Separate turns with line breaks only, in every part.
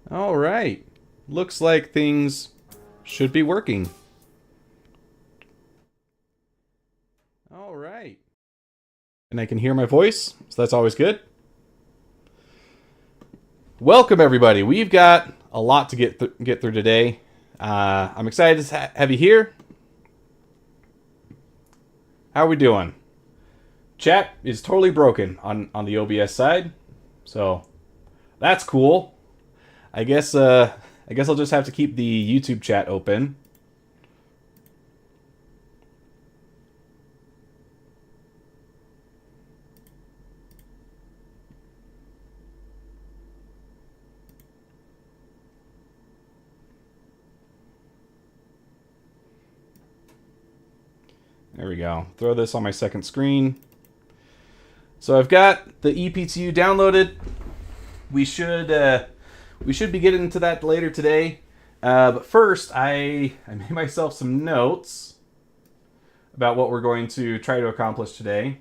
All right. Looks like things should be working. All right. And I can hear my voice, so that's always good. Welcome, everybody. We've got a lot to get through today. I'm excited to have you here. How are we doing? Chat is totally broken on the OBS side, so that's cool. I guess I'll just have to keep the YouTube chat open. There we go. Throw this on my second screen. So I've got the ePTU downloaded. We should be getting into that later today. But first, I made myself some notes about what we're going to try to accomplish today.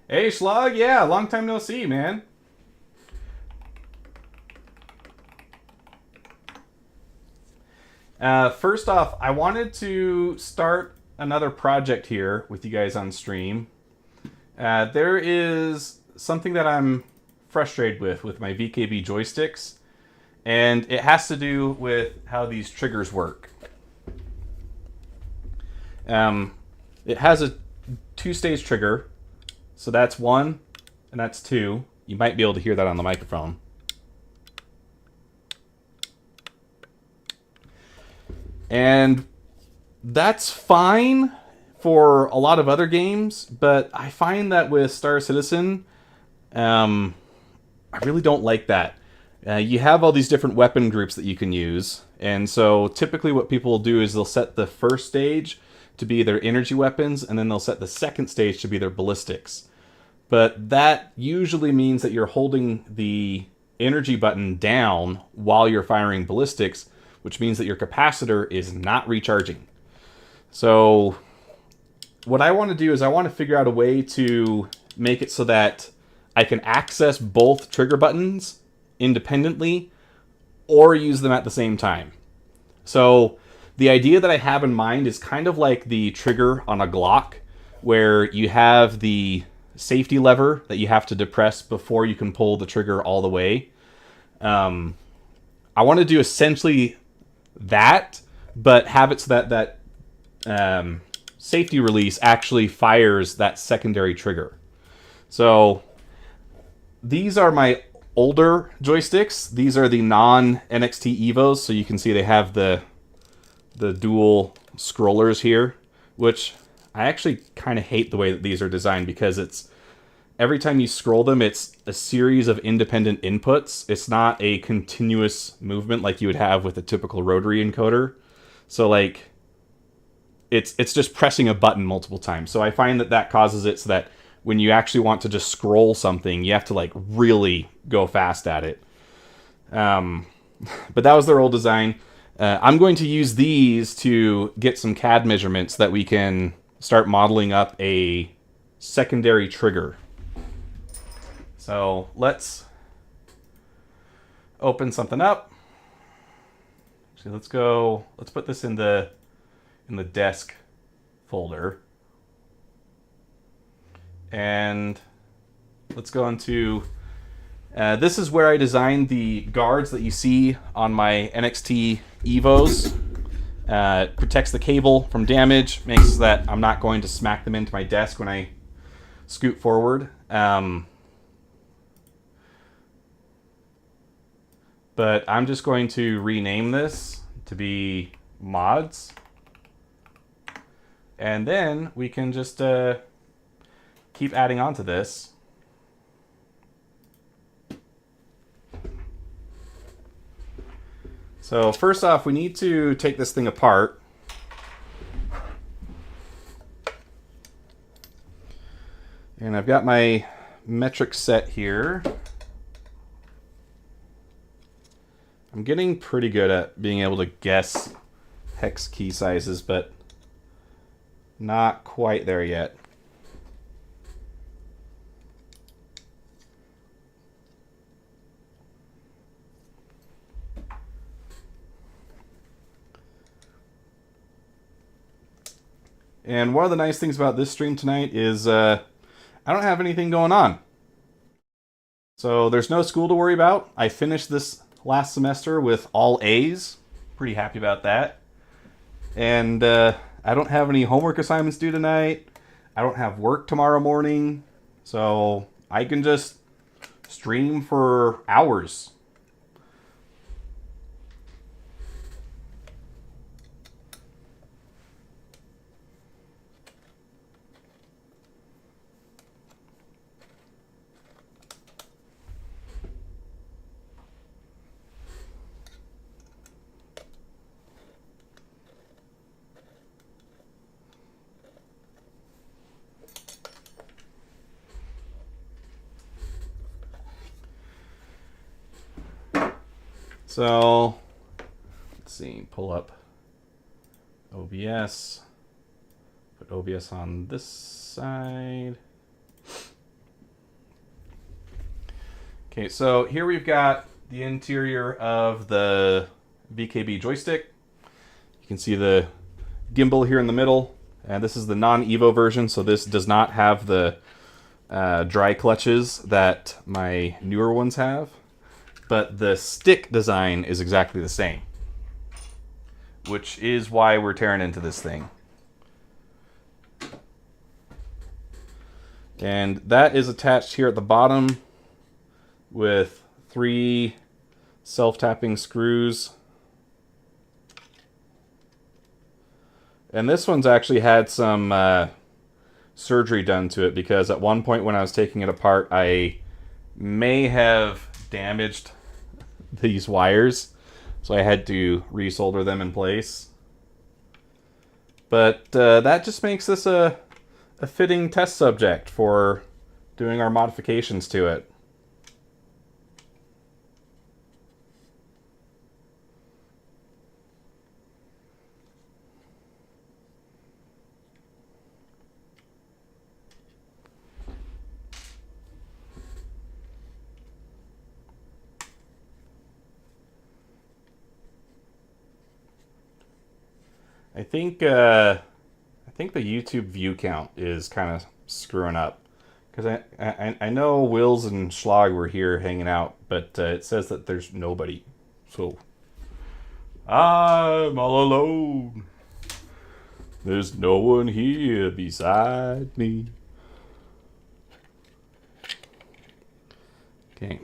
Hey, Schlag, yeah, long time no see, man. First off, I wanted to start another project here with you guys on stream. There is something that I'm frustrated with my VKB joysticks, and it has to do with how these triggers work. It has a two-stage trigger, so that's 1 and that's 2. You might be able to hear that on the microphone. And that's fine for a lot of other games, but I find that with Star Citizen, I really don't like that. You have all these different weapon groups that you can use, and so typically what people will do is they'll set the first stage to be their energy weapons, and then they'll set the second stage to be their ballistics. But that usually means that you're holding the energy button down while you're firing ballistics, which means that your capacitor is not recharging. So what I want to do is I want to figure out a way to make it so that I can access both trigger buttons independently or use them at the same time. So the idea that I have in mind is kind of like the trigger on a Glock, where you have the safety lever that you have to depress before you can pull the trigger all the way. I want to do essentially that, but have it so that safety release actually fires that secondary trigger. So these are my older joysticks. These are the non-NXT Evos, so you can see they have the dual scrollers here, which I actually kind of hate the way that these are designed, because it's every time you scroll them, it's a series of independent inputs. It's not a continuous movement like you would have with a typical rotary encoder. So like it's just pressing a button multiple times. So I find that causes it so that when you actually want to just scroll something, you have to like really go fast at it. But that was their old design. I'm going to use these to get some CAD measurements so that we can start modeling up a secondary trigger. So let's open something up. Actually, let's put this in the desk folder. And let's go into, this is where I designed the guards that you see on my NXT Evos. It protects the cable from damage, makes so that I'm not going to smack them into my desk when I scoot forward. But I'm just going to rename this to be mods. And then we can just keep adding on to this. So first off, we need to take this thing apart. And I've got my metric set here. I'm getting pretty good at being able to guess hex key sizes, but not quite there yet. And one of the nice things about this stream tonight is I don't have anything going on. So there's no school to worry about. I finished this last semester with all A's. Pretty happy about that. And I don't have any homework assignments due tonight. I don't have work tomorrow morning. So I can just stream for hours. So, let's see, pull up OBS, put OBS on this side. Okay, so here we've got the interior of the VKB joystick. You can see the gimbal here in the middle, and this is the non-Evo version, so this does not have the dry clutches that my newer ones have. But the stick design is exactly the same, which is why we're tearing into this thing. And that is attached here at the bottom with 3 self-tapping screws. And this one's actually had some surgery done to it, because at one point when I was taking it apart, I may have damaged these wires, so I had to resolder them in place. But that just makes this a fitting test subject for doing our modifications to it. I think the YouTube view count is kind of screwing up, because I know Wills and Schlag were here hanging out, but it says that there's nobody. So I'm all alone. There's no one here beside me. Okay.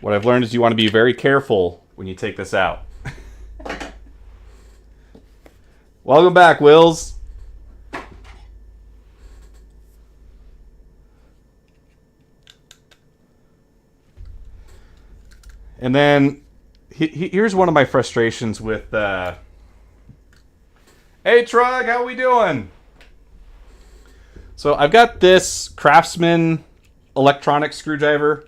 What I've learned is you want to be very careful when you take this out. Welcome back, Wills. And then here's one of my frustrations with hey Trug, how we doing? So I've got this Craftsman electronic screwdriver.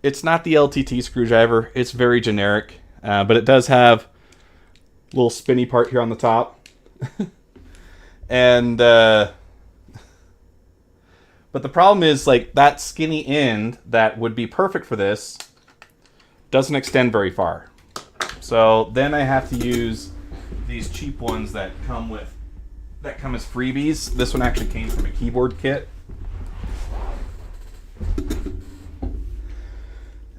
It's not the LTT screwdriver. It's very generic, but it does have a little spinny part here on the top. And but the problem is, like, that skinny end that would be perfect for this doesn't extend very far. So then I have to use these cheap ones that come as freebies. This one actually came from a keyboard kit.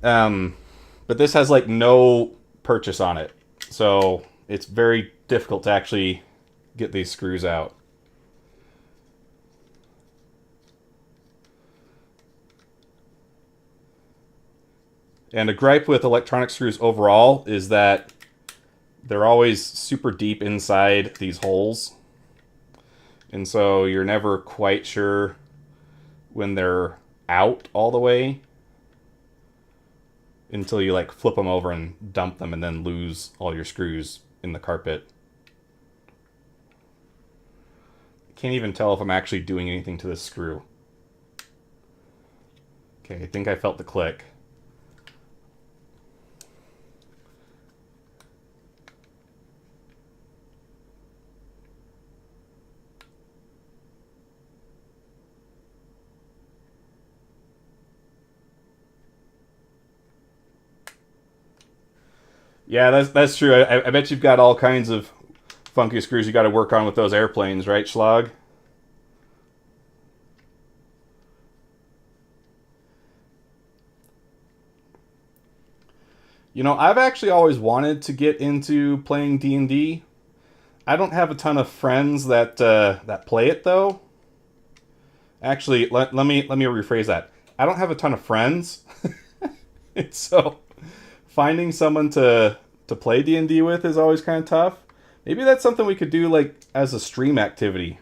But this has like no purchase on it, so it's very difficult to actually get these screws out. And a gripe with electronic screws overall is that they're always super deep inside these holes. And so you're never quite sure when they're out all the way until you like flip them over and dump them and then lose all your screws in the carpet. Can't even tell if I'm actually doing anything to this screw. Okay, I think I felt the click. Yeah, that's true. I bet you've got all kinds of funky screws you got to work on with those airplanes, right, Schlag? You know, I've actually always wanted to get into playing D&D. I don't have a ton of friends that play it though. Actually, let me rephrase that. I don't have a ton of friends, so finding someone to play D&D with is always kind of tough. Maybe that's something we could do like as a stream activity.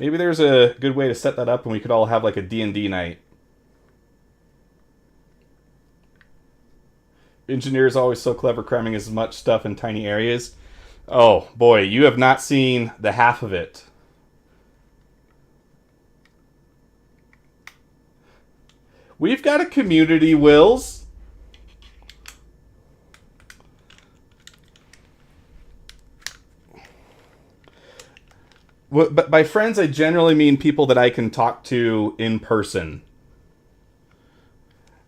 Maybe there's a good way to set that up and we could all have like a D&D night. Engineer is always so clever cramming as much stuff in tiny areas. Oh boy, you have not seen the half of it. We've got a community, Wills. But by friends, I generally mean people that I can talk to in person.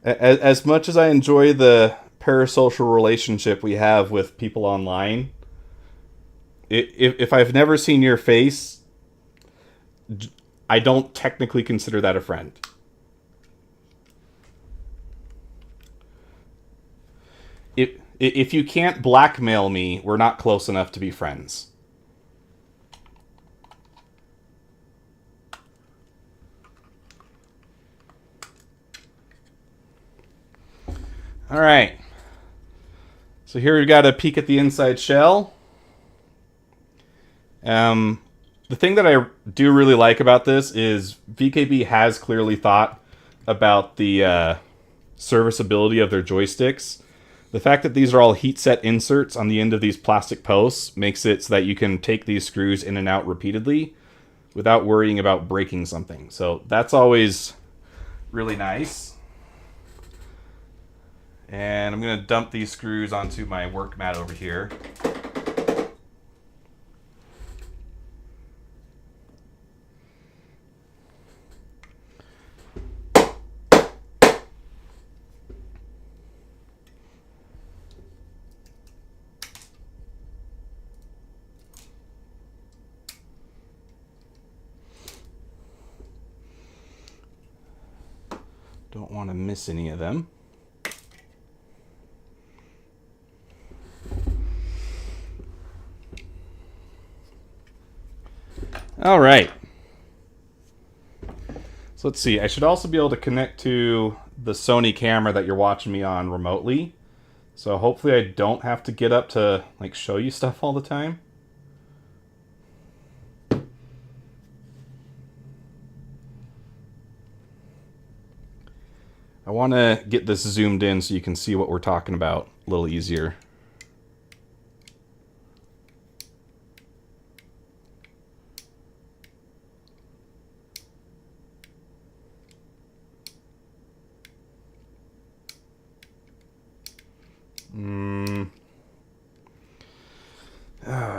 As much as I enjoy the parasocial relationship we have with people online, if I've never seen your face, I don't technically consider that a friend. If you can't blackmail me, we're not close enough to be friends. All right. So here we've got a peek at the inside shell. The thing that I do really like about this is VKB has clearly thought about the serviceability of their joysticks. The fact that these are all heat set inserts on the end of these plastic posts makes it so that you can take these screws in and out repeatedly without worrying about breaking something. So that's always really nice. And I'm going to dump these screws onto my work mat over here. Don't want to miss any of them. All right. So let's see. I should also be able to connect to the Sony camera that you're watching me on remotely. So hopefully I don't have to get up to like show you stuff all the time. I want to get this zoomed in so you can see what we're talking about a little easier.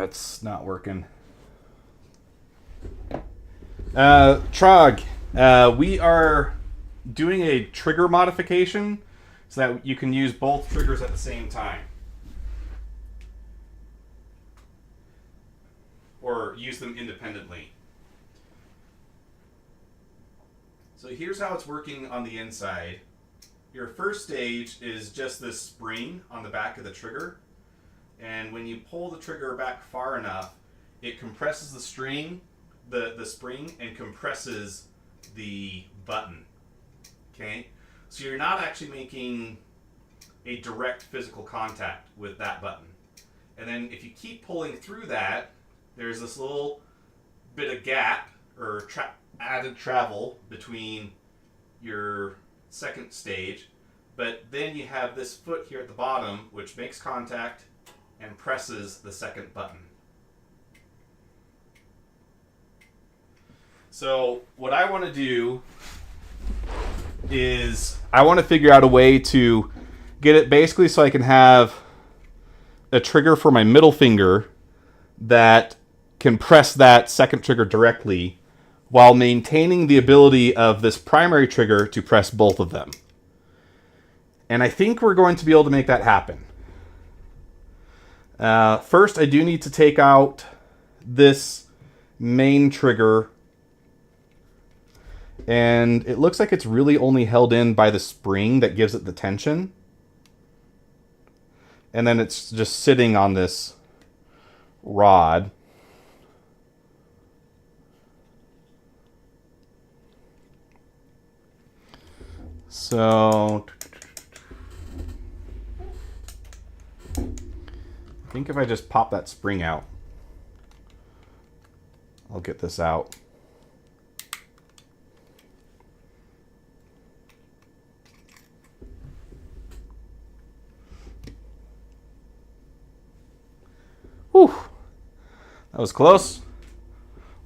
It's not working. Trog, we are doing a trigger modification so that you can use both triggers at the same time. Or use them independently. So here's how it's working on the inside. Your first stage is just this spring on the back of the trigger. And when you pull the trigger back far enough, it compresses the spring and compresses the button. Okay? So you're not actually making a direct physical contact with that button. And then if you keep pulling through that, there's this little bit of gap or added travel between your second stage. But then you have this foot here at the bottom, which makes contact and presses the second button. So what I want to do is I want to figure out a way to get it basically so I can have a trigger for my middle finger that can press that second trigger directly while maintaining the ability of this primary trigger to press both of them. And I think we're going to be able to make that happen. First, I do need to take out this main trigger. And it looks like it's really only held in by the spring that gives it the tension. and then it's just sitting on this rod. So I think if I just pop that spring out, I'll get this out. Whew. That was close.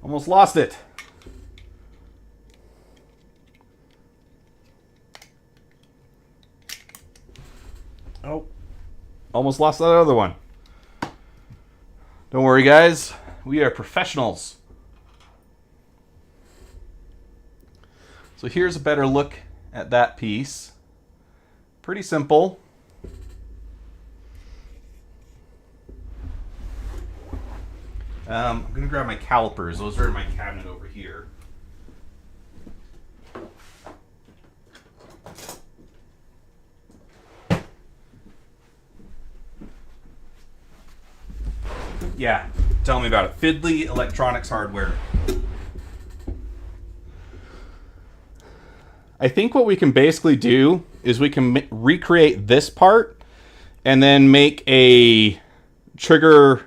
Almost lost it. Oh, almost lost that other one. Don't worry, guys. We are professionals. So here's a better look at that piece. Pretty simple. I'm going to grab my calipers. Those are in my cabinet over here. Yeah, tell me about it. Fiddly Electronics Hardware. I think what we can basically do is we can recreate this part and then make a trigger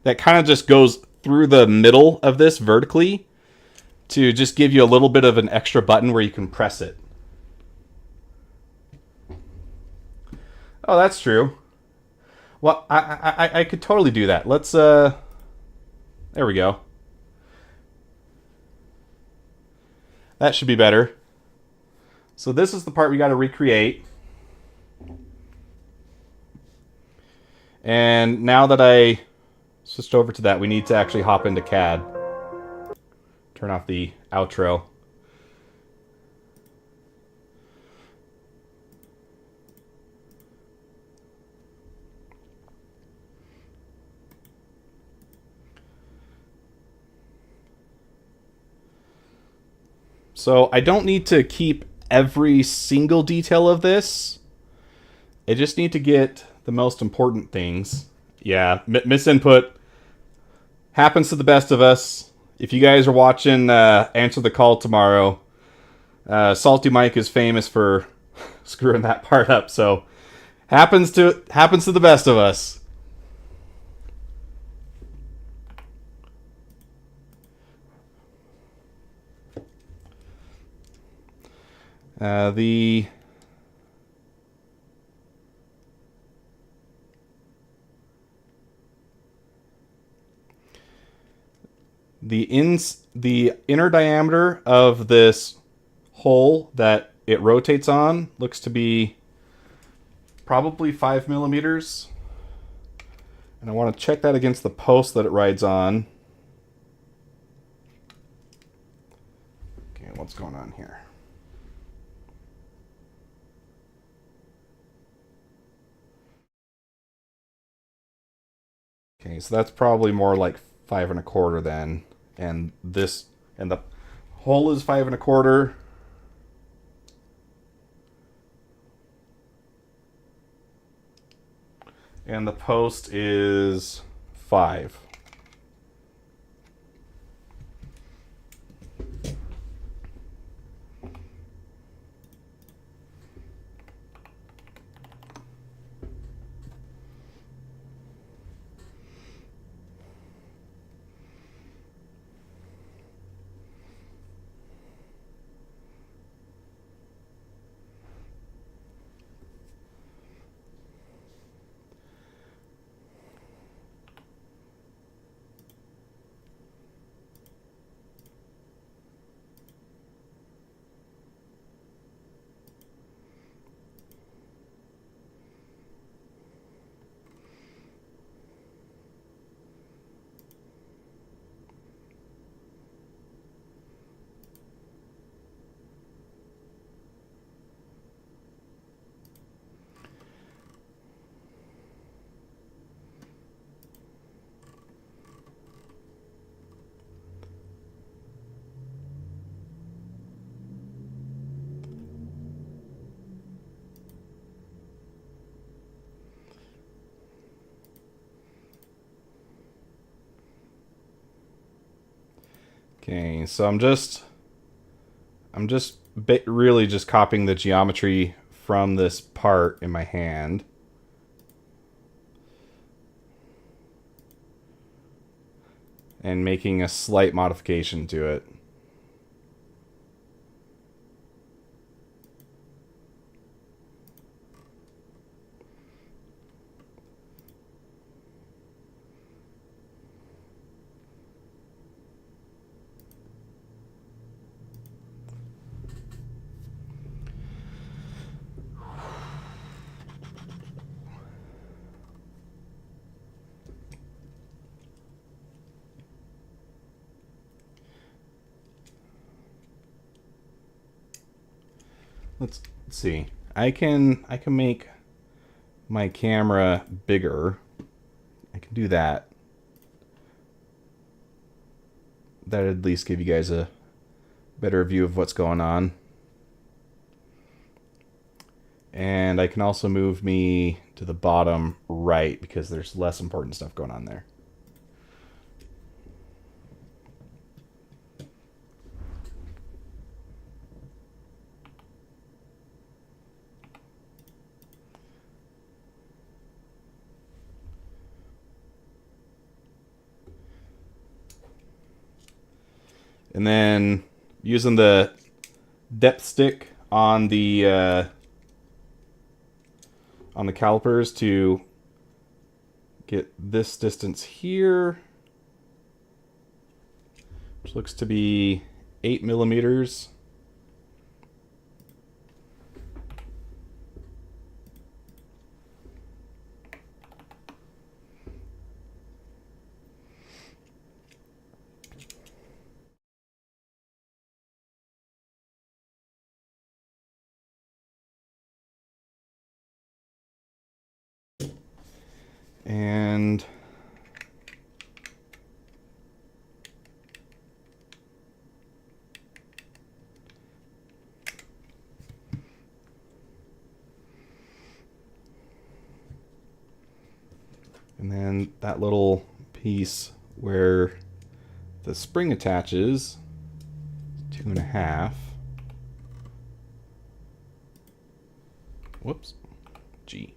that kind of just goes through the middle of this vertically to just give you a little bit of an extra button where you can press it. Oh, that's true. Well, I could totally do that. Let's, there we go. That should be better. So this is the part we got to recreate. And now that I switched over to that, we need to actually hop into CAD. Turn off the outro. So I don't need to keep every single detail of this. I just need to get the most important things. Yeah, misinput happens to the best of us. If you guys are watching Answer the Call tomorrow, Salty Mike is famous for screwing that part up. So happens to the best of us. The inner diameter of this hole that it rotates on looks to be probably 5 millimeters. And I want to check that against the post that it rides on. Okay, what's going on here? Okay, so that's probably more like 5 1/4 then. And this, and the hole is 5 1/4. And the post is 5. Okay, so I'm just really just copying the geometry from this part in my hand. And making a slight modification to it. Let's see. I can make my camera bigger. I can do that. That'd at least give you guys a better view of what's going on. And I can also move me to the bottom right because there's less important stuff going on there. And then using the depth stick on the calipers to get this distance here, which looks to be 8 millimeters. And then that little piece where the spring attaches, 2.5. Whoops. G.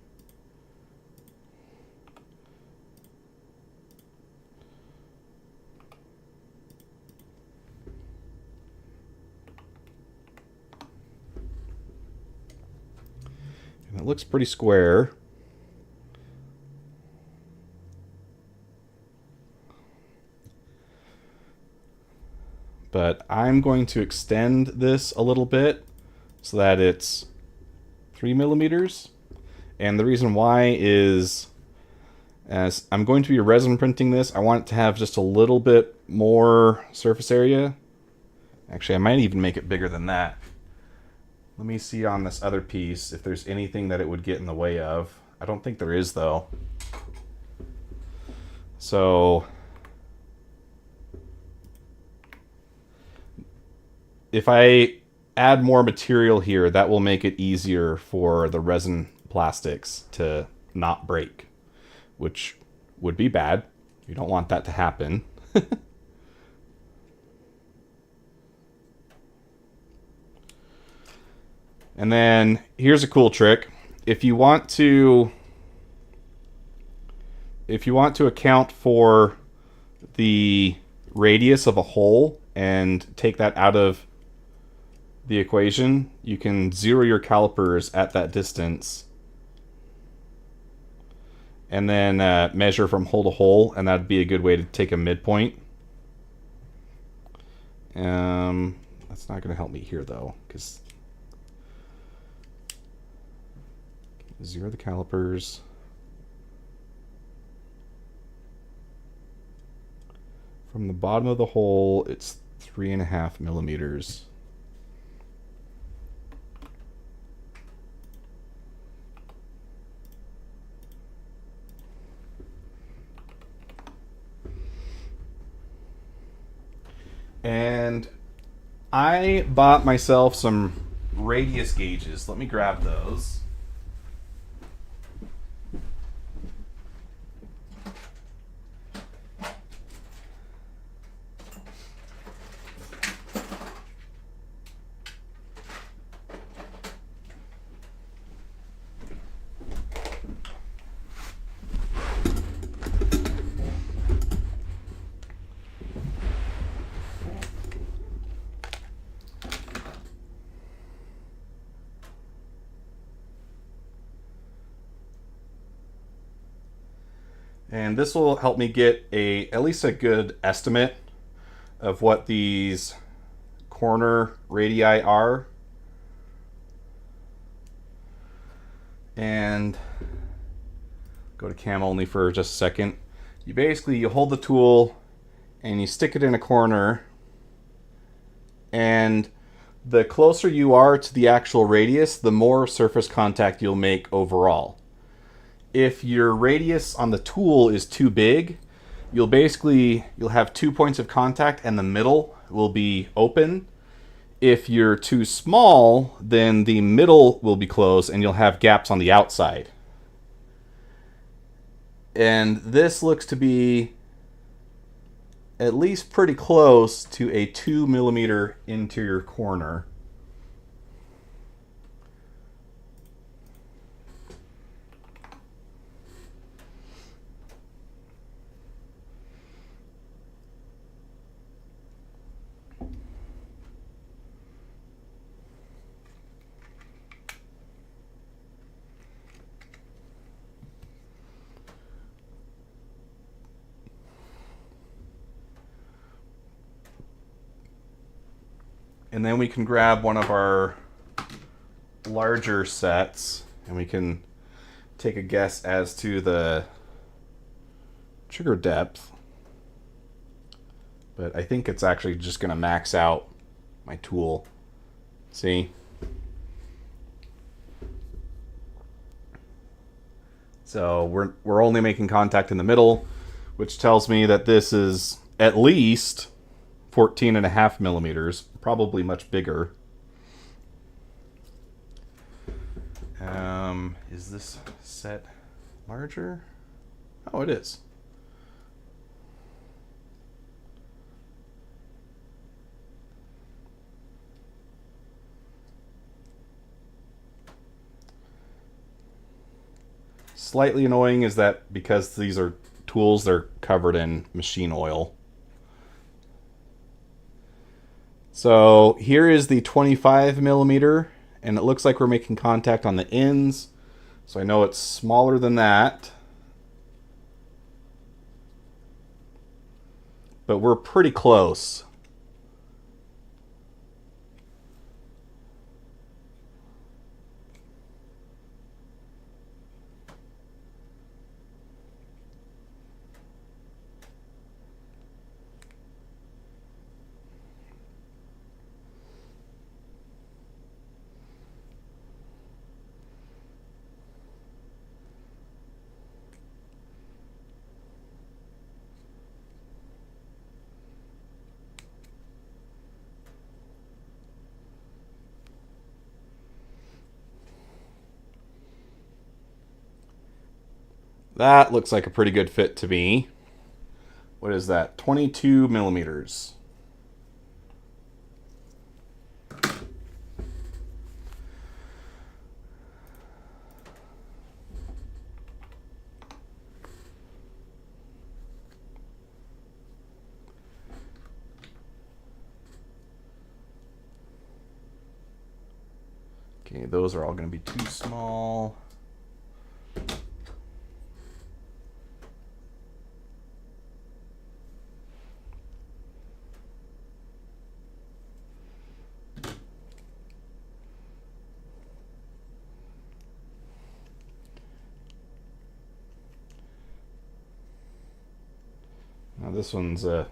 And it looks pretty square. But I'm going to extend this a little bit so that it's 3 millimeters. And the reason why is, as I'm going to be resin printing this, I want it to have just a little bit more surface area. Actually, I might even make it bigger than that. Let me see on this other piece if there's anything that it would get in the way of. I don't think there is, though. So if I add more material here, that will make it easier for the resin plastics to not break, which would be bad. You don't want that to happen. And then here's a cool trick. If you want to account for the radius of a hole and take that out of the equation, you can zero your calipers at that distance and then measure from hole to hole, and that'd be a good way to take a midpoint. That's not going to help me here though, because zero the calipers. From the bottom of the hole, it's 3.5 millimeters. And I bought myself some radius gauges. Let me grab those. And this will help me get at least a good estimate of what these corner radii are. And go to cam only for just a second. You hold the tool and you stick it in a corner, and the closer you are to the actual radius, the more surface contact you'll make overall. If your radius on the tool is too big, you'll have 2 points of contact and the middle will be open. If you're too small, then the middle will be closed and you'll have gaps on the outside. And this looks to be at least pretty close to a 2mm interior corner. And then we can grab one of our larger sets and we can take a guess as to the trigger depth. But I think it's actually just going to max out my tool. See? So we're only making contact in the middle, which tells me that this is at least 14.5mm, probably much bigger. Is this set larger? Oh, it is. Slightly annoying is that because these are tools, they're covered in machine oil. So here is the 25mm, and it looks like we're making contact on the ends. So I know it's smaller than that. But we're pretty close. That looks like a pretty good fit to me. What is that? 22mm. Okay, those are all going to be too small. Now this one's a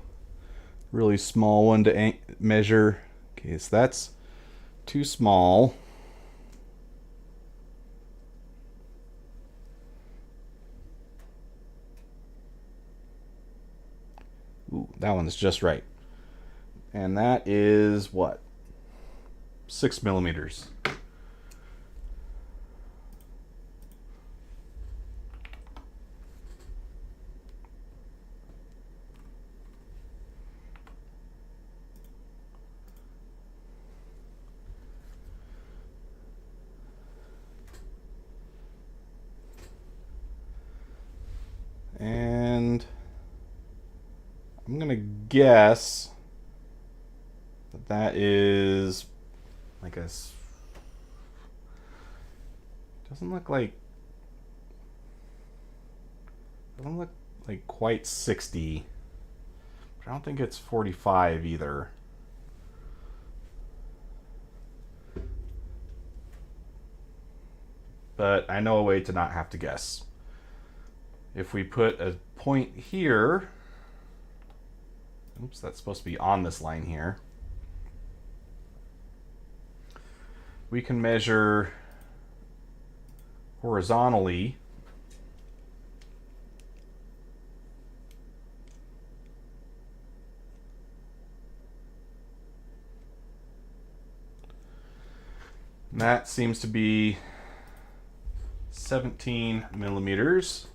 really small one to measure. Okay, so that's too small. Ooh, that one's just right. And that is what? 6mm. And I'm gonna guess that is like a. Doesn't look like. Doesn't look like quite 60. But I don't think it's 45 either. But I know a way to not have to guess. If we put a point here, oops, that's supposed to be on this line here. We can measure horizontally and that seems to be 17 millimeters.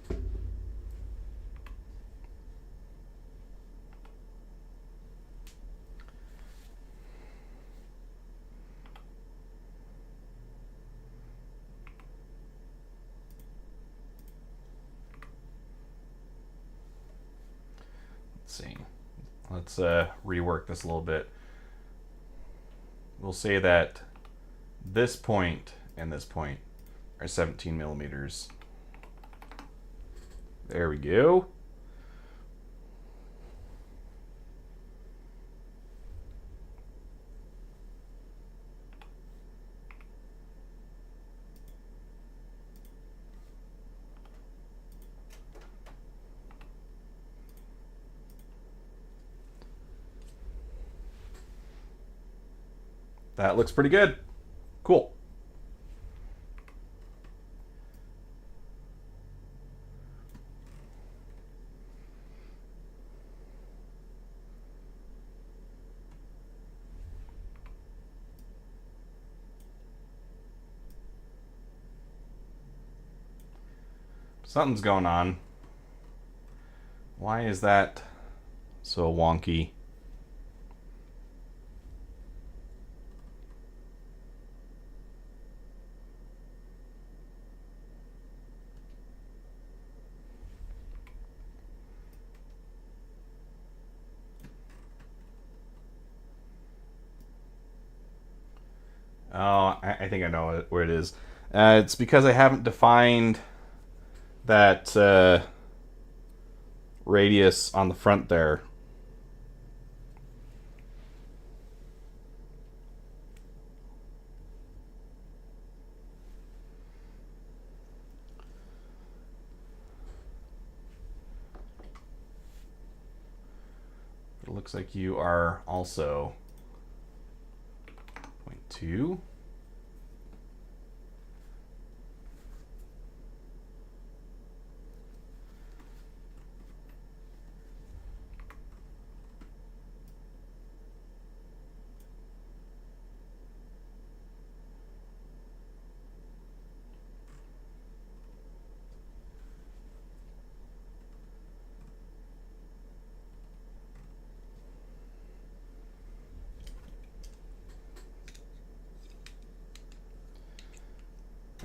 Let's see. Let's rework this a little bit. We'll say that this point and this point are 17 millimeters. There we go. That looks pretty good. Cool. Something's going on. Why is that so wonky? Oh, I think I know where it is. It's because I haven't defined that radius on the front there. It looks like you are also 0.2.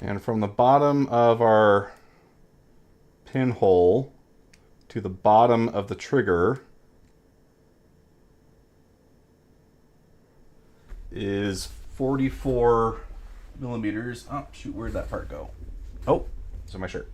And from the bottom of our pinhole to the bottom of the trigger is 44 millimeters. Oh, shoot, where'd that part go? Oh, it's in my shirt.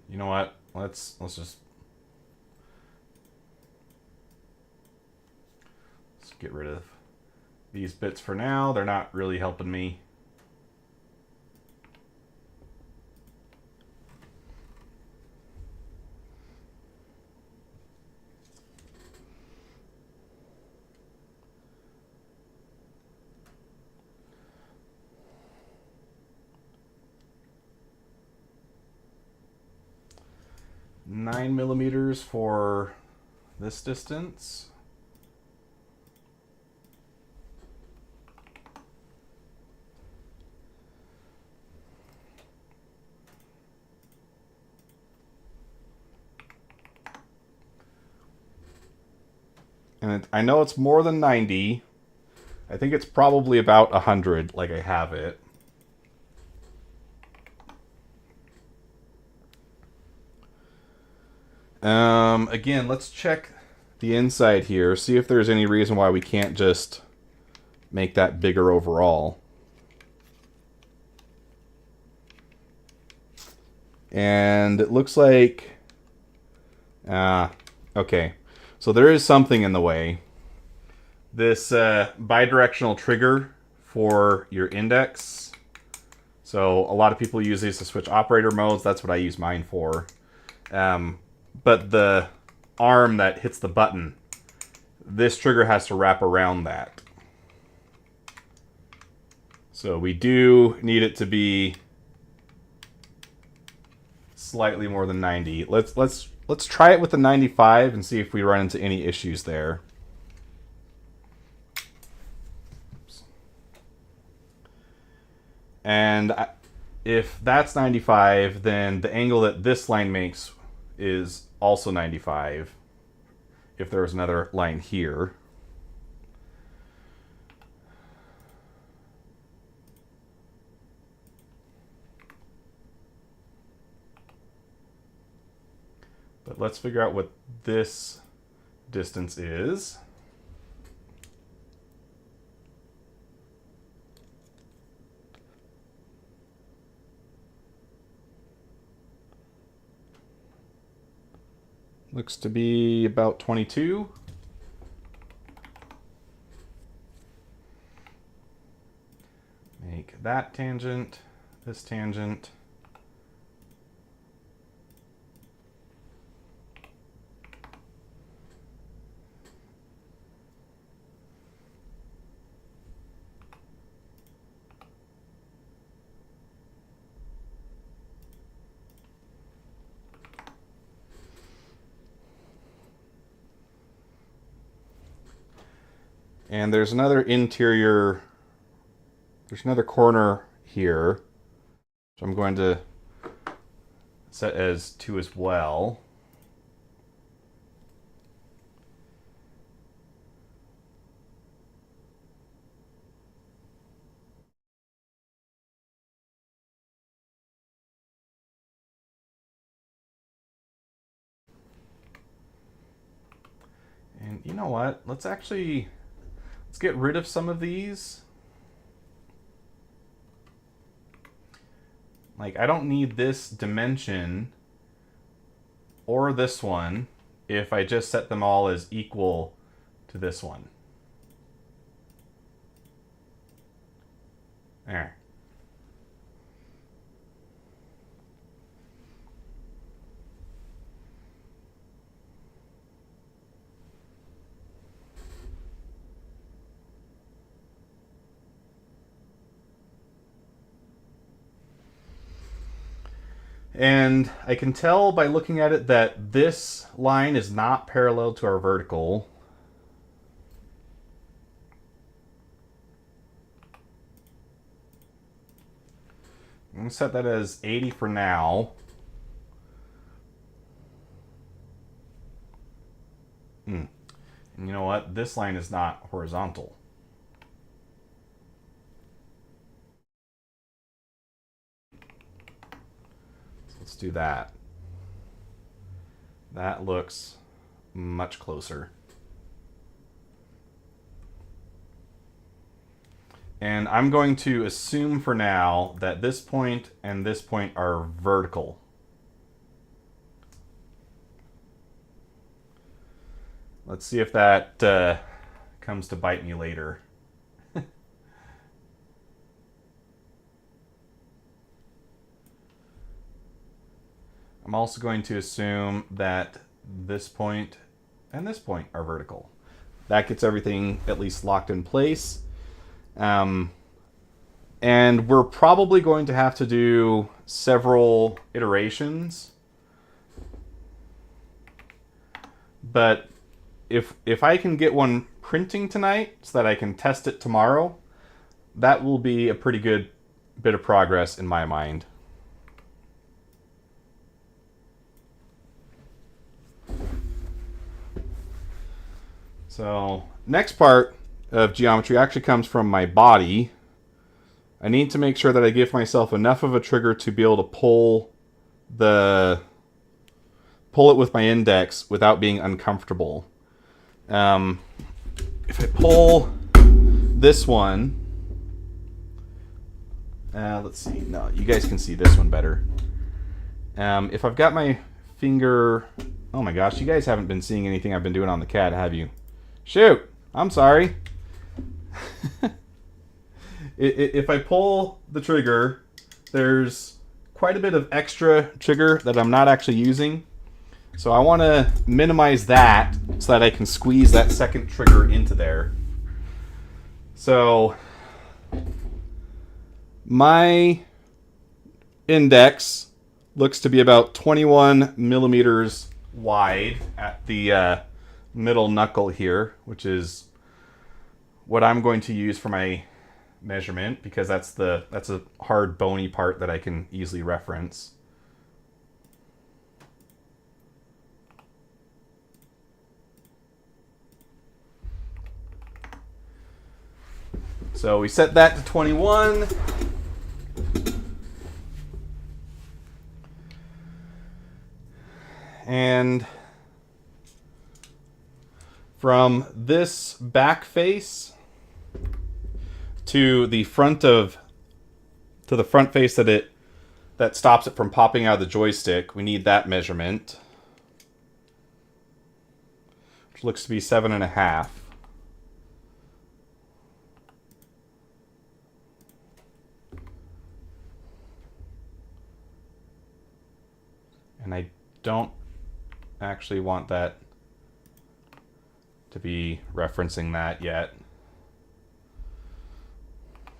You know what? Let's get rid of these bits for now. They're not really helping me. Nine millimeters for this distance. And I know it's more than 90. I think it's probably about 100, like I have it. Again, let's check the inside here, see if there's any reason why we can't just make that bigger overall. And it looks like... okay. So there is something in the way. This bidirectional trigger for your index. So a lot of people use these to switch operator modes. That's what I use mine for. But the arm that hits the button, this trigger has to wrap around that. So we do need it to be slightly more than 90. Let's try it with the 95 and see if we run into any issues there. Oops. And if that's 95, then the angle that this line makes is also 95. If there was another line here. But let's figure out what this distance is. Looks to be about 22. Make that tangent, this tangent. And there's another corner here, which I'm going to set as 2 as well. And you know what? Let's get rid of some of these. Like, I don't need this dimension or this one if I just set them all as equal to this one. There. And I can tell by looking at it that this line is not parallel to our vertical. I'm going to set that as 80 for now. And you know what? This line is not horizontal. Let's do that. That looks much closer. And I'm going to assume for now that this point and this point are vertical. Let's see if that comes to bite me later. I'm also going to assume that this point and this point are vertical. That gets everything at least locked in place. And we're probably going to have to do several iterations. But if I can get one printing tonight so that I can test it tomorrow, that will be a pretty good bit of progress in my mind. So next part of geometry actually comes from my body. I need to make sure that I give myself enough of a trigger to be able to pull it with my index without being uncomfortable. If I pull this one, let's see. No, you guys can see this one better. If I've got my finger, oh my gosh, you guys haven't been seeing anything I've been doing on the CAD, have you? Shoot, I'm sorry. If I pull the trigger, there's quite a bit of extra trigger that I'm not actually using. So I want to minimize that so that I can squeeze that second trigger into there. So my index looks to be about 21 millimeters wide at the middle knuckle here, which is what I'm going to use for my measurement because that's a hard bony part that I can easily reference. So we set that to 21. And from this back face to the front face that stops it from popping out of the joystick, we need that measurement, which looks to be 7.5. And I don't actually want that to be referencing that yet. I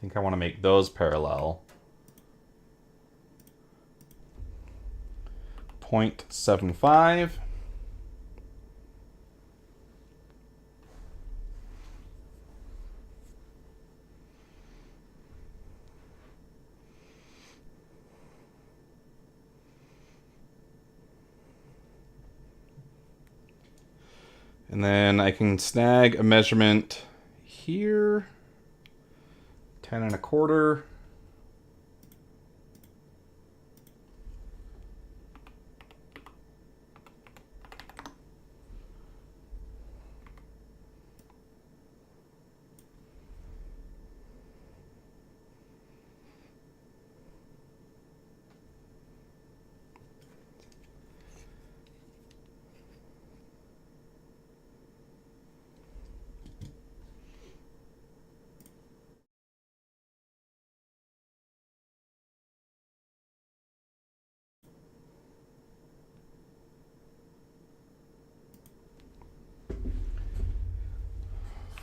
think I want to make those parallel. 0.75. And then I can snag a measurement here, 10.25.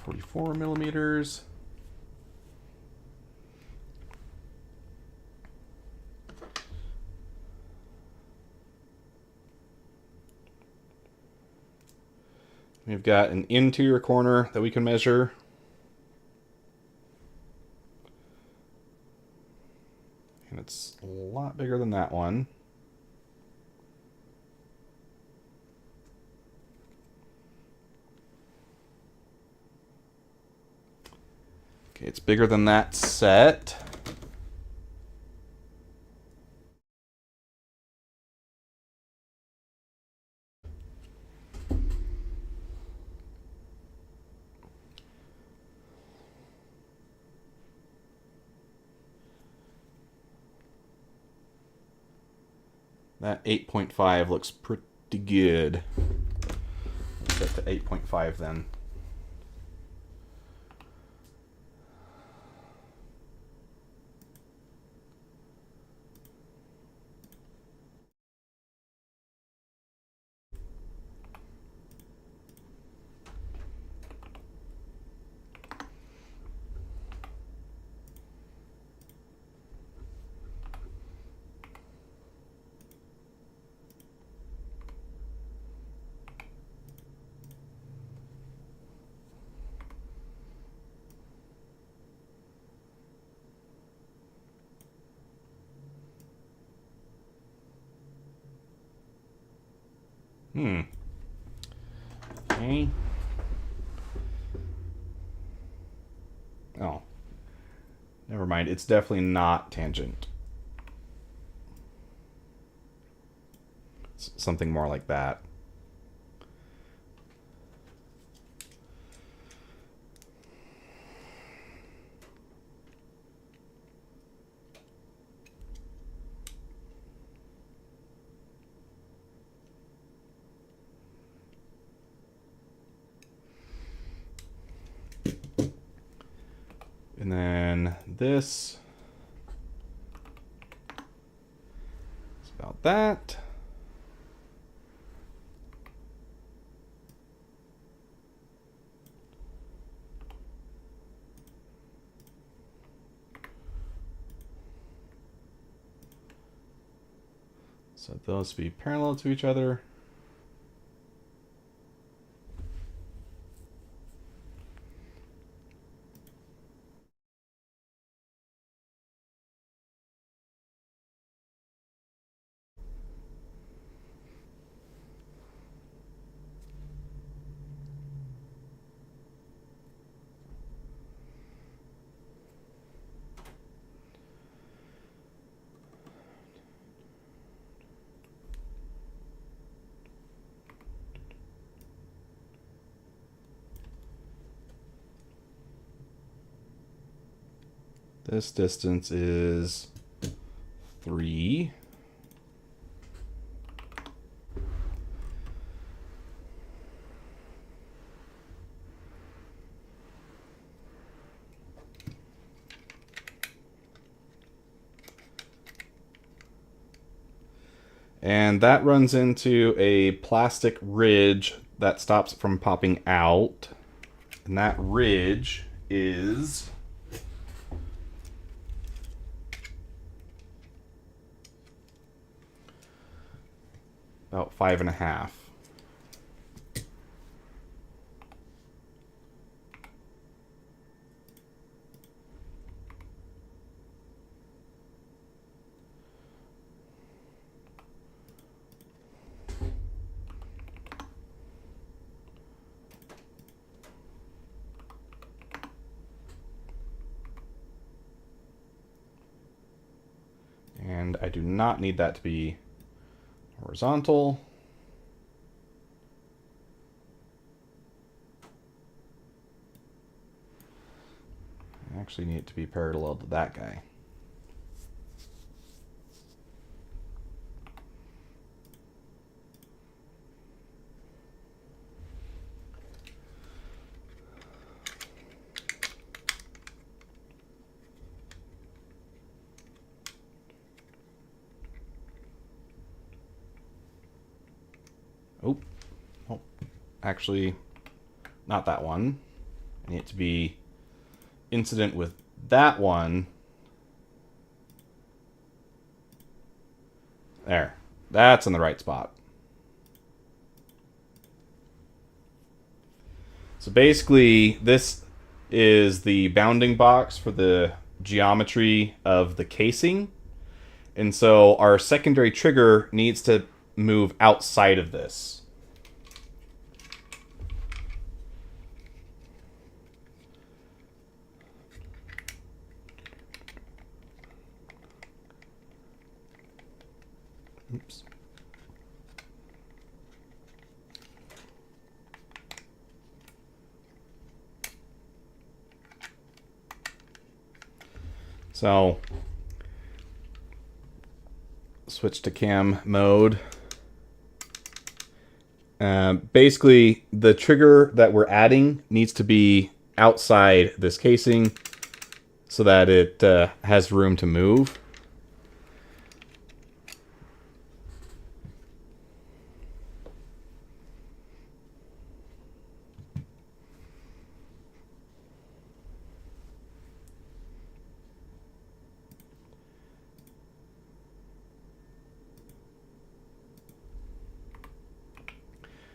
.44 millimeters. We've got an interior corner that we can measure. And it's a lot bigger than that one. Okay, it's bigger than that set. That 8.5 looks pretty good. Set to 8.5 then. Okay. Oh. Never mind. It's definitely not tangent. It's something more like that. And then this is about that. So those be parallel to each other. This distance is 3. And that runs into a plastic ridge that stops it from popping out. And that ridge is about 5.5. And I do not need that to be horizontal. I actually need it to be parallel to that guy. Oh, actually, not that one. I need it to be incident with that one. There. That's in the right spot. So basically, this is the bounding box for the geometry of the casing. And so our secondary trigger needs to move outside of this. Oops. So switch to cam mode. Basically, the trigger that we're adding needs to be outside this casing so that it has room to move.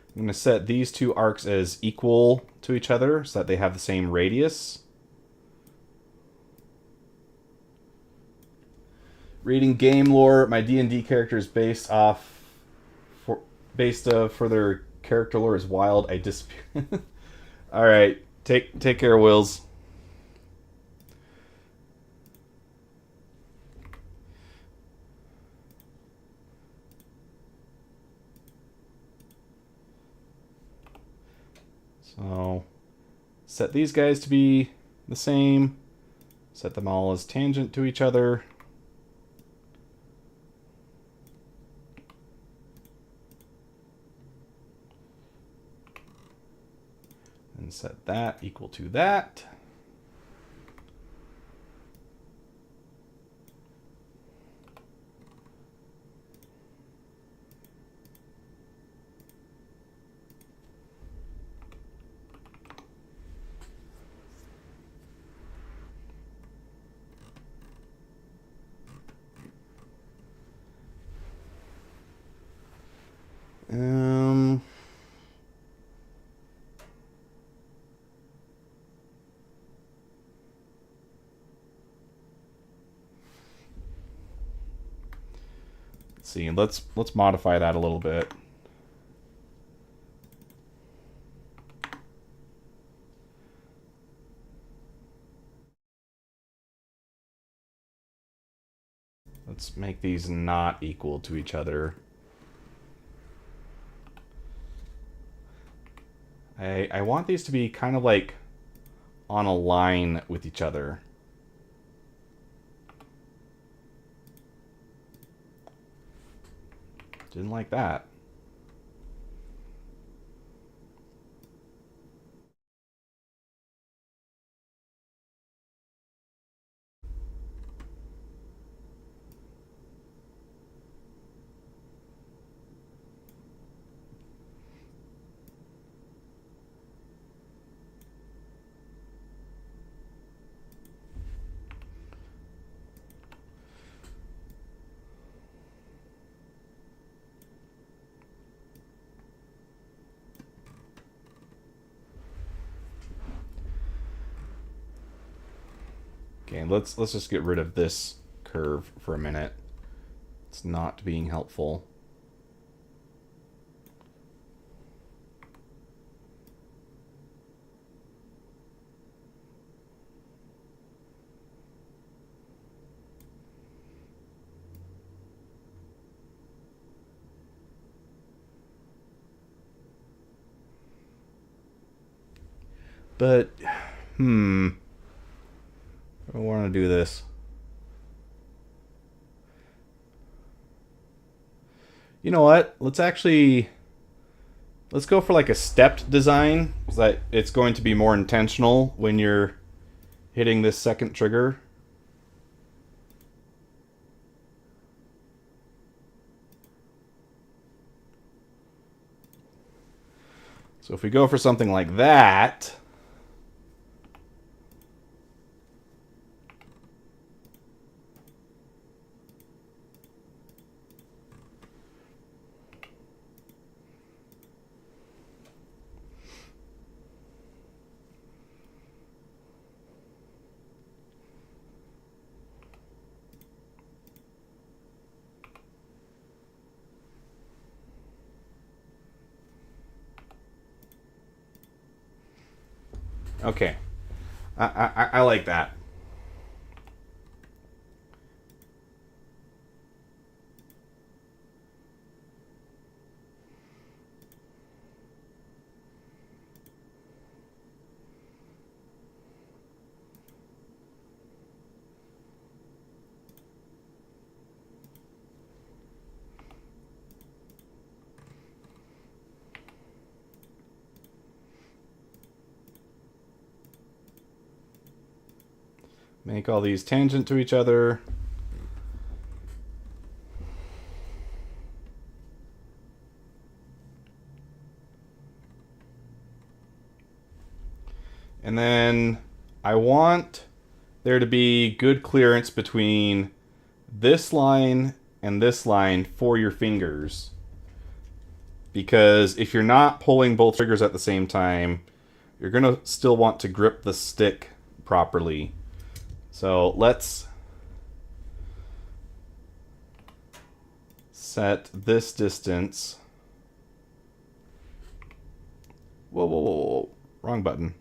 I'm going to set these two arcs as equal to each other so that they have the same radius. Reading game lore, my D&D character is based for their character lore is wild. I disappear. All right, take care, Wills. So set these guys to be the same. Set them all as tangent to each other. And set that equal to that. Let's see. Let's modify that a little bit. Let's make these not equal to each other. I want these to be kind of like on a line with each other. Didn't like that. Okay, let's just get rid of this curve for a minute. It's not being helpful. But, I want to do this. You know what? Let's go for like a stepped design, so that it's going to be more intentional when you're hitting this second trigger. So if we go for something like that, okay, I like that. Make all these tangent to each other. And then I want there to be good clearance between this line and this line for your fingers. Because if you're not pulling both triggers at the same time, you're going to still want to grip the stick properly. So let's set this distance Whoa, whoa, whoa, whoa. Wrong button.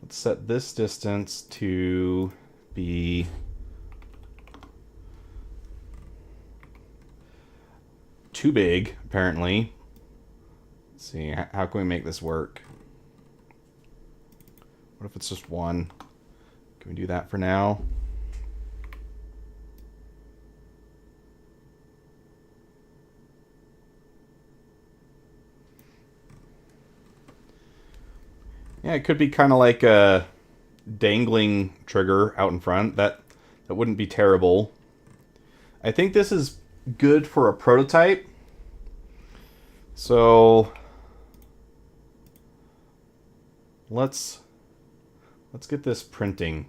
Let's set this distance to be too big, apparently. Let's see, how can we make this work? What if it's just one? Can we do that for now? Yeah, it could be kind of like a dangling trigger out in front. That wouldn't be terrible. I think this is good for a prototype. So let's get this printing.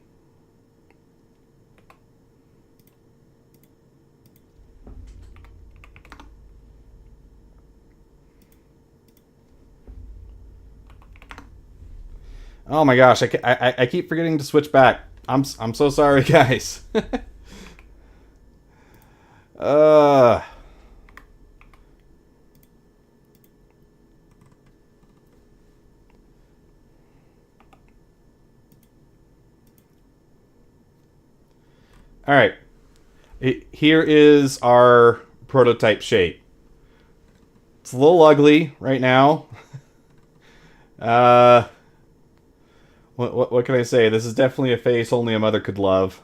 Oh my gosh, I keep forgetting to switch back. I'm so sorry, guys. uh All right. Here is our prototype shape. It's a little ugly right now. What can I say? This is definitely a face only a mother could love.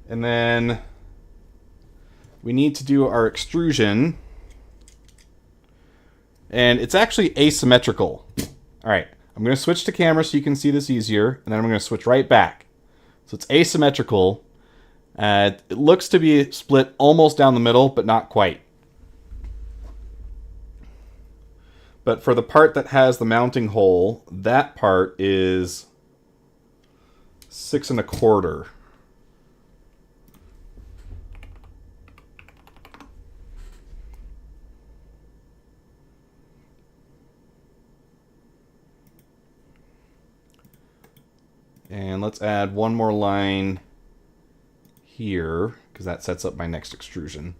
And then we need to do our extrusion. And it's actually asymmetrical. All right, I'm going to switch to camera so you can see this easier, and then I'm going to switch right back. So it's asymmetrical. It looks to be split almost down the middle, but not quite. But for the part that has the mounting hole, that part is 6 1/4. And let's add one more line here, because that sets up my next extrusion.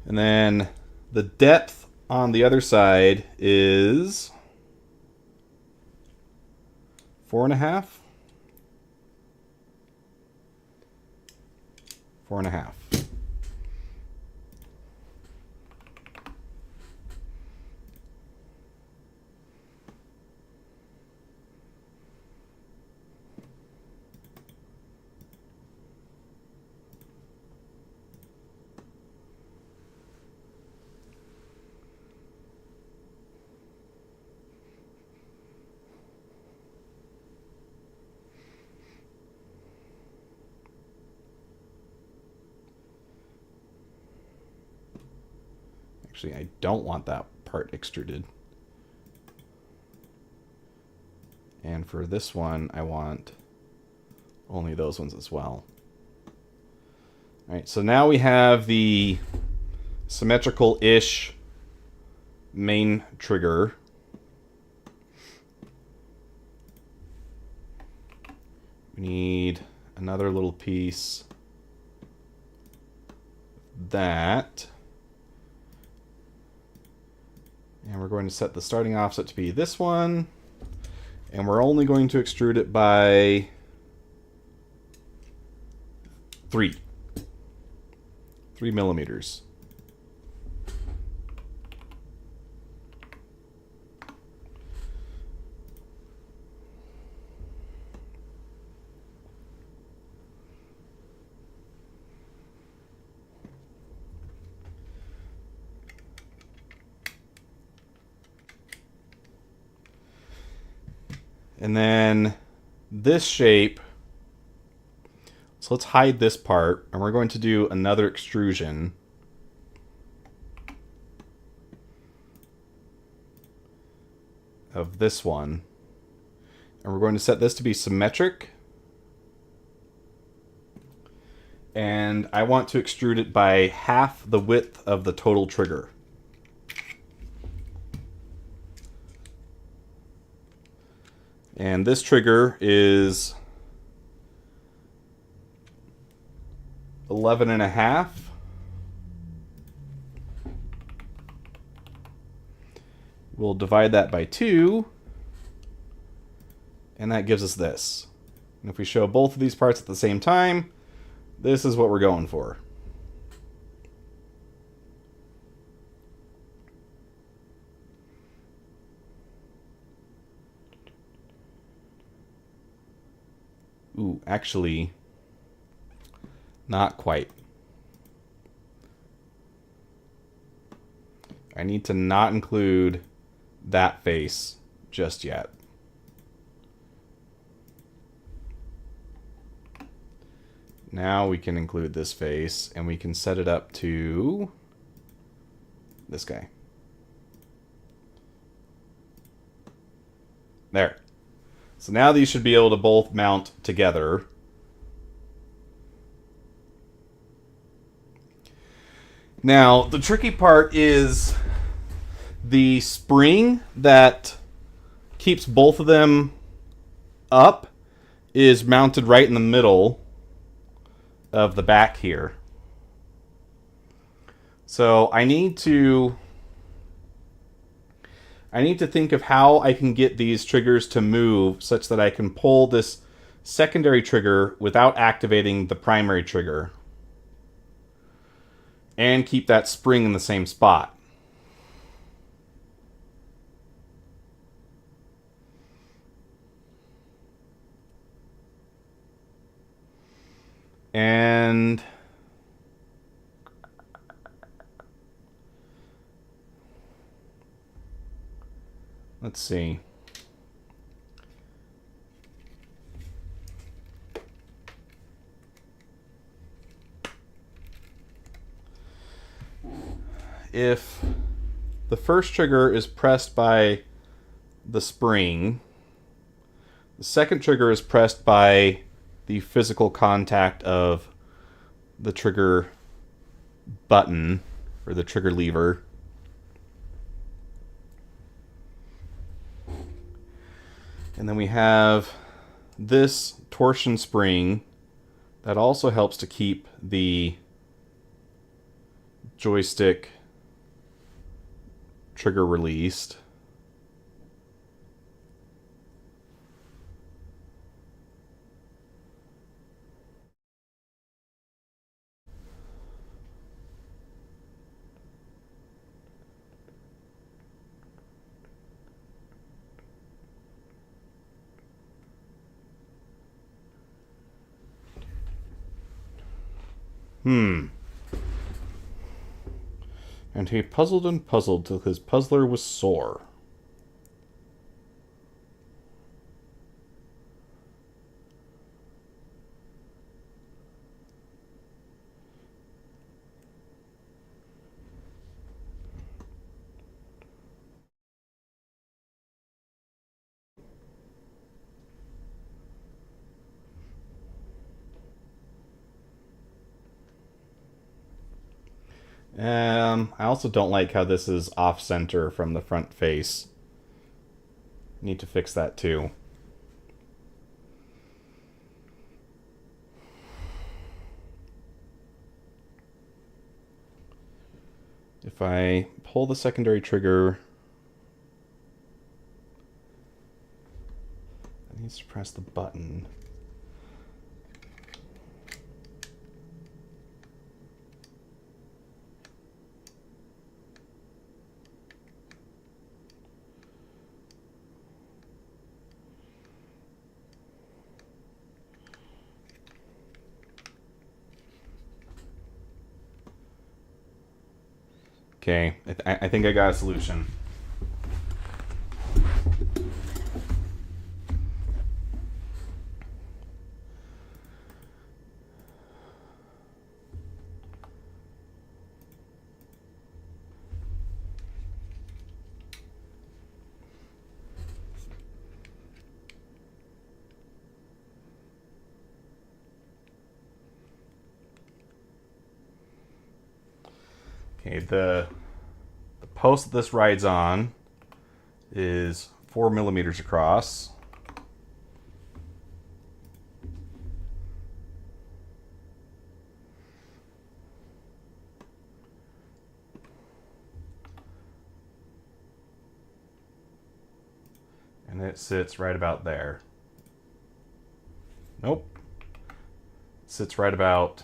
And then the depth on the other side is 4 1/2. 4 1/2. Actually, I don't want that part extruded. And for this one, I want only those ones as well. All right, so now we have the symmetrical-ish main trigger. We need another little piece. That. And we're going to set the starting offset to be this one. And we're only going to extrude it by 3 millimeters. And then this shape, so let's hide this part, and we're going to do another extrusion. of this one. And we're going to set this to be symmetric. And I want to extrude it by half the width of the total trigger. And this trigger is 11.5. We'll divide that by 2, and that gives us this. And if we show both of these parts at the same time, this is what we're going for. Ooh, actually, not quite. I need to not include that face just yet. Now we can include this face, and we can set it up to this guy. There. So now these should be able to both mount together. Now, the tricky part is the spring that keeps both of them up is mounted right in the middle of the back here. So I need to think of how I can get these triggers to move such that I can pull this secondary trigger without activating the primary trigger and keep that spring in the same spot. And let's see. If the first trigger is pressed by the spring, the second trigger is pressed by the physical contact of the trigger button or the trigger lever. And then we have this torsion spring that also helps to keep the joystick trigger released. And he puzzled and puzzled till his puzzler was sore. I also don't like how this is off-center from the front face. Need to fix that too. If I pull the secondary trigger, it needs to press the button. Okay, I think I got a solution. Okay, the post that this rides on is 4 millimeters across. And it sits right about there. Nope. It sits right about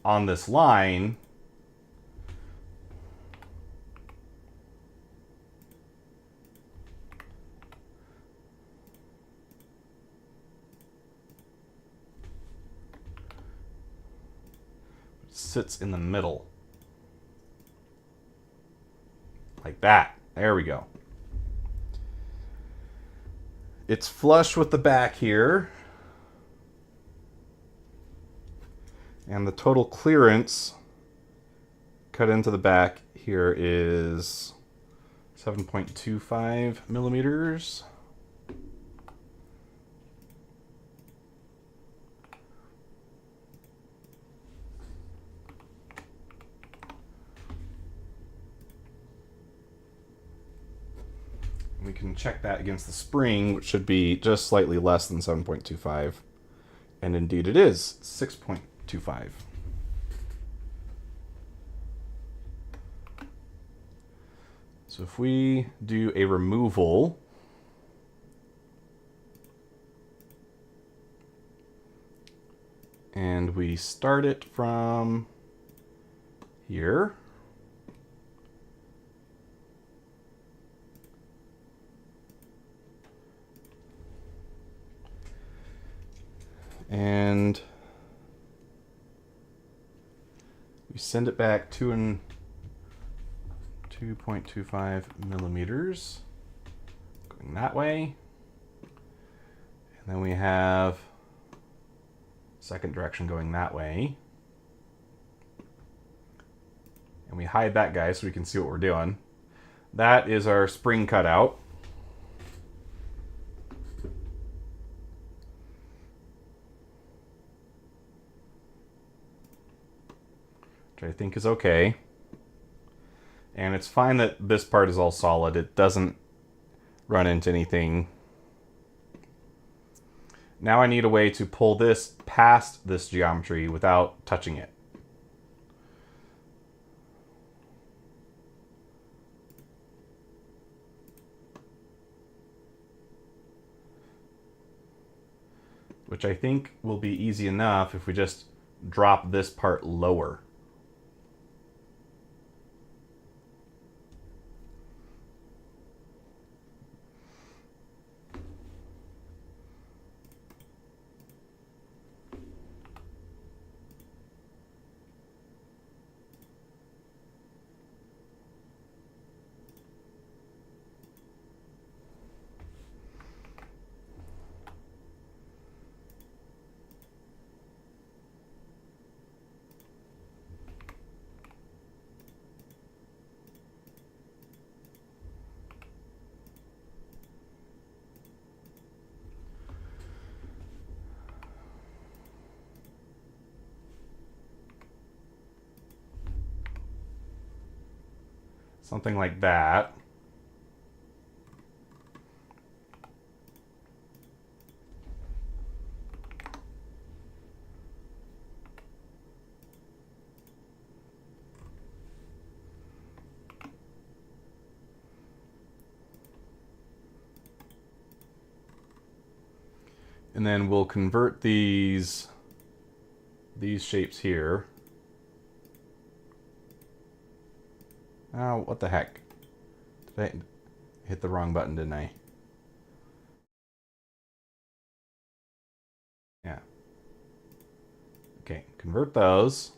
on this line. It sits in the middle. Like that. There we go. It's flush with the back here. And the total clearance cut into the back here is 7.25 millimeters. We can check that against the spring, which should be just slightly less than 7.25. And indeed it is 6.25. So if we do a removal, and we start it from here, and we send it back 2.25 millimeters going that way, and then we have second direction going that way, and we hide that guy so we can see what we're doing. That is our spring cutout. Which I think is okay. And it's fine that this part is all solid. It doesn't run into anything. Now I need a way to pull this past this geometry without touching it. Which I think will be easy enough if we just drop this part lower. Something like that. And then we'll convert these shapes here. Oh, what the heck? Did I hit the wrong button, didn't I? Yeah. Okay, convert those.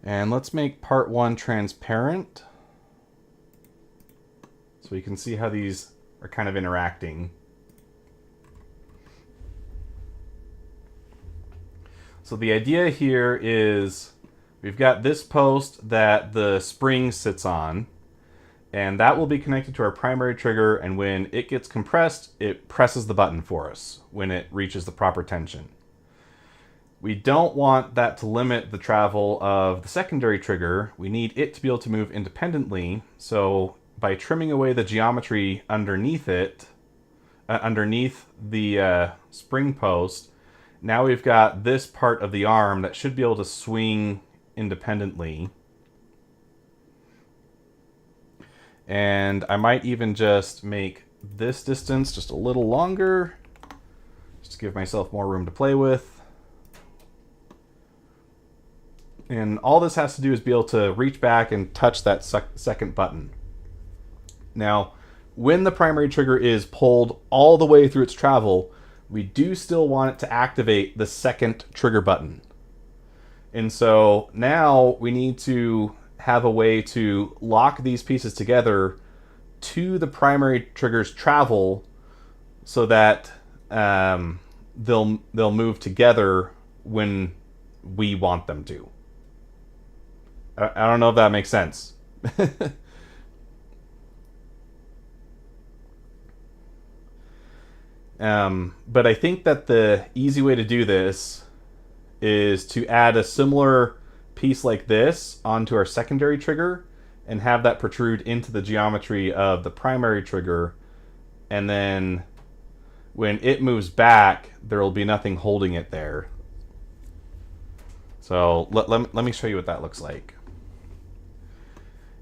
And let's make part one transparent. So you can see how these are kind of interacting. So the idea here is we've got this post that the spring sits on, and that will be connected to our primary trigger, and when it gets compressed, it presses the button for us when it reaches the proper tension. We don't want that to limit the travel of the secondary trigger. We need it to be able to move independently, so by trimming away the geometry underneath it, underneath the spring post, now we've got this part of the arm that should be able to swing independently. And I might even just make this distance just a little longer, just to give myself more room to play with. And all this has to do is be able to reach back and touch that second button. Now, when the primary trigger is pulled all the way through its travel, we do still want it to activate the second trigger button. And so now we need to have a way to lock these pieces together to the primary trigger's travel so that they'll move together when we want them to. I don't know if that makes sense. But I think that the easy way to do this is to add a similar piece like this onto our secondary trigger and have that protrude into the geometry of the primary trigger, and then when it moves back, there will be nothing holding it there. So let me show you what that looks like.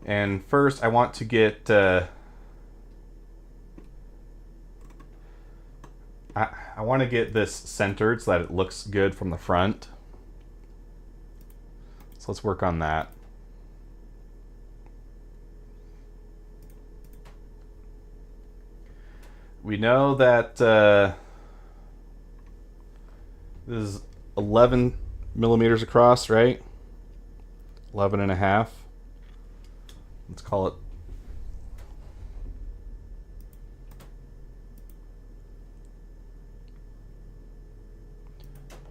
And first I want to get I want to get this centered so that it looks good from the front. So let's work on that. We know that this is 11 millimeters across, right? 11 and a half. Let's call it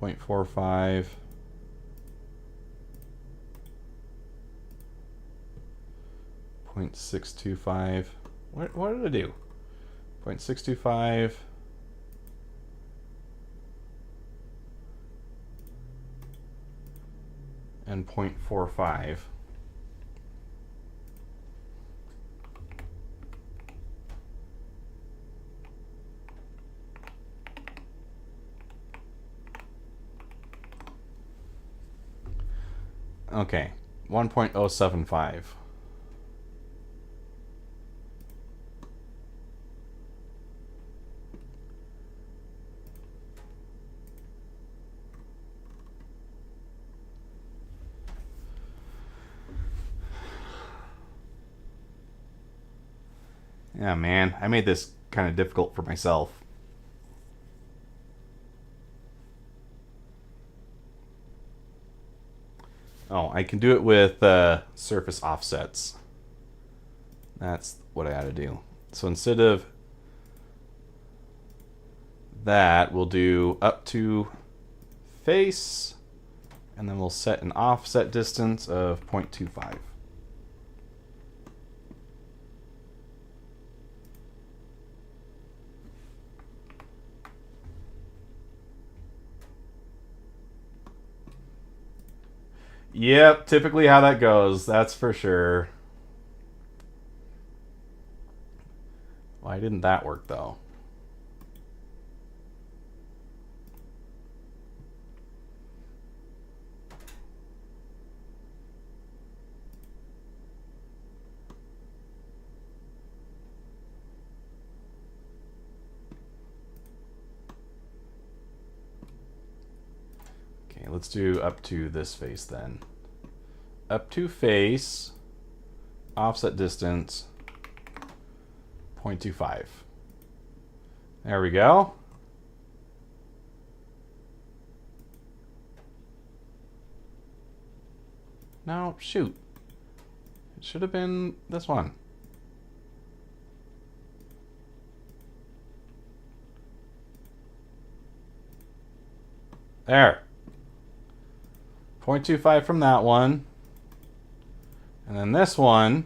0.45. 0.625. What did I do? 0.625. And 0.45. Okay, 1.075. Yeah, man, I made this kind of difficult for myself. Oh, I can do it with surface offsets. That's what I got to do. So instead of that, we'll do up to face, and then we'll set an offset distance of 0.25. Yep, typically how that goes, that's for sure. Why didn't that work though? Okay, let's do up to this face then. Up to face, offset distance, 0.25. There we go. No, shoot. It should have been this one. There. 0.25 from that one. And then this one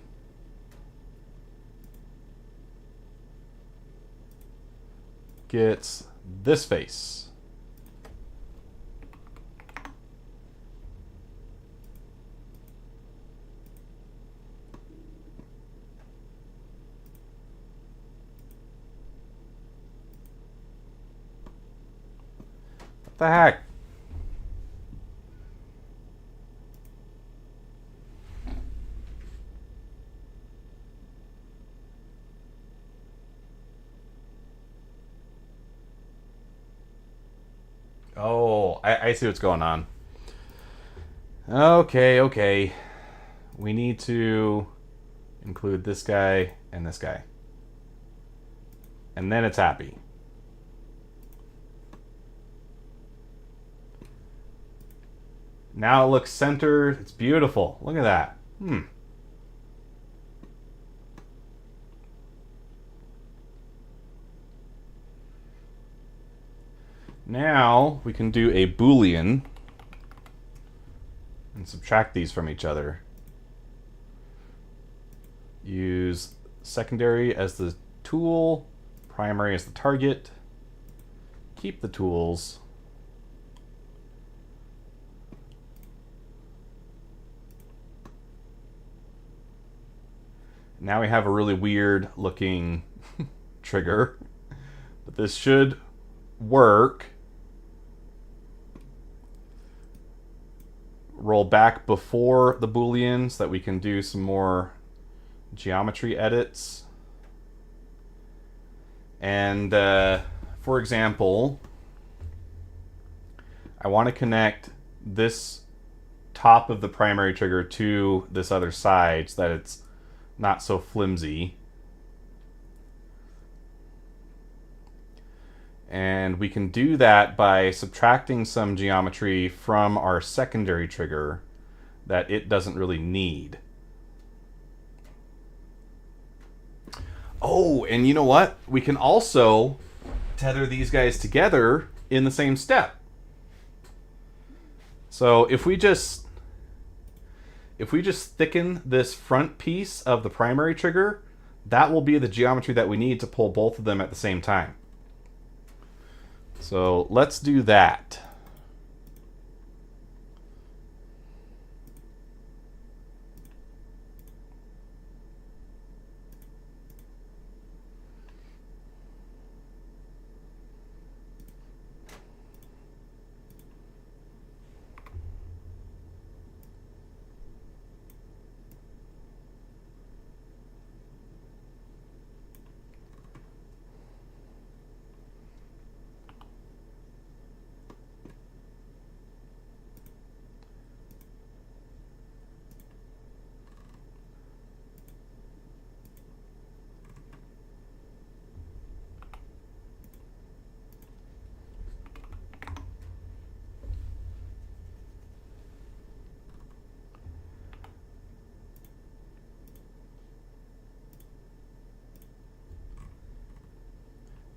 gets this face. What the heck? Oh, I see what's going on. Okay. We need to include this guy and this guy. And then it's happy. Now it looks centered. It's beautiful. Look at that. Now we can do a Boolean and subtract these from each other. Use secondary as the tool, primary as the target. Keep the tools. Now we have a really weird looking trigger, but this should work. Roll back before the Boolean so that we can do some more geometry edits. And for example, I want to connect this top of the primary trigger to this other side so that it's not so flimsy. And we can do that by subtracting some geometry from our secondary trigger that it doesn't really need. Oh, and you know what? We can also tether these guys together in the same step. So if we just thicken this front piece of the primary trigger, that will be the geometry that we need to pull both of them at the same time. So let's do that.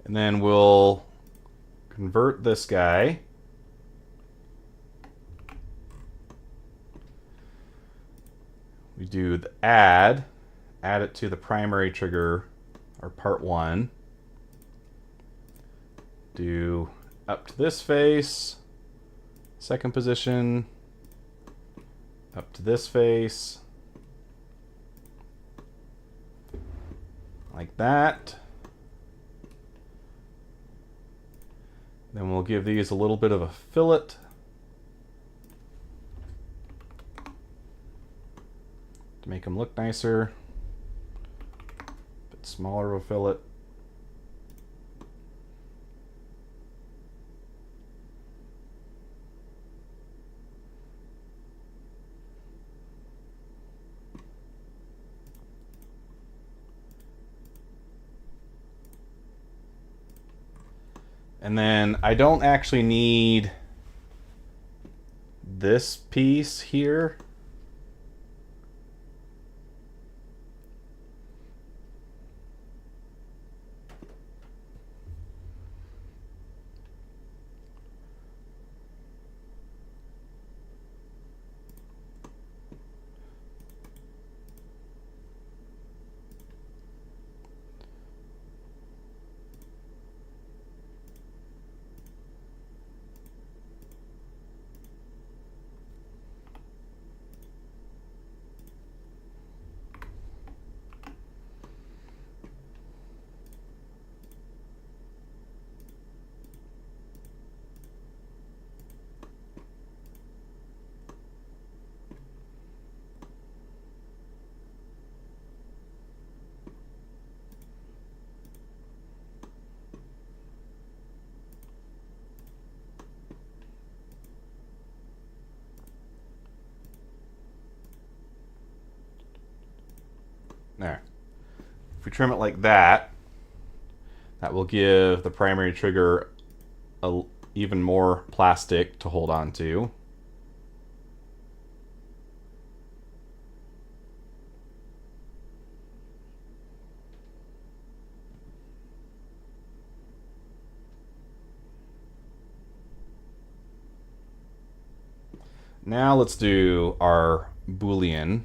And then we'll convert this guy. We do the add it to the primary trigger, or part 1. Do up to this face, second position, up to this face, like that. Then we'll give these a little bit of a fillet. To make them look nicer. A bit smaller of a fillet. And then I don't actually need this piece here. There. If we trim it like that, that will give the primary trigger even more plastic to hold on to. Now let's do our Boolean.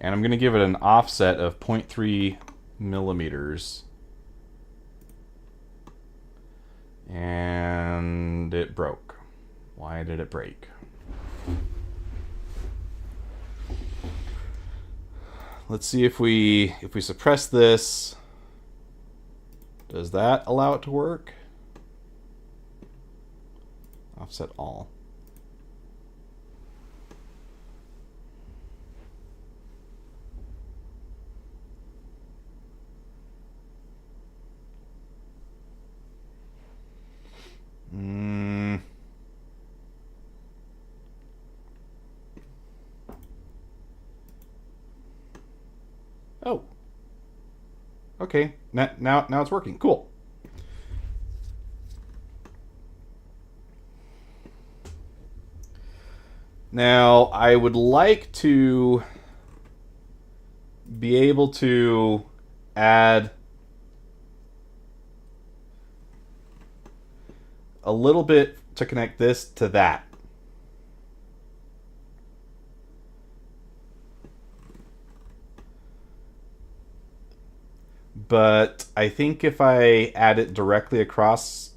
And I'm going to give it an offset of 0.3 millimeters. And it broke. Why did it break? Let's see if we suppress this, does that allow it to work? Offset all. Oh. Okay. Now it's working. Cool. Now I would like to be able to add a little bit to connect this to that. But I think if I add it directly across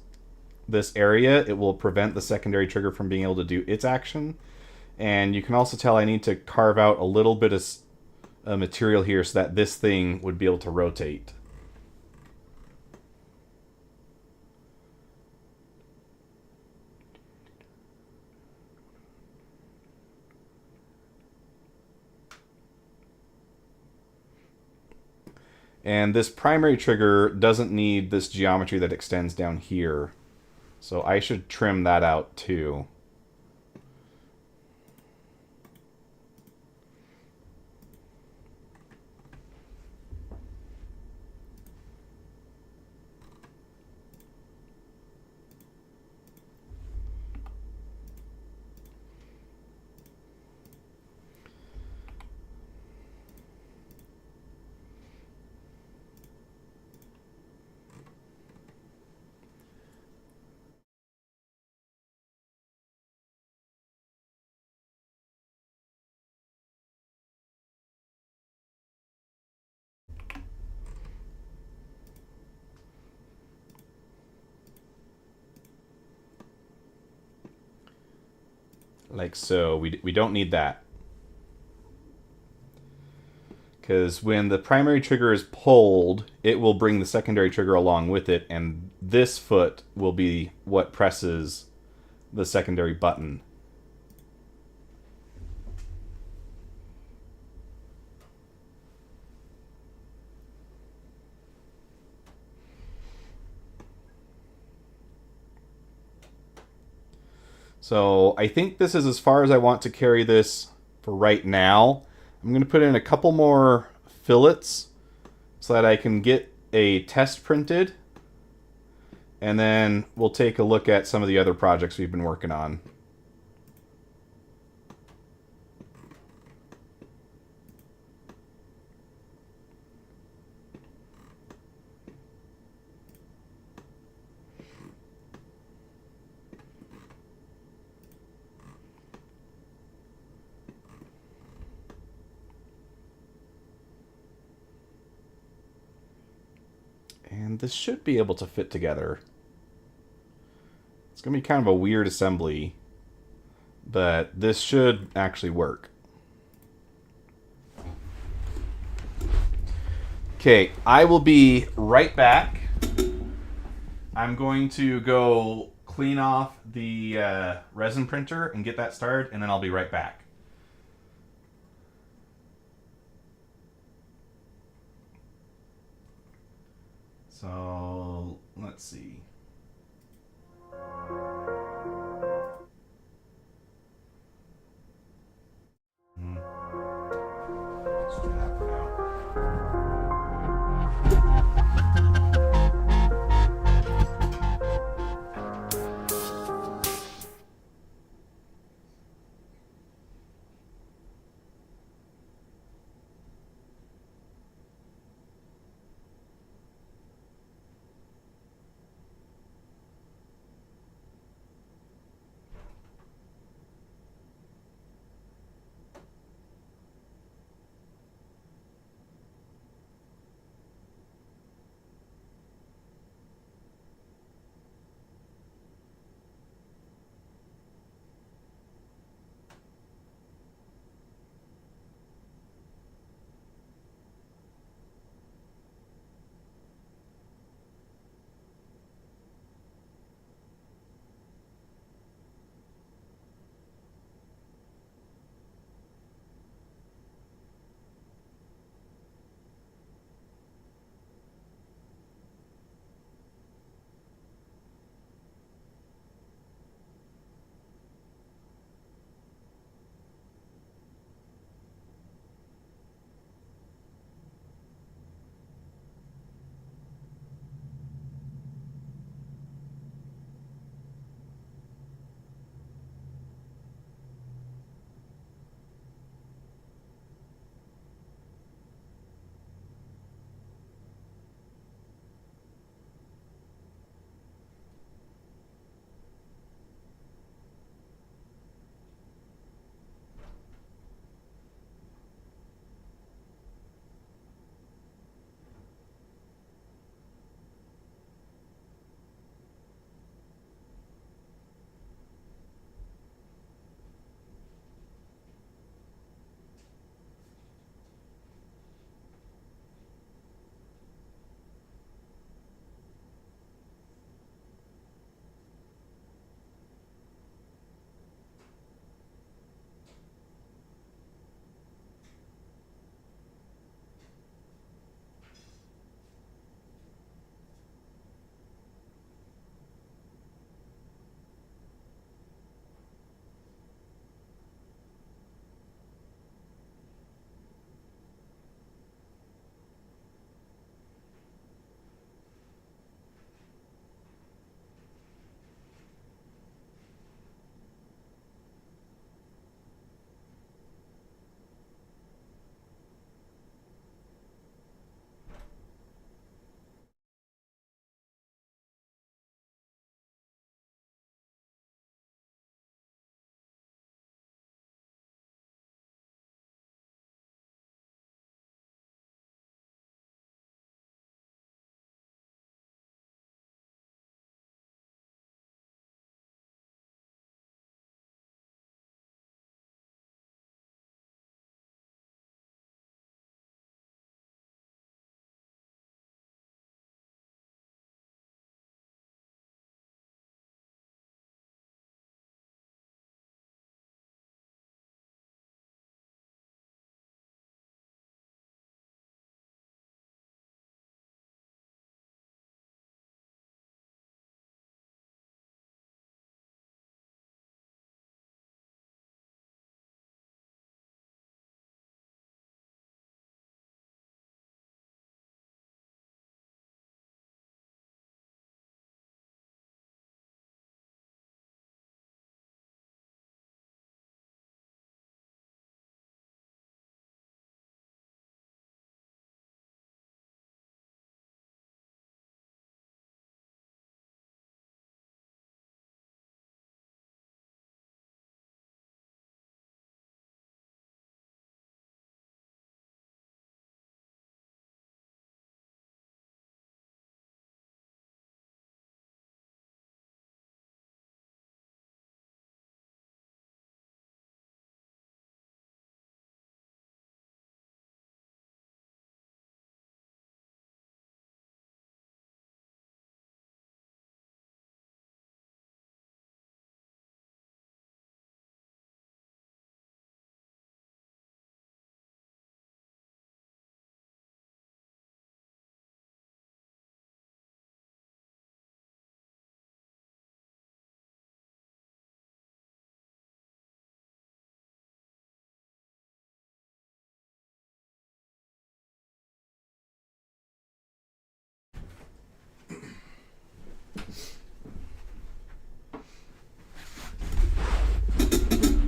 this area, it will prevent the secondary trigger from being able to do its action. And you can also tell I need to carve out a little bit of material here so that this thing would be able to rotate. And this primary trigger doesn't need this geometry that extends down here. So I should trim that out too. Like so. We don't need that. Because when the primary trigger is pulled, it will bring the secondary trigger along with it, and this foot will be what presses the secondary button. So I think this is as far as I want to carry this for right now. I'm going to put in a couple more fillets so that I can get a test printed. And then we'll take a look at some of the other projects we've been working on. And this should be able to fit together. It's going to be kind of a weird assembly, but this should actually work. Okay, I will be right back. I'm going to go clean off the resin printer and get that started, and then I'll be right back. So let's see.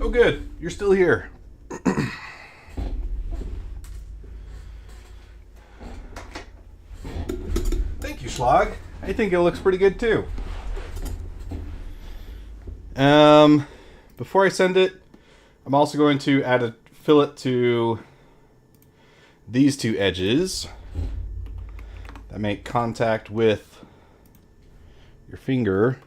Oh, good. You're still here. Thank you, Schlag. I think it looks pretty good too. Before I send it, I'm also going to add a fillet to these two edges that make contact with your finger.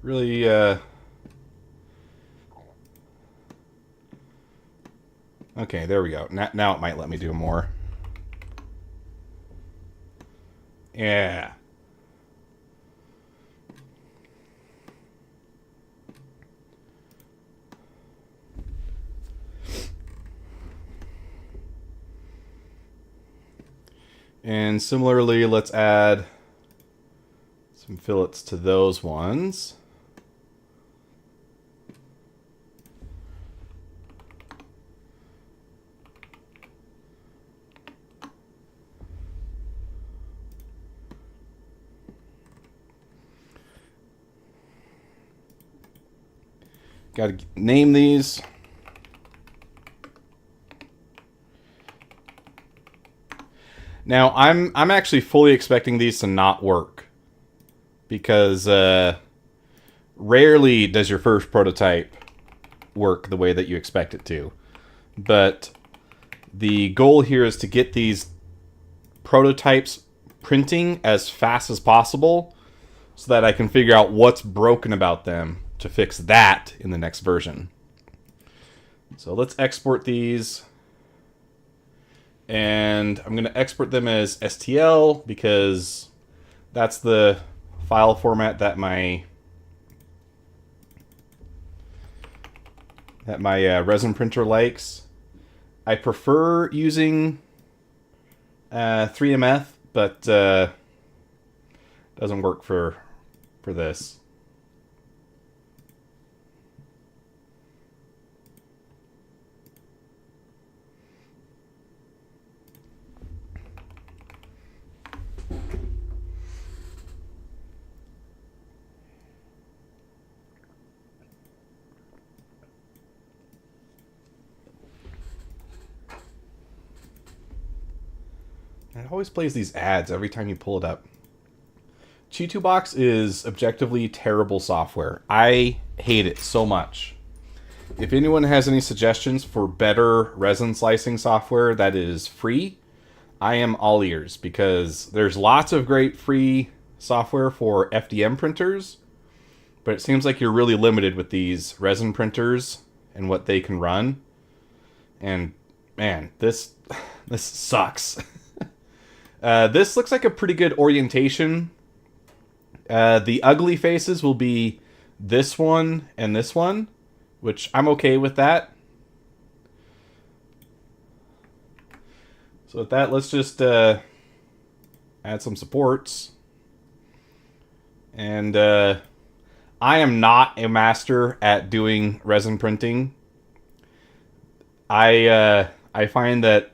Really, okay, there we go. Now it might let me do more. Yeah. And similarly, let's add some fillets to those ones. Got to name these. Now, I'm actually fully expecting these to not work because rarely does your first prototype work the way that you expect it to. But the goal here is to get these prototypes printing as fast as possible so that I can figure out what's broken about them to fix that in the next version. So let's export these. And I'm going to export them as STL because that's the file format that my resin printer likes. I prefer using 3MF, but doesn't work for this. It always plays these ads every time you pull it up. Chi2Box is objectively terrible software. I hate it so much. If anyone has any suggestions for better resin slicing software that is free, I am all ears because there's lots of great free software for FDM printers, but it seems like you're really limited with these resin printers and what they can run. And man, this sucks. This looks like a pretty good orientation. The ugly faces will be this one and this one, which I'm okay with that. So with that, let's just add some supports. And I am not a master at doing resin printing. I find that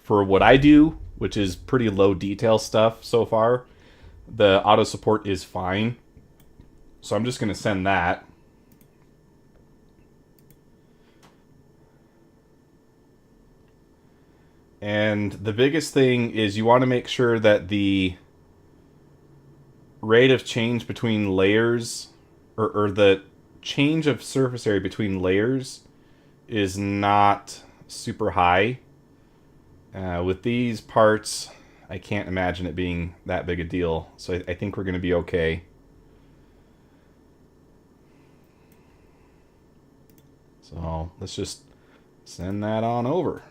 for what I do, which is pretty low detail stuff so far, the auto support is fine. So I'm just going to send that. And the biggest thing is you want to make sure that the rate of change between layers, or the change of surface area between layers, is not super high. With these parts, I can't imagine it being that big a deal, so I think we're going to be okay. So let's just send that on over.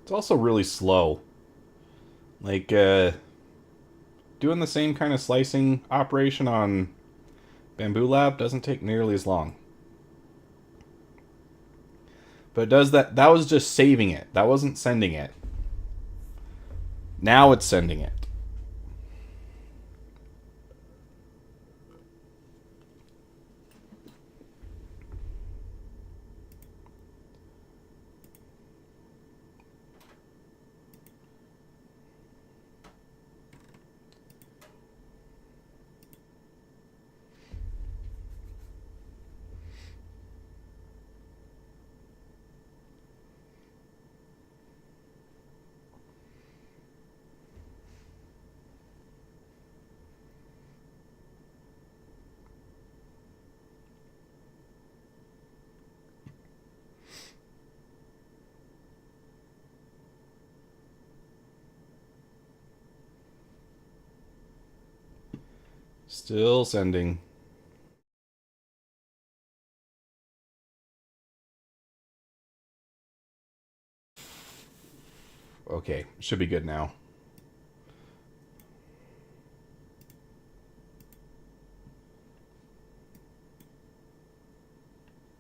It's also really slow. Like, doing the same kind of slicing operation on Bamboo Lab doesn't take nearly as long. But it does that. That was just saving it. That wasn't sending it. Now it's sending it. Still sending. Okay, should be good now.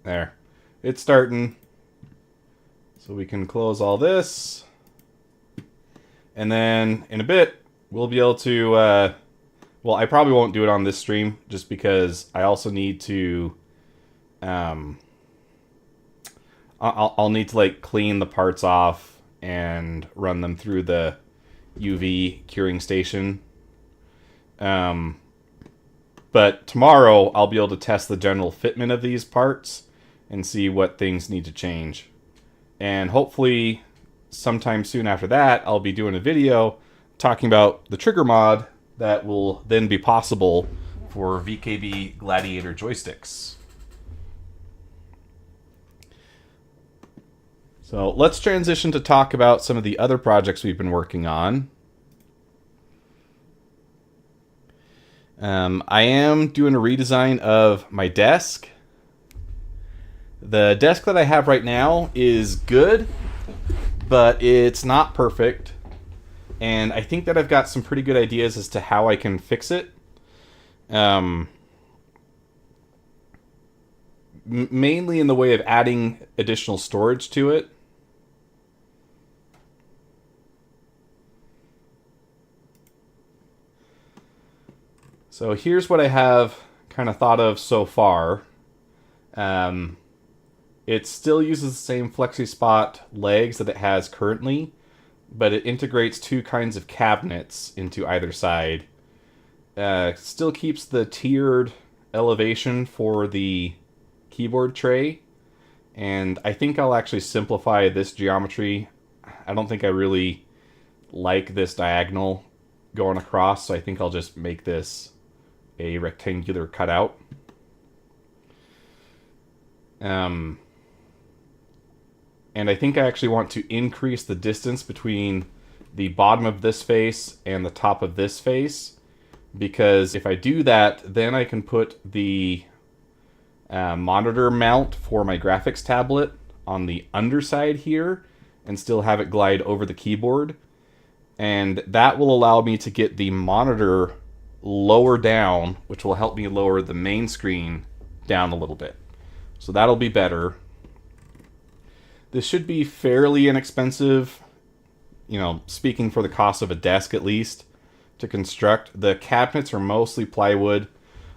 There. It's starting. So we can close all this. And then in a bit, we'll be able to... well, I probably won't do it on this stream, just because I also need to... I'll need to like clean the parts off and run them through the UV curing station. But tomorrow I'll be able to test the general fitment of these parts and see what things need to change. And hopefully sometime soon after that, I'll be doing a video talking about the trigger mod that will then be possible for VKB Gladiator joysticks. So let's transition to talk about some of the other projects we've been working on. I am doing a redesign of my desk. The desk that I have right now is good, but it's not perfect. And I think that I've got some pretty good ideas as to how I can fix it. Mainly in the way of adding additional storage to it. So here's what I have kind of thought of so far. It still uses the same FlexiSpot legs that it has currently, but it integrates two kinds of cabinets into either side. Still keeps the tiered elevation for the keyboard tray, and I think I'll actually simplify this geometry. I don't think I really like this diagonal going across, so I think I'll just make this a rectangular cutout. And I think I actually want to increase the distance between the bottom of this face and the top of this face, because if I do that, then I can put the monitor mount for my graphics tablet on the underside here and still have it glide over the keyboard. And that will allow me to get the monitor lower down, which will help me lower the main screen down a little bit. So that'll be better. This should be fairly inexpensive, you know, speaking for the cost of a desk at least, to construct. The cabinets are mostly plywood.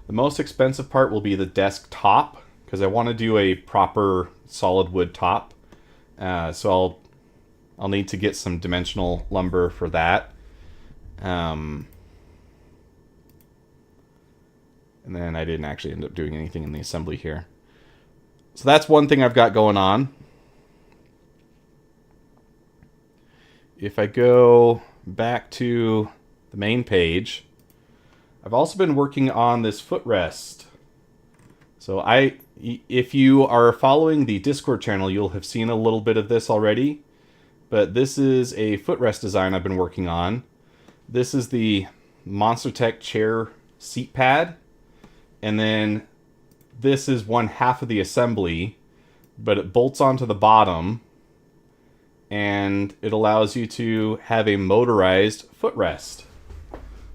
The most expensive part will be the desk top, because I want to do a proper solid wood top. So I'll need to get some dimensional lumber for that. And then I didn't actually end up doing anything in the assembly here. So that's one thing I've got going on. If I go back to the main page, I've also been working on this footrest. So if you are following the Discord channel, you'll have seen a little bit of this already. But this is a footrest design I've been working on. This is the Monster Tech chair seat pad. And then this is one half of the assembly, but it bolts onto the bottom. and it allows you to have a motorized footrest.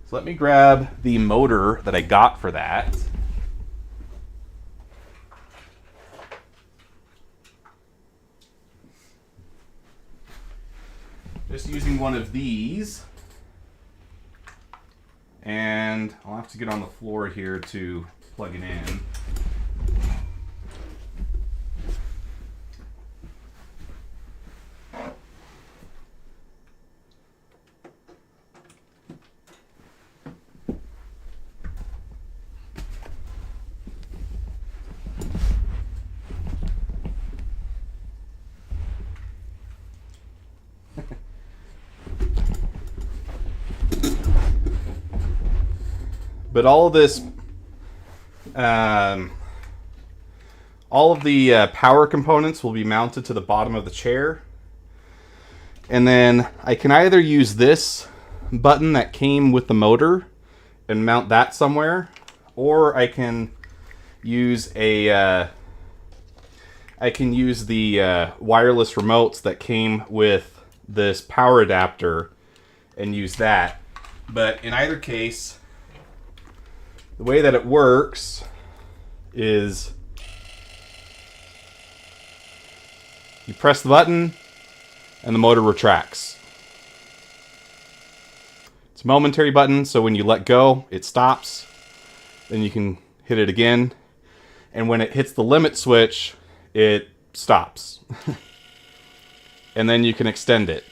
So let me grab the motor that I got for that. Just using one of these. And I'll have to get on the floor here to plug it in. But all of this, all of the power components will be mounted to the bottom of the chair. And then I can either use this button that came with the motor and mount that somewhere, or I can use the wireless remotes that came with this power adapter and use that. But in either case, the way that it works is you press the button and the motor retracts. It's a momentary button, so when you let go, it stops. Then you can hit it again. And when it hits the limit switch, it stops. And then you can extend it.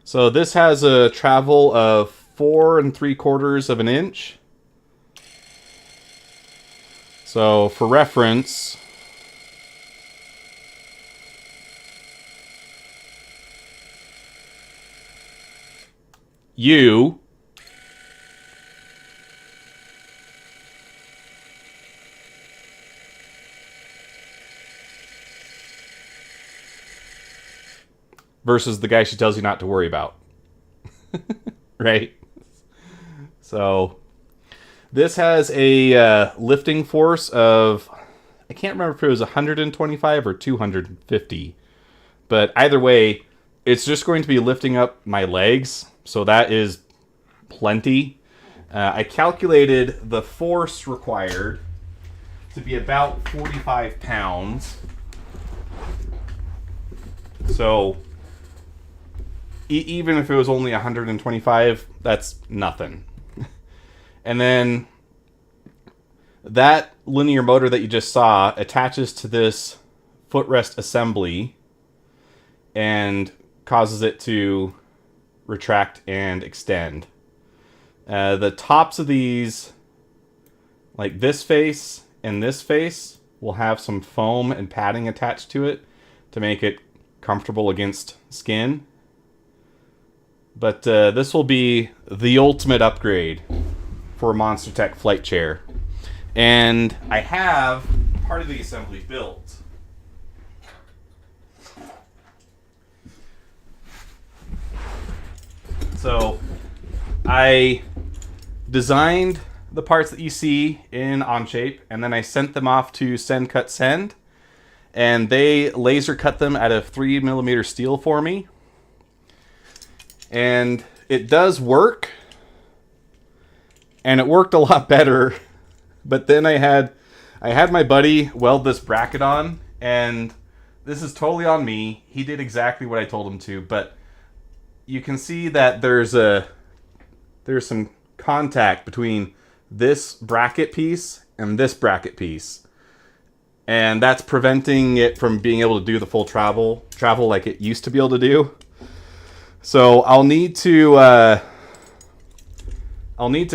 So this has a travel of 4 3/4 of an inch. So for reference, you versus the guy she tells you not to worry about. Right? So this has a lifting force of, I can't remember if it was 125 or 250. But either way, it's just going to be lifting up my legs. So that is plenty. I calculated the force required to be about 45 pounds. So even if it was only 125, that's nothing. And then that linear motor that you just saw attaches to this footrest assembly and causes it to retract and extend. The tops of these, like this face and this face, will have some foam and padding attached to it to make it comfortable against skin. But this will be the ultimate upgrade for a Monster Tech flight chair. And I have part of the assembly built. So I designed the parts that you see in Onshape, and then I sent them off to Send Cut Send, and they laser cut them out of 3mm steel for me. And it does work, and it worked a lot better. But then I had my buddy weld this bracket on, and this is totally on me. He did exactly what I told him to, but you can see that there's some contact between this bracket piece and this bracket piece, and that's preventing it from being able to do the full travel like it used to be able to do. So I'll need to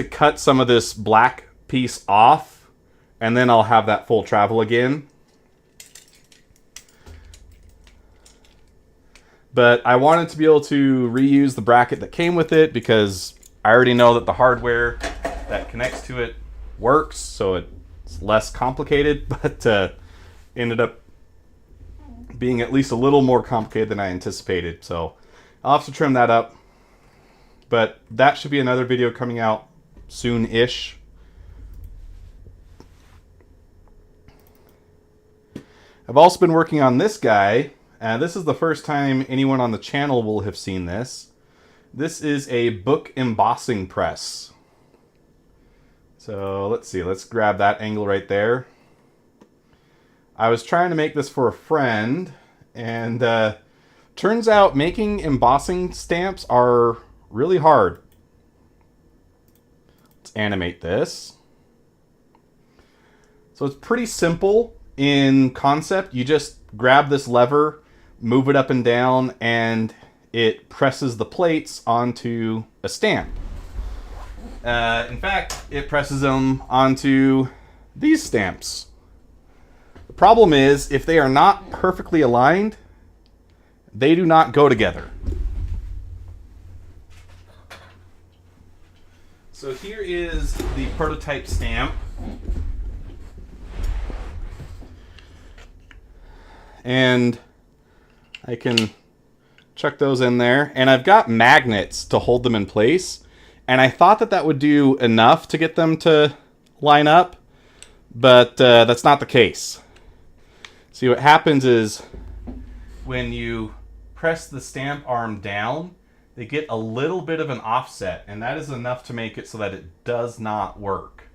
cut some of this black piece off, and then I'll have that full travel again. But I wanted to be able to reuse the bracket that came with it because I already know that the hardware that connects to it works, so it's less complicated, but ended up being at least a little more complicated than I anticipated. So I'll have to trim that up. But that should be another video coming out soon-ish. I've also been working on this guy. This is the first time anyone on the channel will have seen this. This is a book embossing press. So let's see, let's grab that angle right there. I was trying to make this for a friend, and turns out making embossing stamps are really hard. Let's animate this. So it's pretty simple in concept. You just grab this lever, move it up and down, and it presses the plates onto a stamp. In fact, it presses them onto these stamps. The problem is, if they are not perfectly aligned, they do not go together. So here is the prototype stamp. And I can chuck those in there. And I've got magnets to hold them in place. And I thought that that would do enough to get them to line up. But that's not the case. See, what happens is when you press the stamp arm down, they get a little bit of an offset. And that is enough to make it so that it does not work.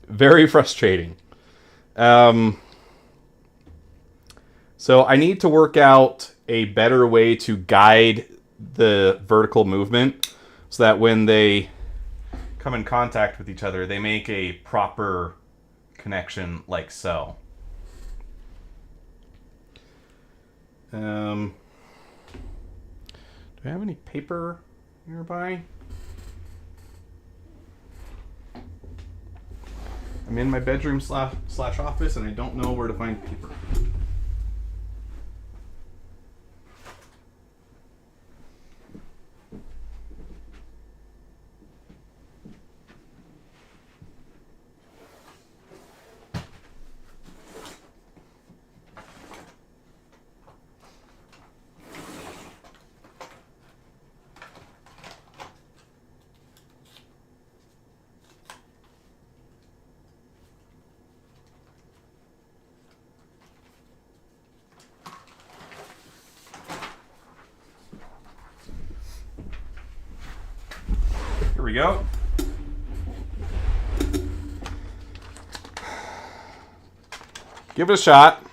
Very frustrating. So I need to work out a better way to guide the vertical movement so that when they come in contact with each other, they make a proper connection like so. Do I have any paper nearby? I'm in my bedroom slash office and I don't know where to find paper. Here we go. Give it a shot.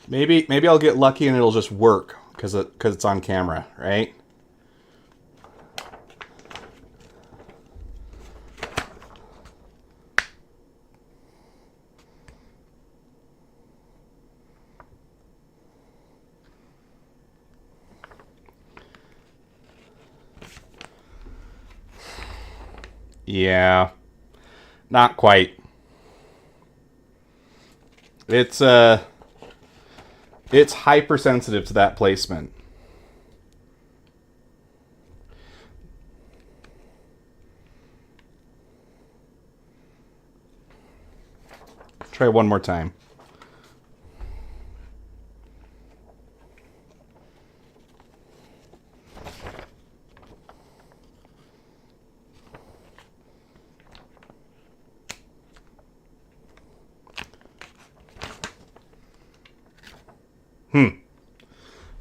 Maybe I'll get lucky and it'll just work because it's on camera, right? Yeah, not quite. It's hypersensitive to that placement. Try one more time.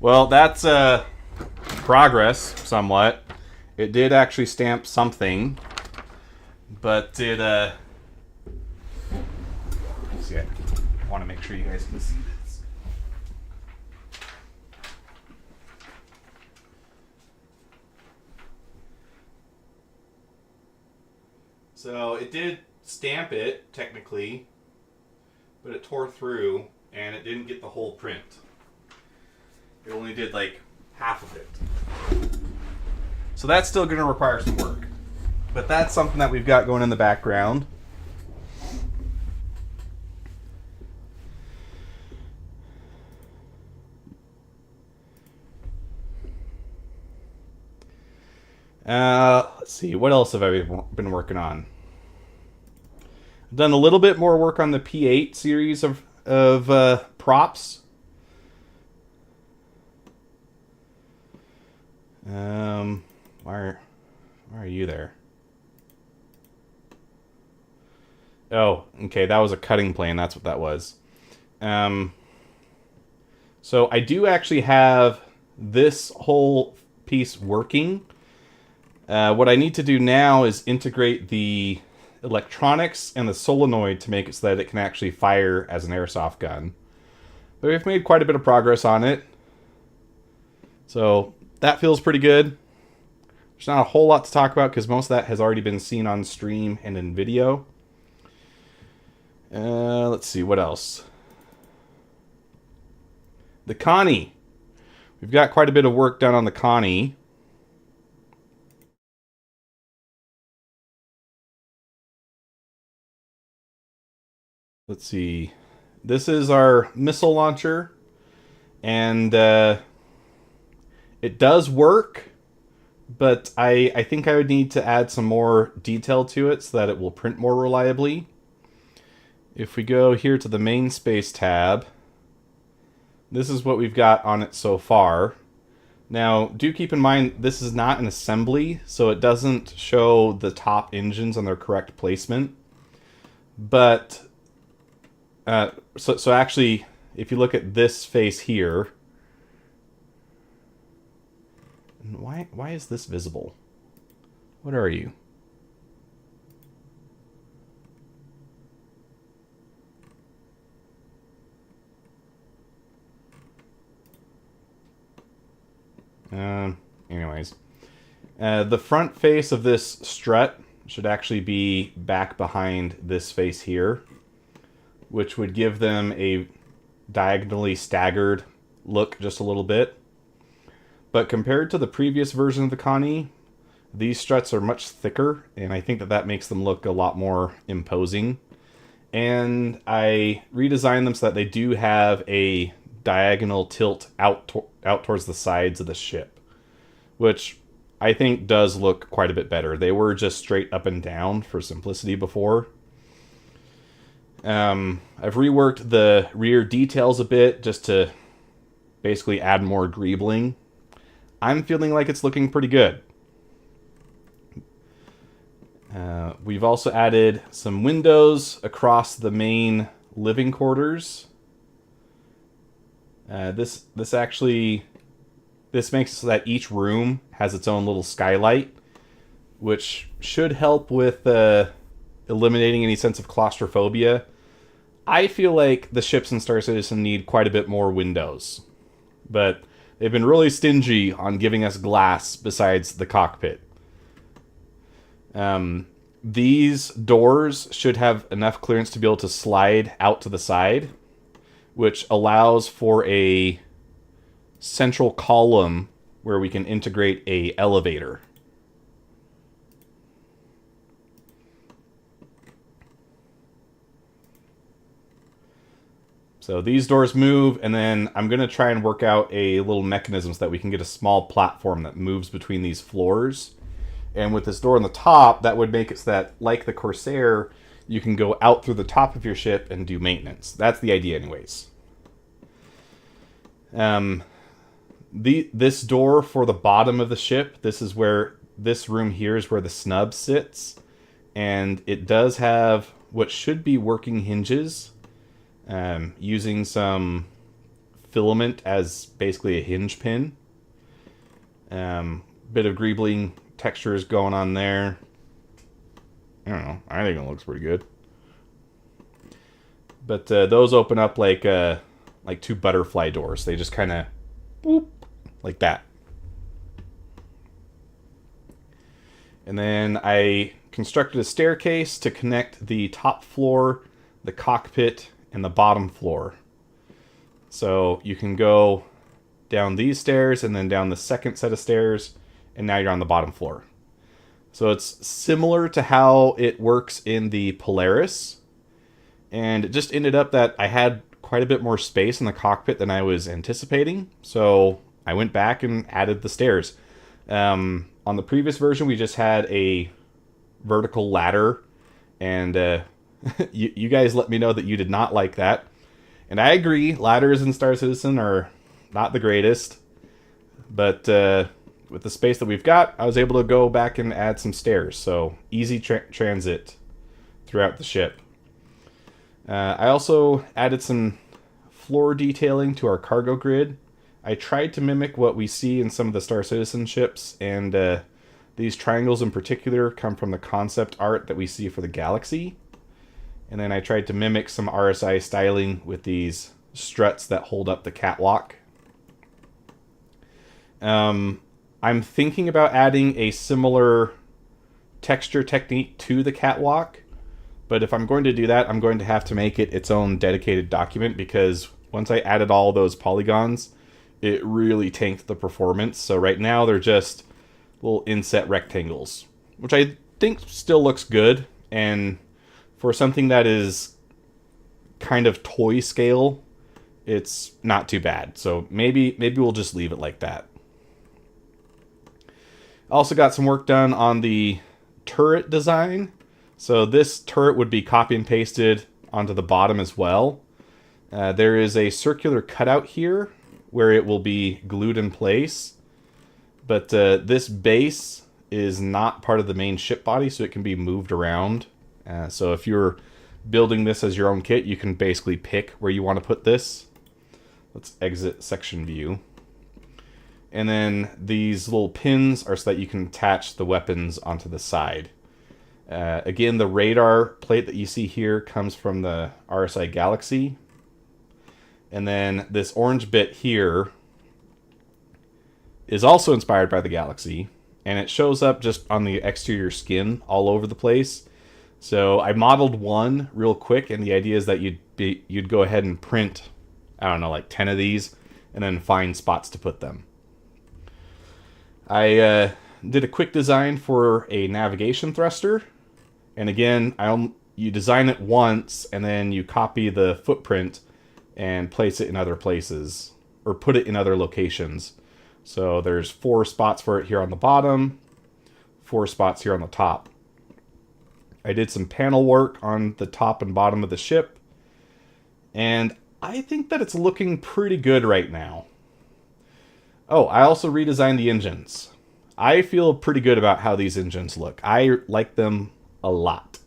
Well, that's progress somewhat. It did actually stamp something, but it see, I want to make sure you guys can see this. So it did stamp it technically, but it tore through and it didn't get the whole print. It only did like half of it. So that's still going to require some work. But that's something that we've got going in the background. Let's see, what else have I been working on? I've done a little bit more work on the P8 series of props. Why are you there? Oh, okay, that was a cutting plane. That's what that was. Um, so I do actually have this whole piece working. What I need to do now is integrate the electronics and the solenoid to make it so that it can actually fire as an airsoft gun. But we've made quite a bit of progress on it. So that feels pretty good. There's not a whole lot to talk about because most of that has already been seen on stream and in video. Let's see, what else? The Connie. We've got quite a bit of work done on the Connie. Let's see. This is our missile launcher, and it does work, but I think I would need to add some more detail to it so that it will print more reliably. If we go here to the main space tab, this is what we've got on it so far. Now, do keep in mind, this is not an assembly, so it doesn't show the top engines on their correct placement. But, so actually, if you look at this face here, why is this visible? What are you? Anyways. The front face of this strut should actually be back behind this face here, which would give them a diagonally staggered look just a little bit. But compared to the previous version of the Connie, these struts are much thicker, and I think that that makes them look a lot more imposing. And I redesigned them so that they do have a diagonal tilt out towards the sides of the ship, which I think does look quite a bit better. They were just straight up and down for simplicity before. I've reworked the rear details a bit just to basically add more greebling. I'm feeling like it's looking pretty good. We've also added some windows across the main living quarters. This makes it so that each room has its own little skylight, which should help with eliminating any sense of claustrophobia. I feel like the ships in Star Citizen need quite a bit more windows, but they've been really stingy on giving us glass besides the cockpit. These doors should have enough clearance to be able to slide out to the side, which allows for a central column where we can integrate a elevator. So these doors move, and then I'm going to try and work out a little mechanism so that we can get a small platform that moves between these floors. And with this door on the top, that would make it so that, like the Corsair, you can go out through the top of your ship and do maintenance. That's the idea anyways. This door for the bottom of the ship, this room here is where the snub sits. And it does have what should be working hinges, using some filament as basically a hinge pin. Bit of greebling textures going on there. I don't know. I think it looks pretty good. But those open up like two butterfly doors. They just kind of boop like that. And then I constructed a staircase to connect the top floor, the cockpit, and the bottom floor. So you can go down these stairs and then down the second set of stairs, and now you're on the bottom floor. So it's similar to how it works in the Polaris. And it just ended up that I had quite a bit more space in the cockpit than I was anticipating. So I went back and added the stairs. On the previous version, we just had a vertical ladder. And you guys let me know that you did not like that. And I agree, ladders in Star Citizen are not the greatest. But with the space that we've got, I was able to go back and add some stairs. So easy transit throughout the ship. I also added some floor detailing to our cargo grid. I tried to mimic what we see in some of the Star Citizen ships, and these triangles in particular come from the concept art that we see for the Galaxy. And then I tried to mimic some RSI styling with these struts that hold up the catwalk. I'm thinking about adding a similar texture technique to the catwalk, but if I'm going to do that, I'm going to have to make it its own dedicated document, because once I added all those polygons, it really tanked the performance. So right now they're just little inset rectangles, which I think still looks good, and for something that is kind of toy scale, it's not too bad. So maybe we'll just leave it like that. Also got some work done on the turret design. So this turret would be copy and pasted onto the bottom as well. There is a circular cutout here where it will be glued in place. But this base is not part of the main ship body, so it can be moved around. So if you're building this as your own kit, you can basically pick where you want to put this. Let's exit section view. And then these little pins are so that you can attach the weapons onto the side. Again, the radar plate that you see here comes from the RSI Galaxy. And then this orange bit here is also inspired by the Galaxy. And it shows up just on the exterior skin all over the place. So I modeled one real quick, and the idea is that you'd go ahead and print, I don't know, like 10 of these, and then find spots to put them. I did a quick design for a navigation thruster, and again, you design it once, and then you copy the footprint and place it in other places, or put it in other locations. So there's 4 spots for it here on the bottom, 4 spots here on the top. I did some panel work on the top and bottom of the ship, and I think that it's looking pretty good right now. Oh, I also redesigned the engines. I feel pretty good about how these engines look. I like them a lot.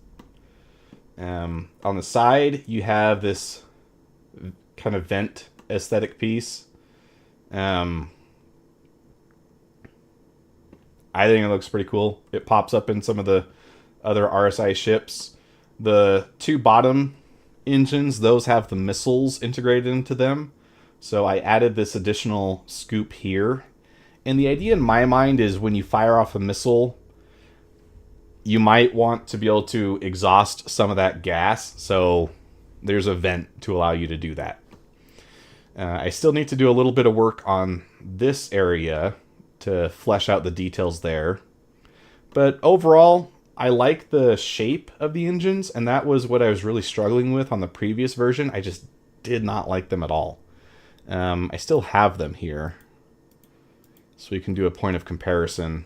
On the side, you have this kind of vent aesthetic piece. I think it looks pretty cool. It pops up in some of the other RSI ships. The 2 bottom engines, those have the missiles integrated into them. So I added this additional scoop here. And the idea in my mind is when you fire off a missile, you might want to be able to exhaust some of that gas. So there's a vent to allow you to do that. I still need to do a little bit of work on this area to flesh out the details there. But overall, I like the shape of the engines, and that was what I was really struggling with on the previous version. I just did not like them at all. I still have them here, so we can do a point of comparison.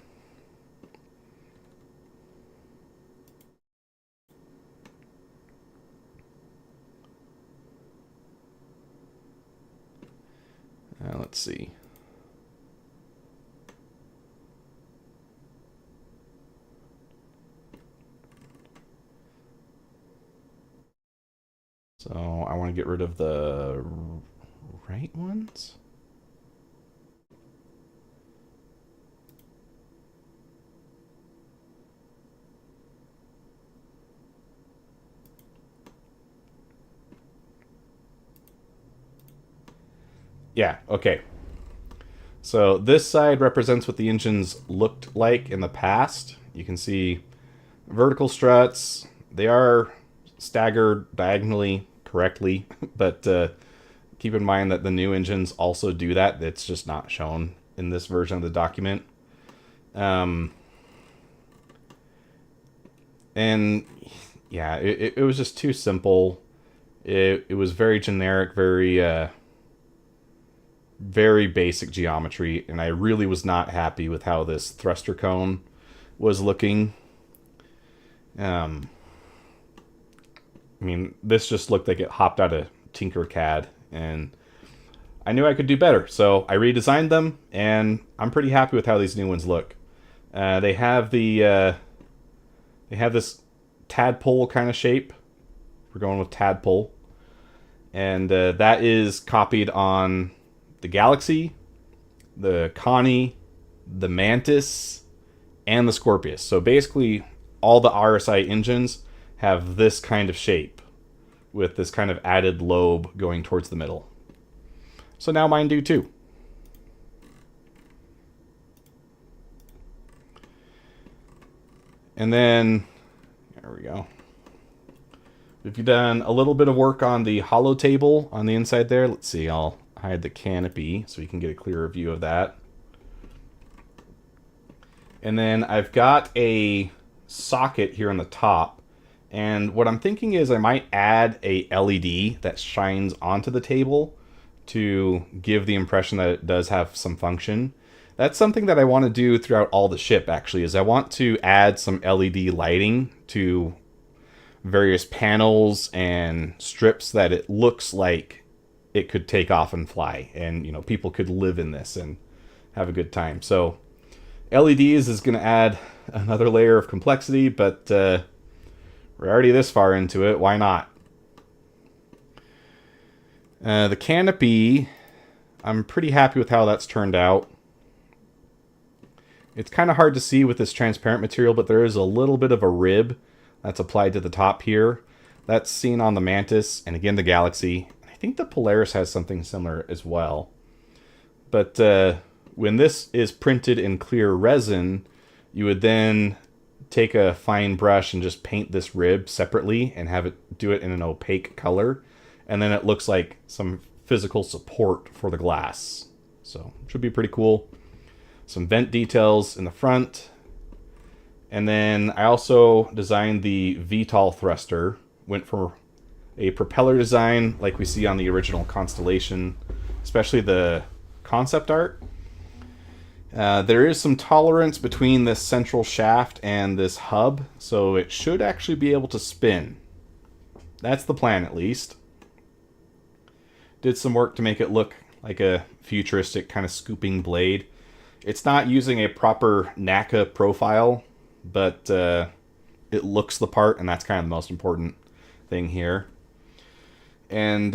Let's see. So I want to get rid of the right ones. Yeah, okay. So this side represents what the engines looked like in the past. You can see vertical struts. They are staggered diagonally correctly, but keep in mind that the new engines also do that. It's just not shown in this version of the document. And yeah, it was just too simple. It was very generic, very basic geometry, and I really was not happy with how this thruster cone was looking. I mean, this just looked like it hopped out of Tinkercad, and I knew I could do better, so I redesigned them, and I'm pretty happy with how these new ones look. They have this tadpole kind of shape We're going with Tadpole. And that is copied on the Galaxy, the Connie, the Mantis, and the Scorpius. So basically, all the RSI engines have this kind of shape with this kind of added lobe going towards the middle. So now mine do too. And then, there we go. We've done a little bit of work on the hollow table on the inside there. Let's see, I'll hide the canopy so you can get a clearer view of that. And then I've got a socket here on the top. And what I'm thinking is I might add a LED that shines onto the table to give the impression that it does have some function. That's something that I want to do throughout all the ship, actually, is I want to add some LED lighting to various panels and strips that it looks like it could take off and fly. And, you know, people could live in this and have a good time. So LEDs is going to add another layer of complexity, but we're already this far into it. Why not? The canopy, I'm pretty happy with how that's turned out. It's kind of hard to see with this transparent material, but there is a little bit of a rib that's applied to the top here. That's seen on the Mantis and again the Galaxy. I think the Polaris has something similar as well. But when this is printed in clear resin, you would then take a fine brush and just paint this rib separately and have it do it in an opaque color. And then it looks like some physical support for the glass. So it should be pretty cool. Some vent details in the front. And then I also designed the VTOL thruster. Went for a propeller design like we see on the original Constellation, especially the concept art. There is some tolerance between this central shaft and this hub, so it should actually be able to spin. That's the plan, at least. Did some work to make it look like a futuristic kind of scooping blade. It's not using a proper NACA profile, but it looks the part, and that's kind of the most important thing here. And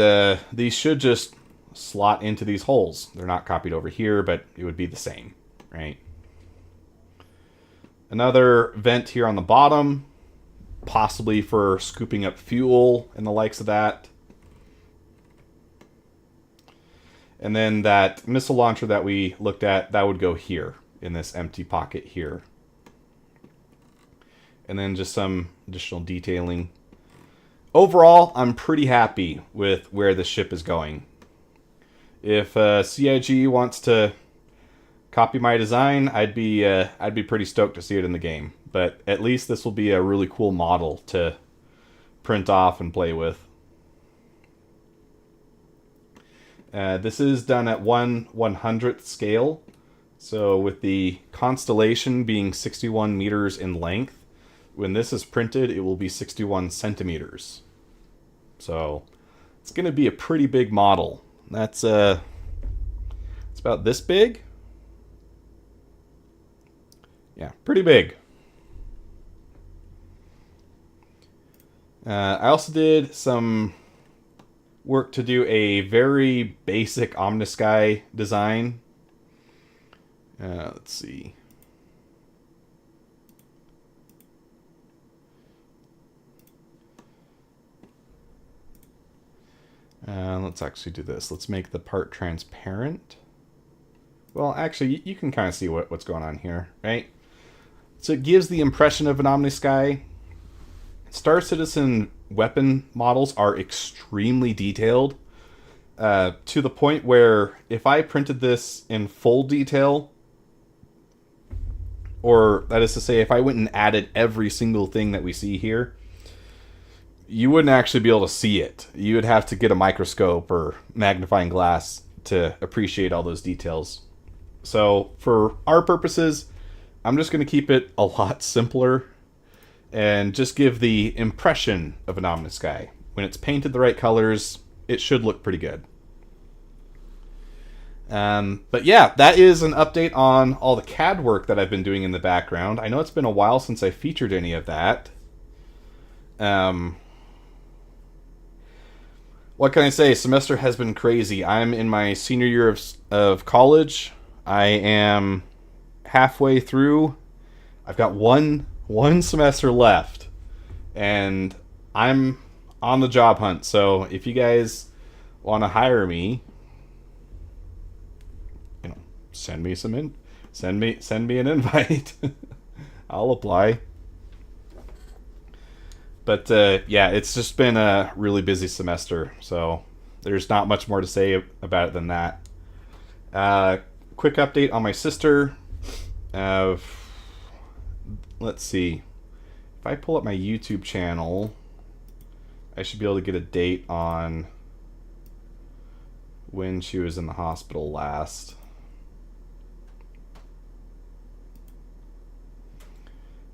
these should just slot into these holes. They're not copied over here, but it would be the same, right? Another vent here on the bottom, possibly for scooping up fuel and the likes of that. And then that missile launcher that we looked at, that would go here in this empty pocket here. And then just some additional detailing. Overall, I'm pretty happy with where the ship is going. If CIG wants to copy my design, I'd be pretty stoked to see it in the game. But at least this will be a really cool model to print off and play with. This is done at 1/100th scale. So with the Constellation being 61 meters in length, when this is printed, it will be 61 centimeters. So it's going to be a pretty big model. That's it's about this big. Yeah, pretty big. I also did some work to do a very basic Omnisky design. Let's see. Let's actually do this. Let's make the part transparent. Well, actually, you can kind of see what's going on here, right? So it gives the impression of an Omnisky. Star Citizen weapon models are extremely detailed, to the point where if I printed this in full detail, or that is to say, if I went and added every single thing that we see here, you wouldn't actually be able to see it. You would have to get a microscope or magnifying glass to appreciate all those details. So for our purposes, I'm just going to keep it a lot simpler and just give the impression of an Omnisky. When it's painted the right colors, it should look pretty good. But yeah, that is an update on all the CAD work that I've been doing in the background. I know it's been a while since I featured any of that. What can I say? Semester has been crazy. I'm in my senior year of college. I am halfway through. I've got one semester left, and I'm on the job hunt. So if you guys want to hire me, you know, send me some in, send me an invite. I'll apply. But yeah, it's just been a really busy semester, so there's not much more to say about it than that. Uh, Quick update on my sister. Uh, let's see. If I pull up my YouTube channel, I should be able to get a date on when she was in the hospital last.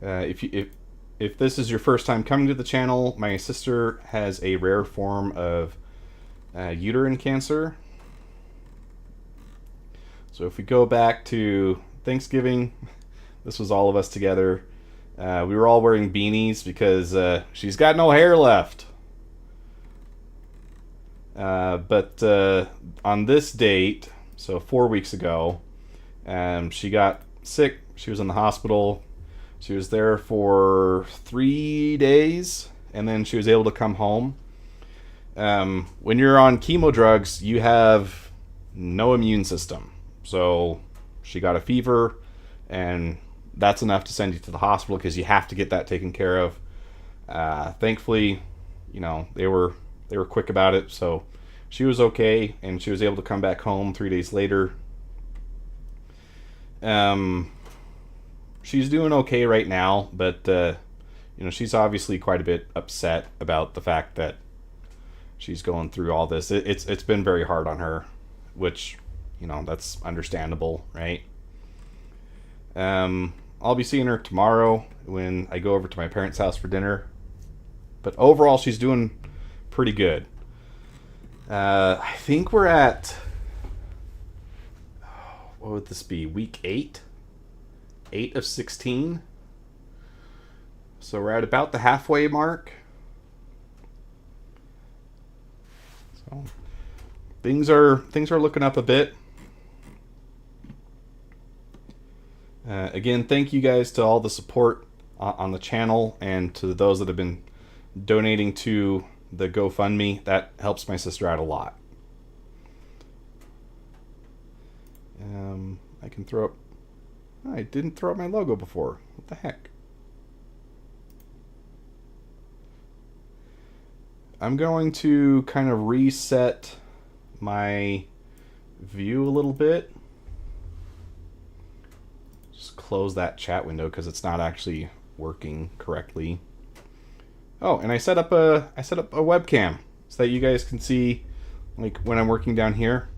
If this is your first time coming to the channel, my sister has a rare form of uterine cancer. So if we go back to Thanksgiving, this was all of us together. We were all wearing beanies because she's got no hair left. But on this date, so 4 weeks ago, she got sick. She was in the hospital. She was there for 3 days, and then she was able to come home. When you're on chemo drugs, you have no immune system. So she got a fever, and that's enough to send you to the hospital because you have to get that taken care of. Thankfully, they were quick about it, so she was okay, and she was able to come back home 3 days later. She's doing okay right now, but she's obviously quite a bit upset about the fact that she's going through all this. It's been very hard on her, which that's understandable, right? I'll be seeing her tomorrow when I go over to my parents' house for dinner. But overall, she's doing pretty good. I think we're at, what would this be? Week 8? 8 of 16. So we're at about the halfway mark. So things are looking up a bit. Again, thank you guys to all the support on the channel and to those that have been donating to the GoFundMe. That helps my sister out a lot. I can throw up. I didn't throw up my logo before. What the heck? I'm going to kind of reset my view a little bit. Just close that chat window because it's not actually working correctly. Oh, and I set up a webcam so that you guys can see like when I'm working down here.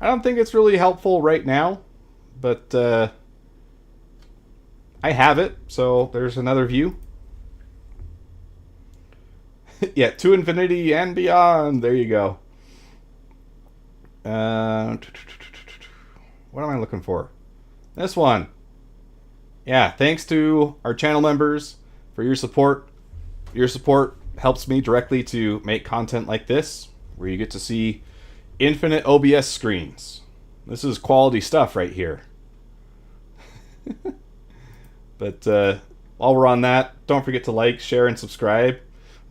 I don't think it's really helpful right now, but I have it, so there's another view. Yeah, to infinity and beyond. There you go. What am I looking for? This one. Yeah, thanks to our channel members for your support. Your support helps me directly to make content like this, where you get to see infinite OBS screens. This is quality stuff right here. But while we're on that, don't forget to like, share, and subscribe.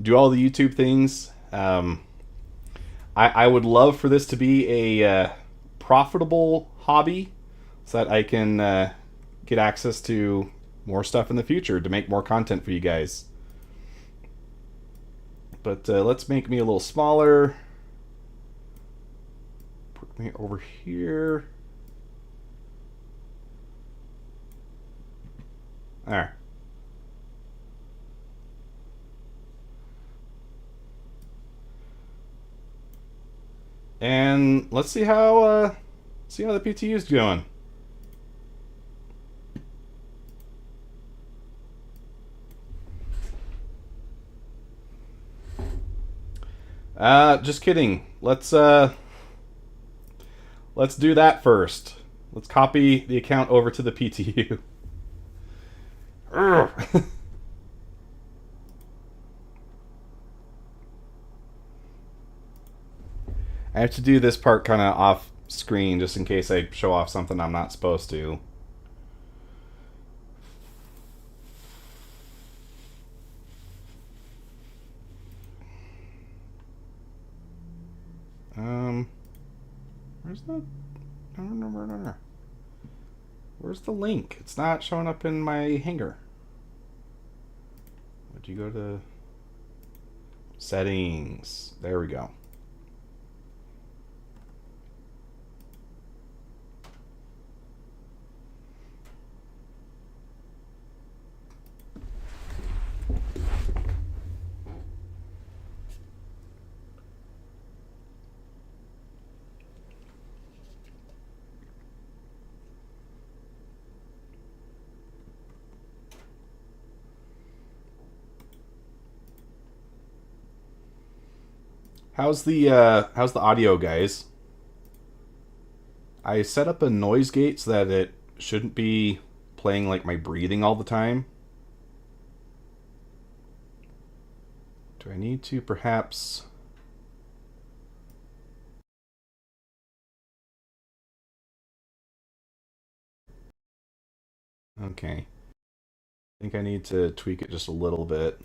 Do all the YouTube things. I would love for this to be a profitable hobby so that I can get access to more stuff in the future to make more content for you guys. But let's make me a little smaller. Put me over here. All right. And let's see how the PTU is going. Just kidding. Let's do that first. Let's copy the account over to the PTU. I have to do this part kind of off screen just in case I show off something I'm not supposed to. Um, where's the? No. Where's the link? It's not showing up in my hanger. Would you go to settings? There we go. How's the audio, guys? I set up a noise gate so that it shouldn't be playing like my breathing all the time. Do I need to perhaps? Okay. I think I need to tweak it just a little bit.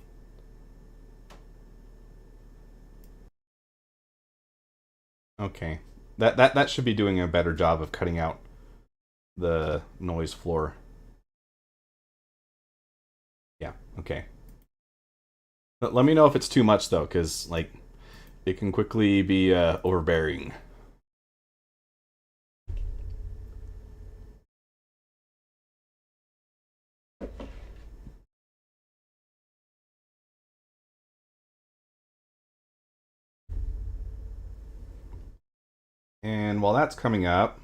Okay. That should be doing a better job of cutting out the noise floor. Yeah, okay. But let me know if it's too much though, because like it can quickly be overbearing. And while that's coming up,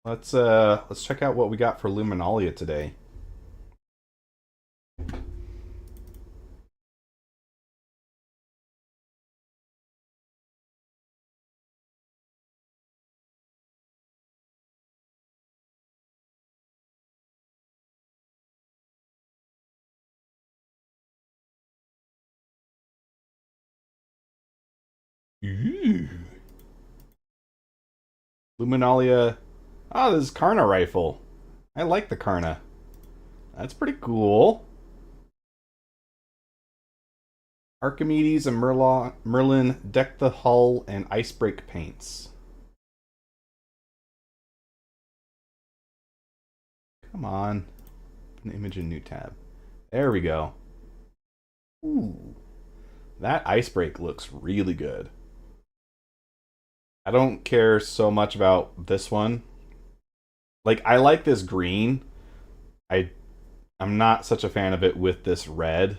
let's check out what we got for Luminalia today. Ooh. Luminalia. Oh, this is Karna rifle. I like the Karna. That's pretty cool. Archimedes and Merlin deck the hull and icebreak paints. Come on. An image in new tab. There we go. Ooh. That icebreak looks really good. I don't care so much about this one. Like I like this green. I I'm not such a fan of it with this red.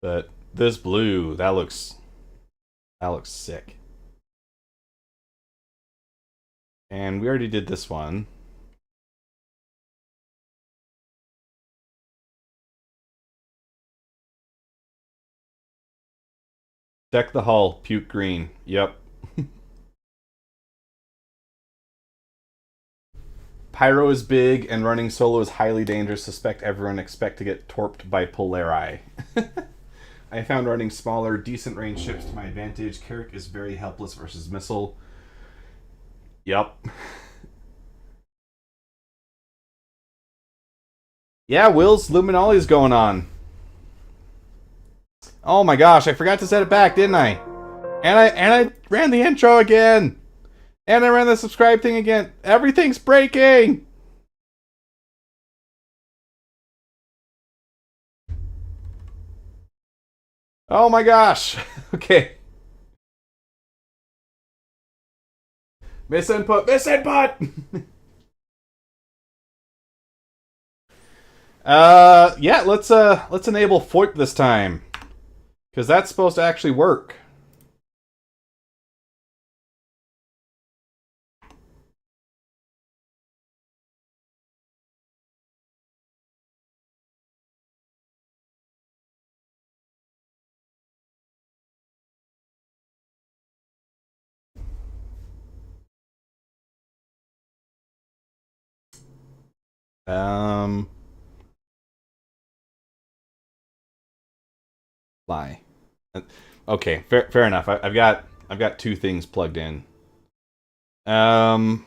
But this blue, that looks sick. And we already did this one. Deck the hull, puke green. Yep. Pyro is big and running solo is highly dangerous. Suspect everyone expect to get torped by Polari. I found running smaller, decent range ships to my advantage. Carrick is very helpless versus missile. Yep. Yeah, Will's Luminali is going on. Oh my gosh, I forgot to set it back, didn't I? And I ran the intro again. And I ran the subscribe thing again. Everything's breaking. Oh my gosh. Okay. Misinput. Yeah, let's enable FOIP this time. Cause that's supposed to actually work. Um Fly. Okay, fair enough. I've got two things plugged in. Um,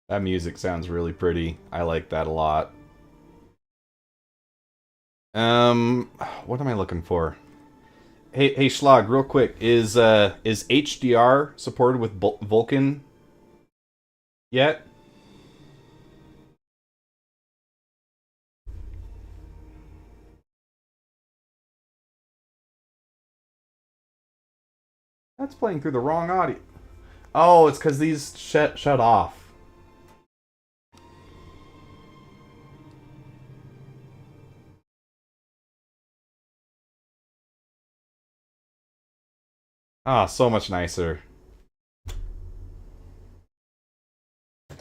that music sounds really pretty. I like that a lot. Um, what am I looking for? Hey Schlag, real quick, is HDR supported with Vulkan yet? That's playing through the wrong audio. Oh, it's because these shut off. Ah, so much nicer.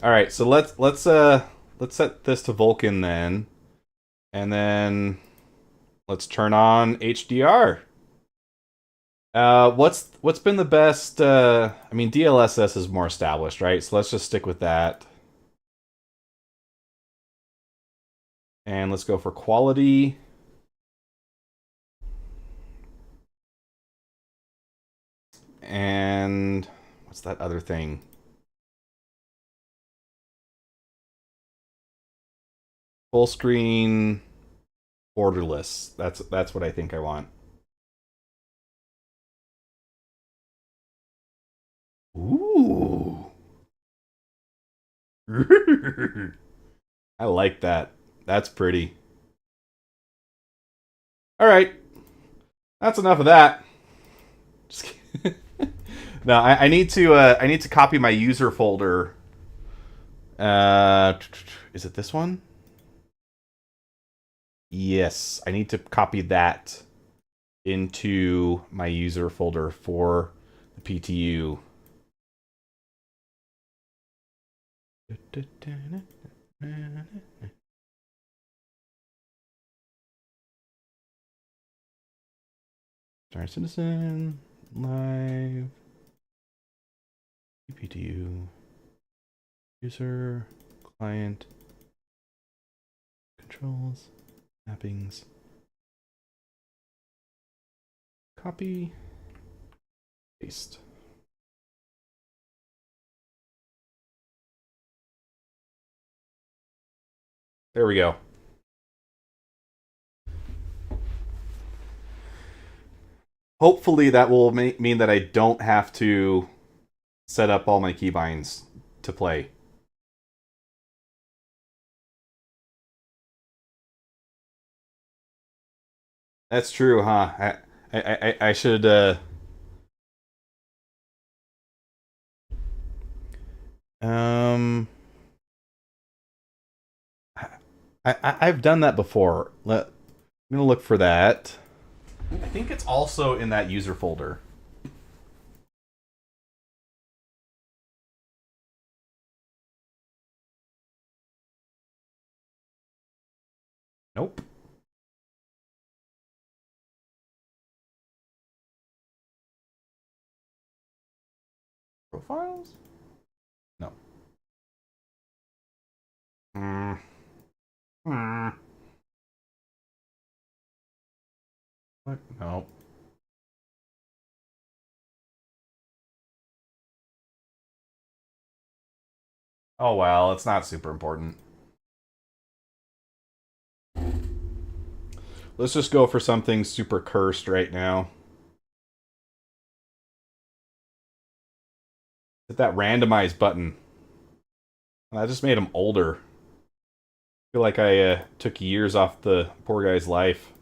All right, so let's set this to Vulkan then, and then let's turn on HDR. What's been the best? I mean, DLSS is more established, right? So let's just stick with that, and let's go for quality. And what's that other thing? Full screen, borderless. That's what I think I want. Ooh. I like that. That's pretty. All right, that's enough of that. Just kidding. No, I need to copy my user folder. Is it this one? Yes, I need to copy that into my user folder for the PTU. Star Citizen live ePTU user client controls mappings copy paste. There we go. Hopefully that will mean that I don't have to set up all my keybinds to play. That's true, huh? I should um I've done that before. I'm gonna look for that. I think it's also in that user folder. Nope. Profiles? No. Mm. Mm. What? No. Oh well, it's not super important. Let's just go for something super cursed right now. Hit that randomize button. That just made him older. I feel like I took years off the poor guy's life.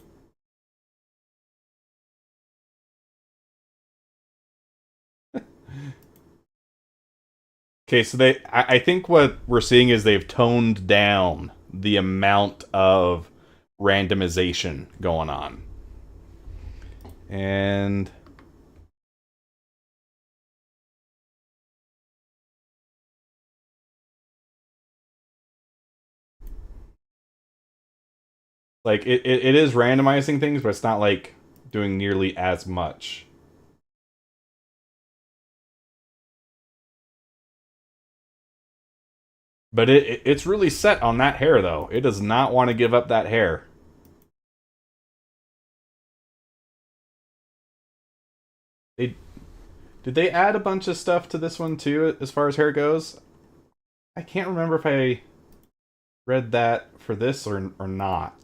Okay, so I think what we're seeing is they've toned down the amount of randomization going on. And like it is randomizing things, but it's not like doing nearly as much. But it's really set on that hair though. It does not want to give up that hair. They did they add a bunch of stuff to this one too as far as hair goes? I can't remember if I read that for this or not.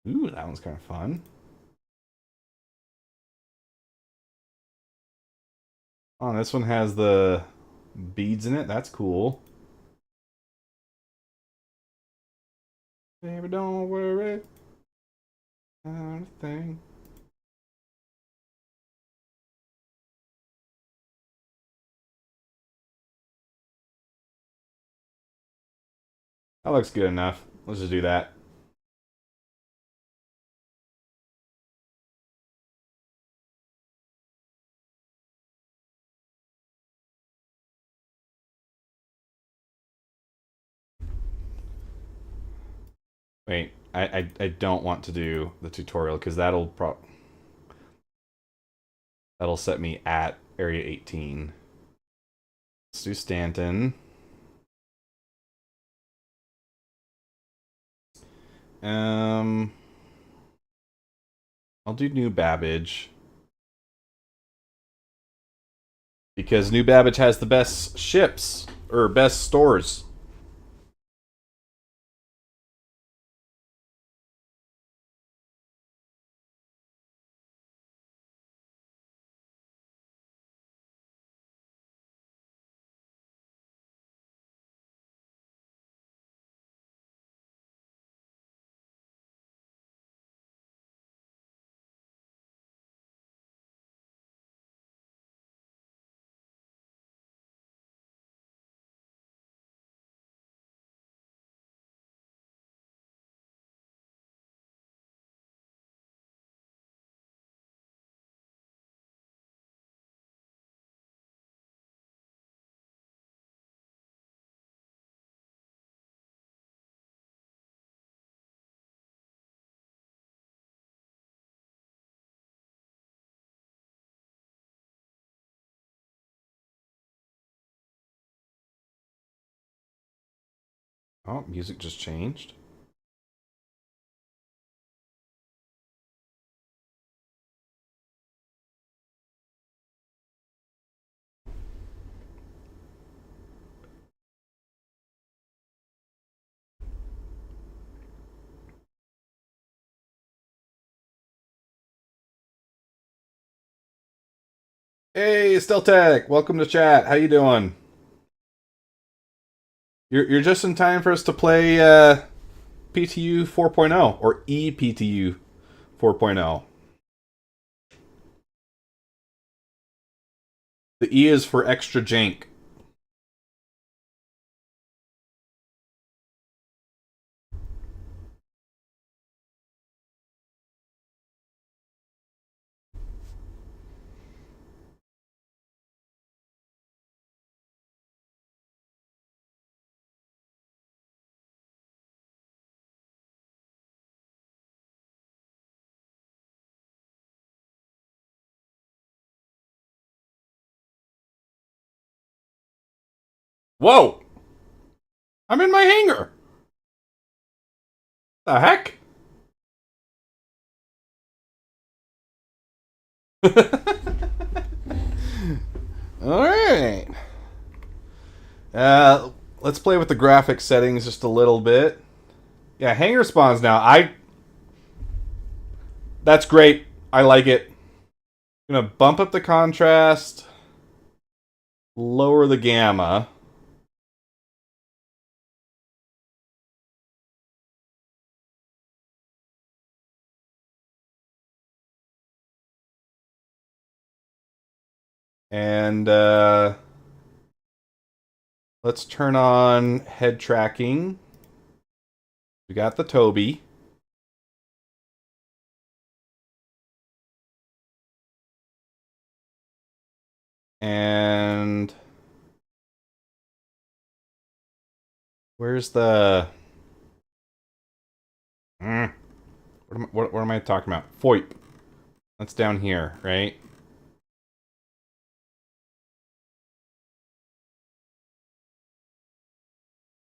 Ooh, that one's kind of fun. Oh, this one has the beads in it. That's cool. Baby, don't worry. Not a thing. That looks good enough. Let's just do that. Wait, I don't want to do the tutorial because that'll set me at area 18. Let's do Stanton. Um, I'll do New Babbage because New Babbage has the best ships or best stores. Oh, music just changed. Hey, Steltech, welcome to chat. How you doing? You're just in time for us to play PTU 4.0 or ePTU 4.0. The E is for extra jank. Whoa! I'm in my hangar. The heck? All right. Uh, let's play with the graphics settings just a little bit. Yeah, hangar spawns now. That's great. I like it. I'm gonna bump up the contrast, lower the gamma. And let's turn on head tracking. We got the Toby. And where's the... What am I talking about? FOIP. That's down here, right?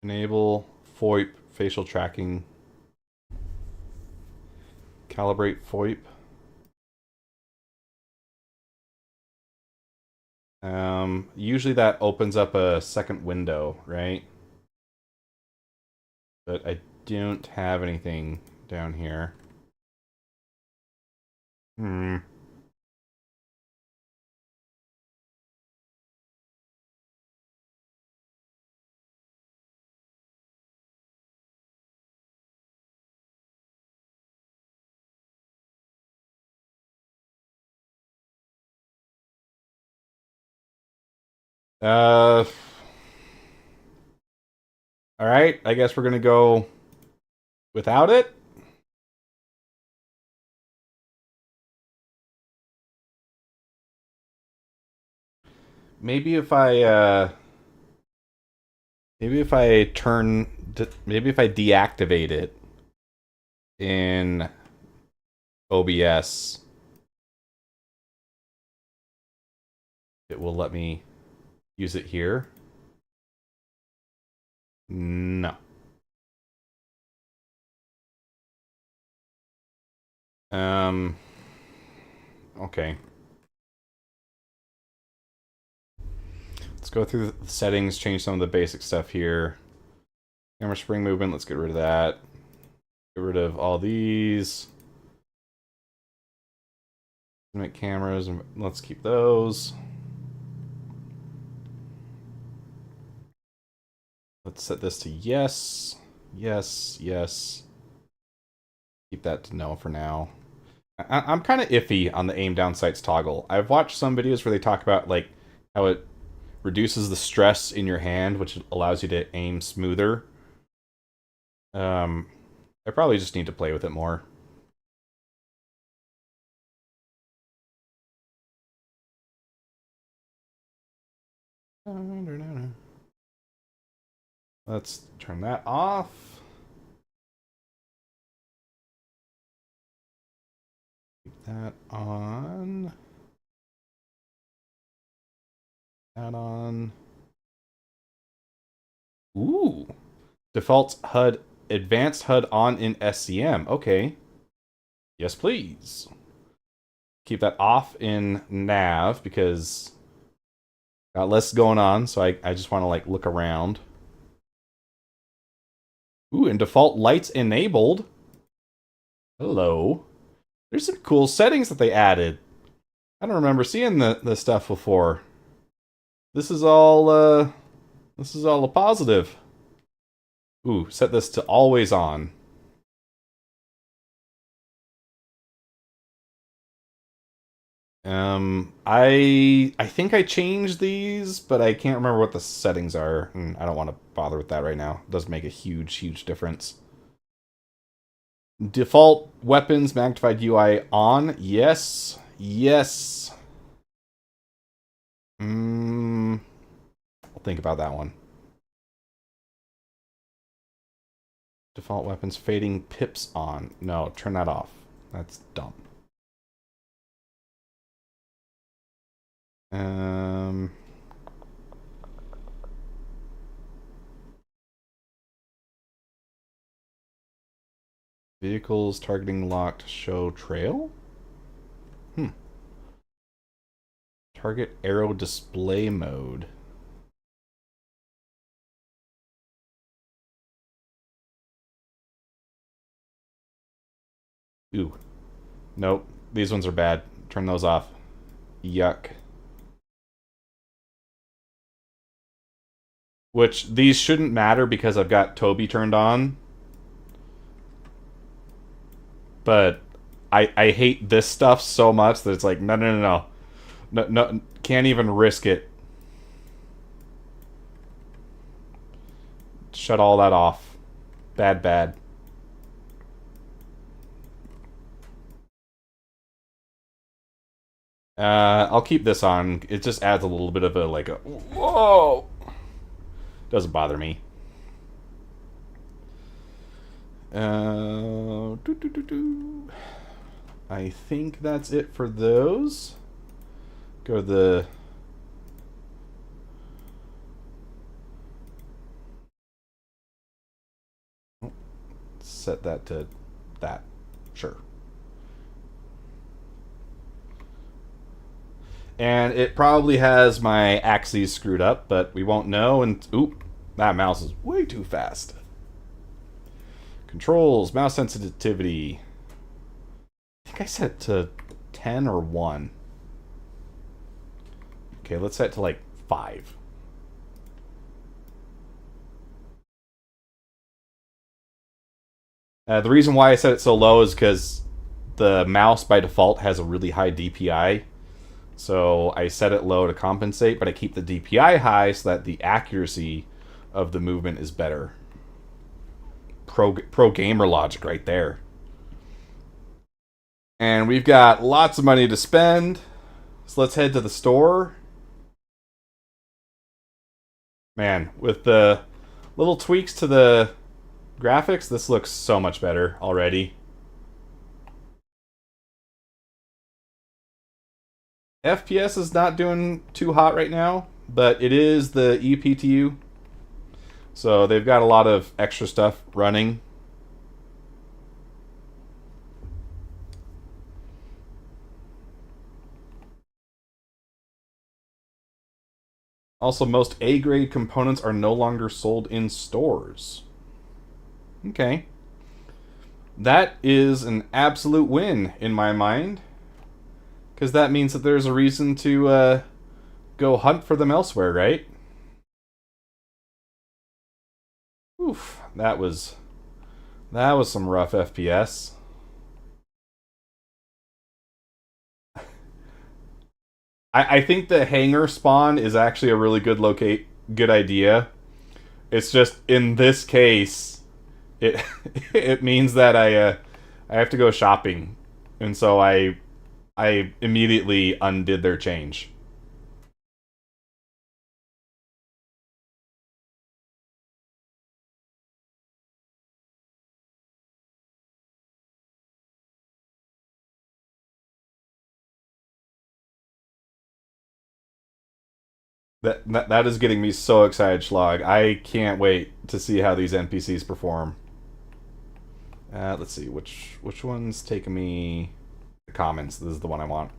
Enable FOIP facial tracking. Calibrate FOIP. Usually that opens up a second window, right? But I don't have anything down here. Hmm. Uh, all right. I guess we're gonna go without it. Maybe if I maybe if I turn maybe if I deactivate it in OBS, it will let me use it here. No. Okay. Let's go through the settings, change some of the basic stuff here. Camera spring movement, let's get rid of that. Get rid of all these. Make cameras, and let's keep those. Let's set this to yes. Yes, yes. Keep that to no for now. I'm kind of iffy on the aim down sights toggle. I've watched some videos where they talk about like how it reduces the stress in your hand, which allows you to aim smoother. I probably just need to play with it more. Let's turn that off. Keep that on. That on. Ooh. Default HUD, advanced HUD on in SCM. Okay. Yes, please. Keep that off in nav because got less going on, so I just want to like look around. Ooh, and default lights enabled. Hello. There's some cool settings that they added. I don't remember seeing the stuff before. This is all a positive. Ooh, set this to always on. I think I changed these, but I can't remember what the settings are, and I don't want to bother with that right now. It does make a huge difference. Default weapons magnified UI on. Yes. Yes. I'll think about that one. Default weapons fading pips on. No, turn that off. That's dumb. Vehicles targeting locked show trail? Target arrow display mode. Ooh. Nope. These ones are bad. Turn those off. Yuck. Which, these shouldn't matter because I've got Toby turned on. But I hate this stuff so much that it's like, no. No, can't even risk it. Shut all that off. Bad. I'll keep this on. It just adds a little bit of a like a whoa. Doesn't bother me. Doo, doo, doo, doo. I think that's it for those. Go to the set that to that. Sure. And it probably has my axes screwed up, but we won't know. And oop, that mouse is way too fast. Controls, mouse sensitivity. I think I set it to 10 or 1. Okay, let's set it to like 5. The reason why I set it so low is because the mouse by default has a really high DPI. So I set it low to compensate, but I keep the DPI high so that the accuracy of the movement is better. Pro gamer logic right there. And we've got lots of money to spend. So let's head to the store. Man, with the little tweaks to the graphics, this looks so much better already. FPS is not doing too hot right now, but it is the ePTU. So they've got a lot of extra stuff running. Also, most A-grade components are no longer sold in stores. Okay. That is an absolute win in my mind. Because that means that there's a reason to go hunt for them elsewhere, right? Oof, that was some rough FPS. I think the hangar spawn is actually a really good idea. It's just in this case, it it means that I have to go shopping, and so I immediately undid their change. That is getting me so excited, Schlag. I can't wait to see how these NPCs perform. Let's see which one's taking me. The commons. This is the one I want.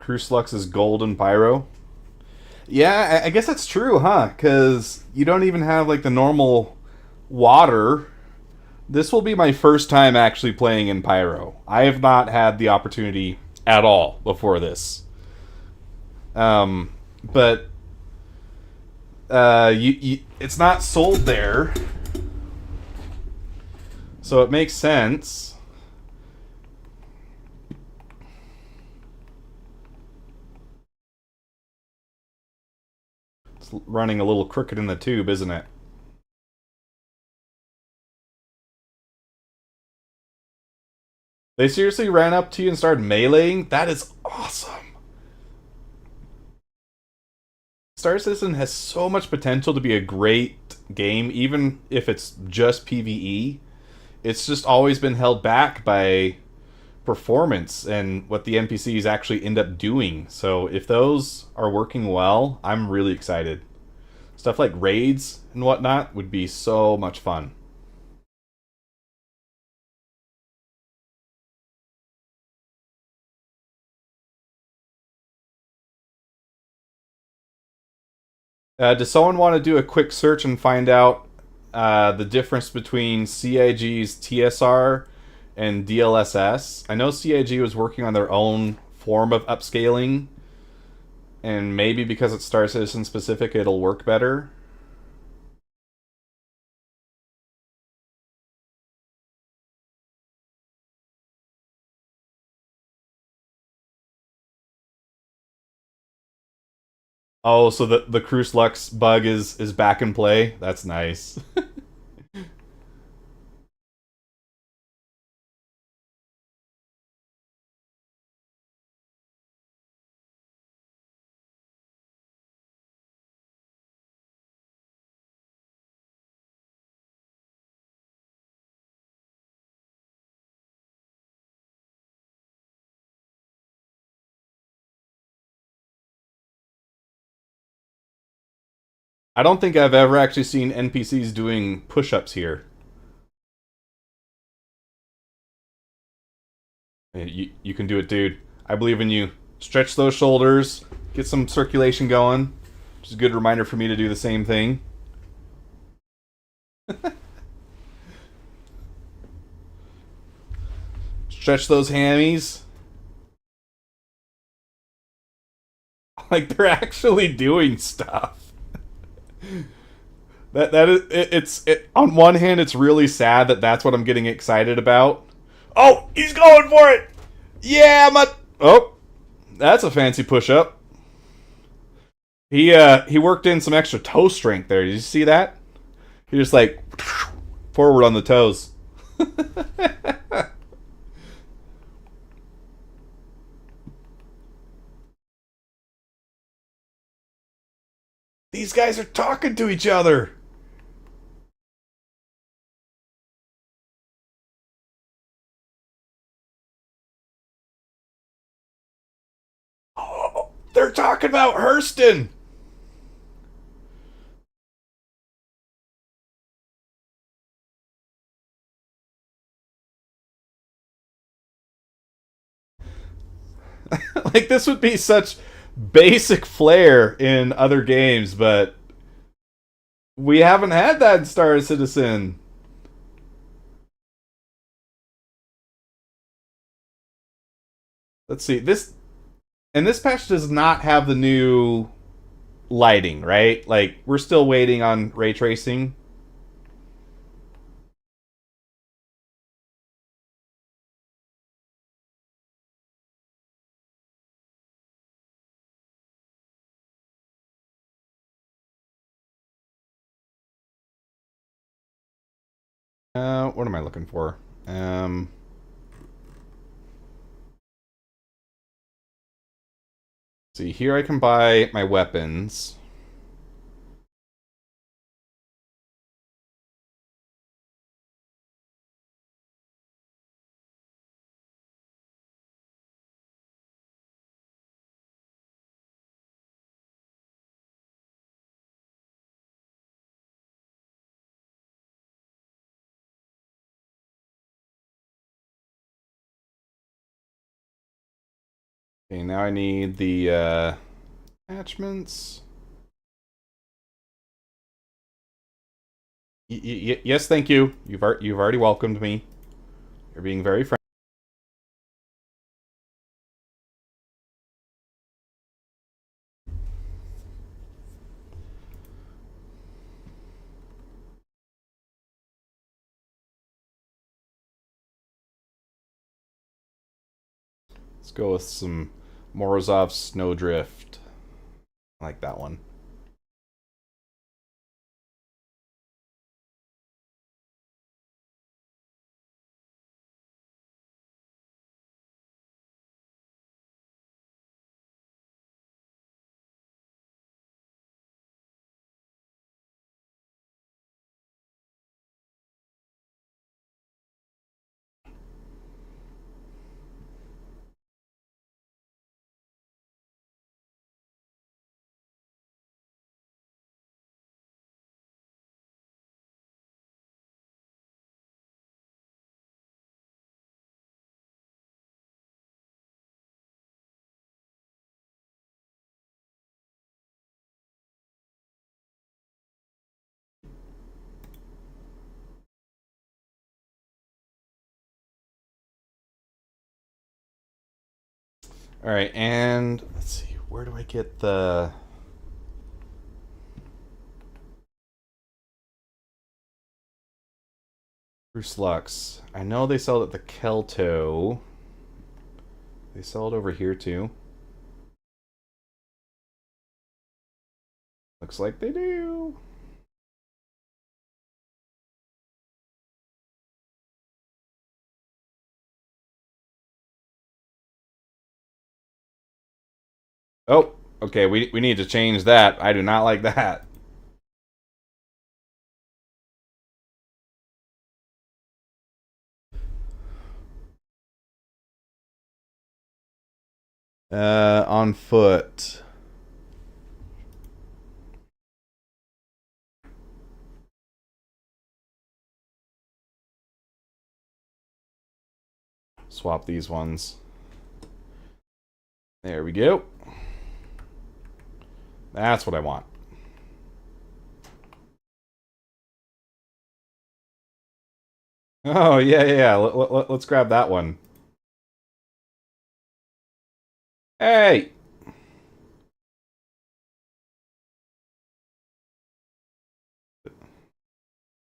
Crucelux's golden pyro. Yeah, I guess that's true, huh? Because you don't even have like the normal water. This will be my first time actually playing in pyro. I have not had the opportunity at all before this. But it's not sold there, so it makes sense. It's running a little crooked in the tube, isn't it? They seriously ran up to you and started meleeing? That is awesome. Star Citizen has so much potential to be a great game, even if it's just PvE. It's just always been held back by performance and what the NPCs actually end up doing. So if those are working well, I'm really excited. Stuff like raids and whatnot would be so much fun. Does someone want to do a quick search and find out the difference between CIG's TSR and DLSS? I know CIG was working on their own form of upscaling, and maybe because it's Star Citizen specific, it'll work better. Oh, so the Cruise Lux bug is back in play. That's nice. I don't think I've ever actually seen NPCs doing push-ups here. You can do it, dude. I believe in you. Stretch those shoulders, get some circulation going. Which is a good reminder for me to do the same thing. Stretch those hammies. Like they're actually doing stuff. That is on one hand it's really sad that that's what I'm getting excited about. Oh, he's going for it. Yeah, my oh, that's a fancy push up. He worked in some extra toe strength there. Did you see that? He just like forward on the toes. These guys are talking to each other. Oh, they're talking about Hurston. Like this would be such basic flair in other games, but we haven't had that in Star Citizen. Let's see. This patch does not have the new lighting, right? Like we're still waiting on ray tracing. What am I looking for? Um, see here I can buy my weapons. Okay, now I need the attachments. Yes, thank you. You've already welcomed me. You're being very friendly. Let's go with some Morozov Snowdrift. I like that one. All right, and let's see. Where do I get the Bruce Lux? I know they sell it at the Kelto. They sell it over here too. Looks like they do. Oh, okay, we need to change that. I do not like that. On foot. Swap these ones. There we go. That's what I want. Oh, yeah, yeah, yeah. Let's grab that one. Hey!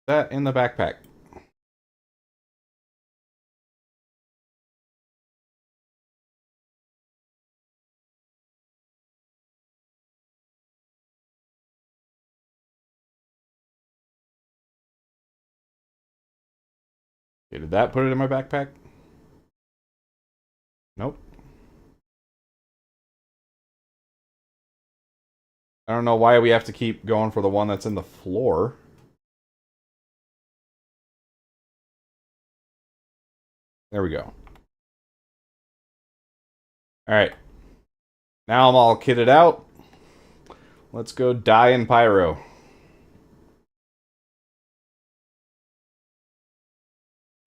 That in the backpack. Okay, did that put it in my backpack? Nope. I don't know why we have to keep going for the one that's in the floor. There we go. Alright. Now I'm all kitted out. Let's go die in Pyro.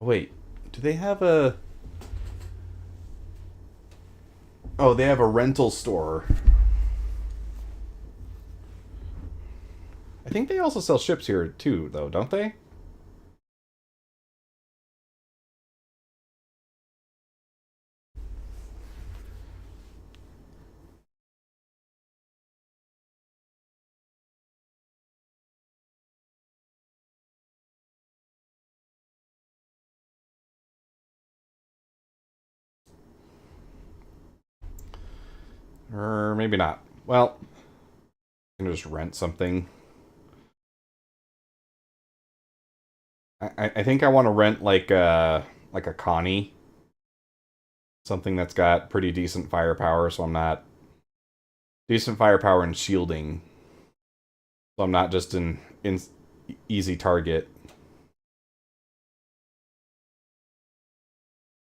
Wait, do they have a... Oh, they have a rental store. I think they also sell ships here too, though, don't they? Or maybe not. Well, I can just rent something. I think I want to rent like a Connie, something that's got pretty decent firepower, so I'm not decent firepower and shielding, so I'm not just an easy target.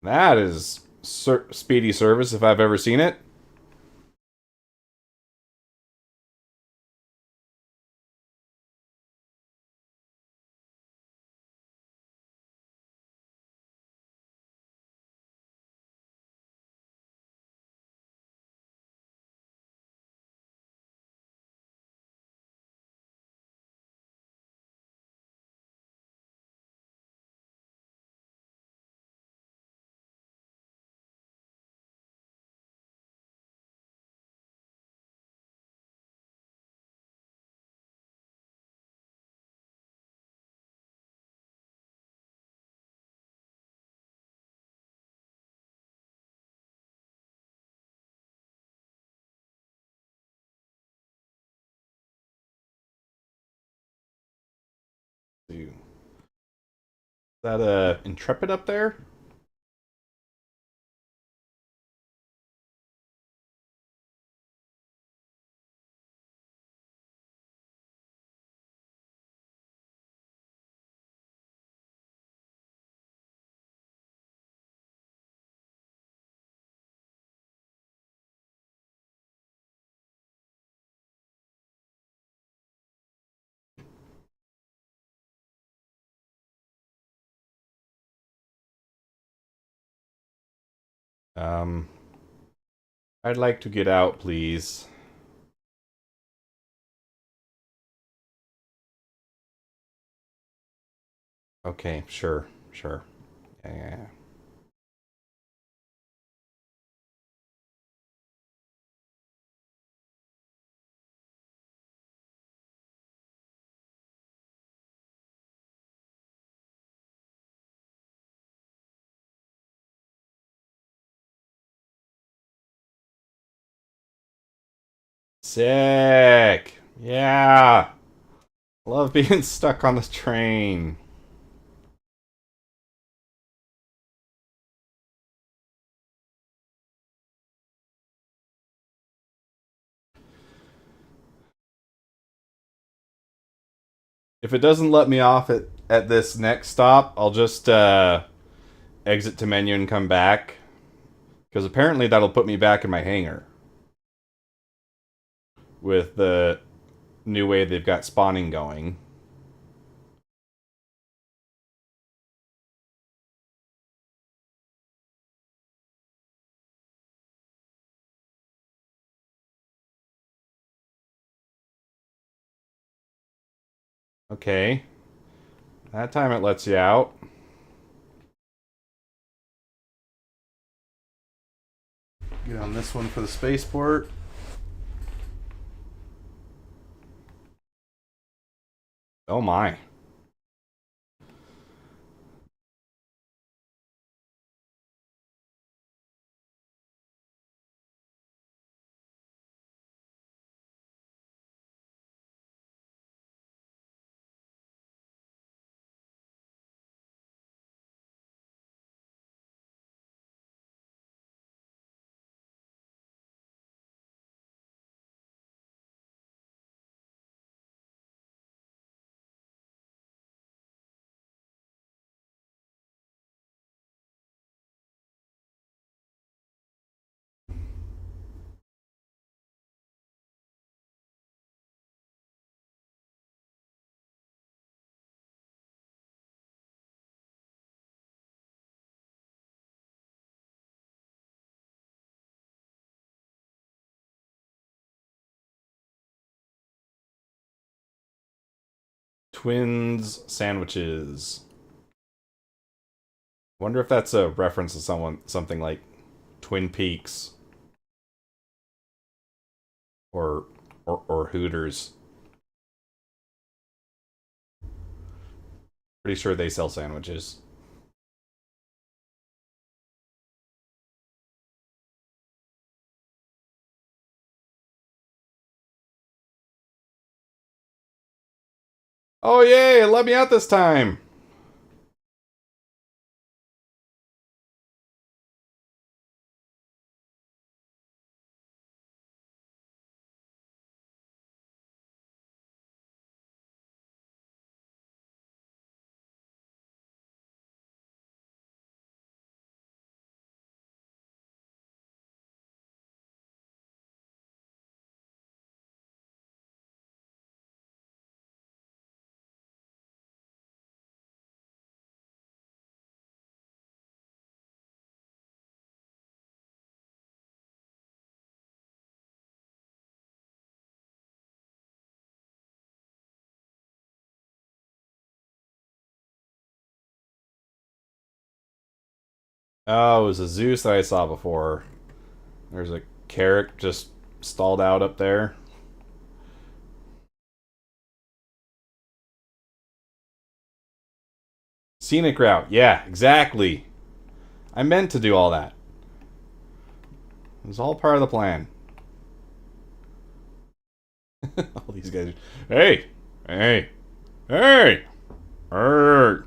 That is speedy service if I've ever seen it. Is that a Intrepid up there? Um, I'd like to get out, please. Okay, sure, sure. Yeah. Sick. Yeah. Love being stuck on the train. If it doesn't let me off at this next stop, I'll just exit to menu and come back. Because apparently that'll put me back in my hangar. With the new way they've got spawning going. Okay. That time it lets you out. Get on this one for the spaceport. Oh my. Twins sandwiches. Wonder if that's a reference to something like Twin Peaks or or Hooters. Pretty sure they sell sandwiches. Oh yay! Let me out this time. Oh, it was a Zeus that I saw before. There's a carrot just stalled out up there. Scenic route. Yeah, exactly. I meant to do all that. It was all part of the plan. All these guys. Hey, hey, hey, er.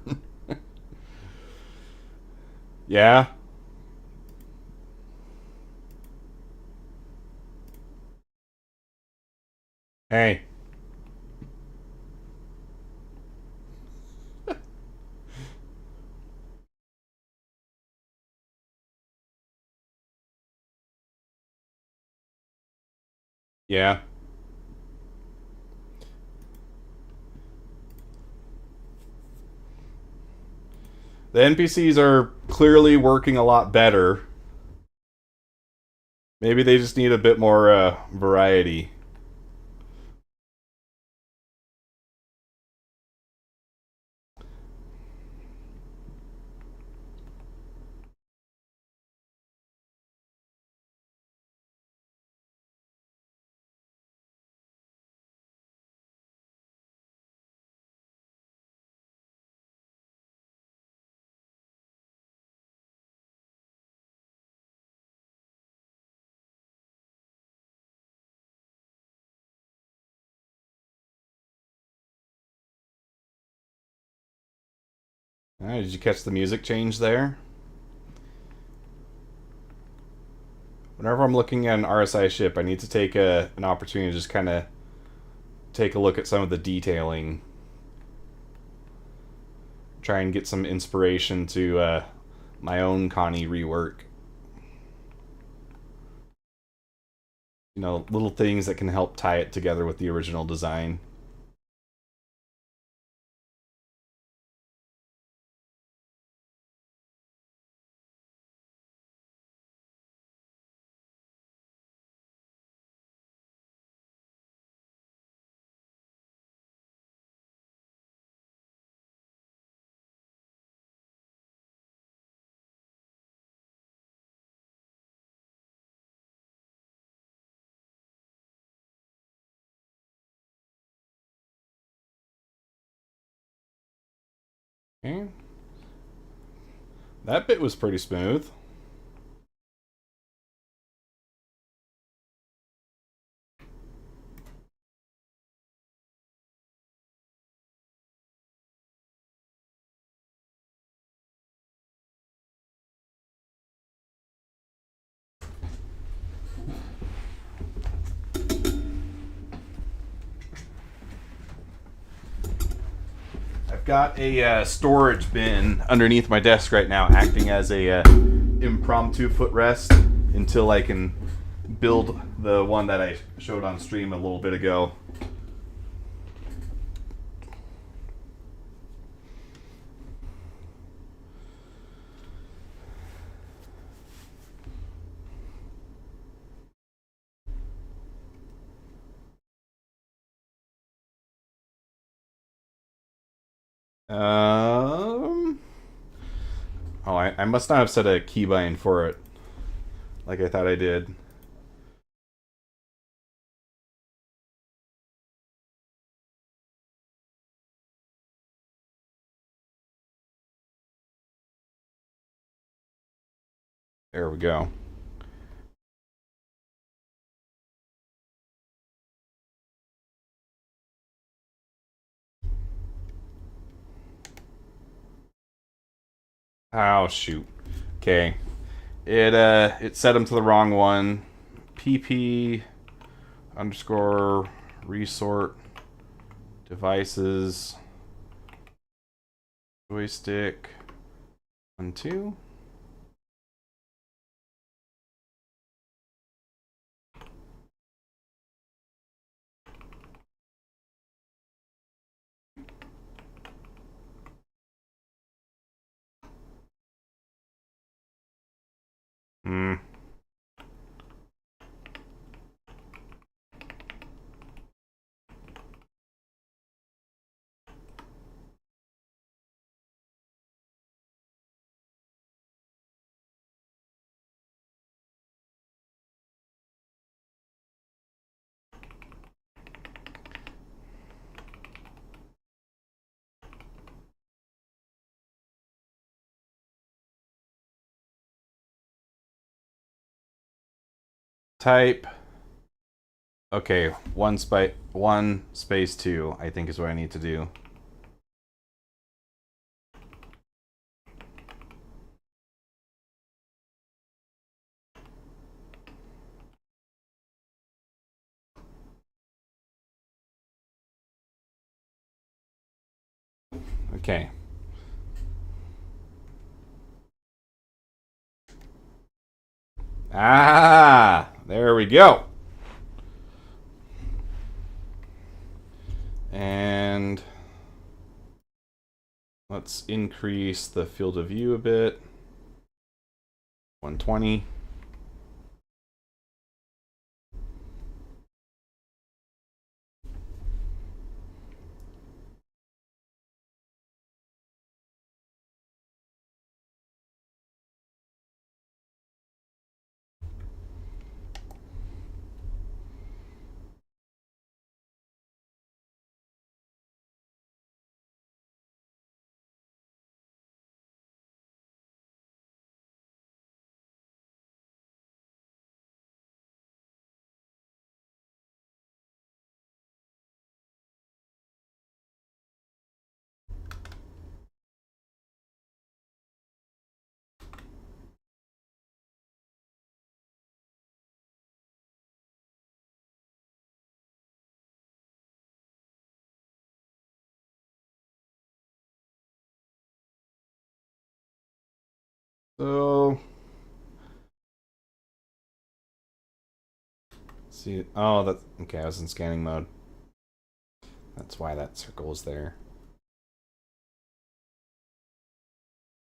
Yeah. Hey. Yeah. The NPCs are clearly working a lot better. Maybe they just need a bit more variety. Did you catch the music change there? Whenever I'm looking at an RSI ship, I need to take an opportunity to just kind of take a look at some of the detailing. Try and get some inspiration to my own Connie rework. You know, little things that can help tie it together with the original design. Okay. That bit was pretty smooth. I've got a storage bin underneath my desk right now, acting as a impromptu footrest until I can build the one that I showed on stream a little bit ago. Um. Oh, I must not have set a keybind for it, like I thought I did. There we go. Oh shoot. Okay. It set them to the wrong one. PP underscore resort devices joystick 1 2. Hmm. Type. Okay, one space two, I think is what I need to do. Okay. Ah, there we go. And let's increase the field of view a bit. 120. So, see. Oh, that's okay. I was in scanning mode. That's why that circle is there.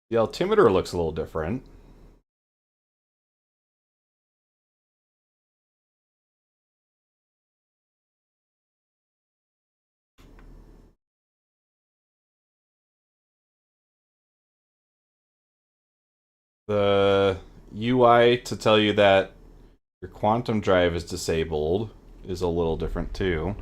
The altimeter looks a little different. The UI to tell you that your quantum drive is disabled is a little different too.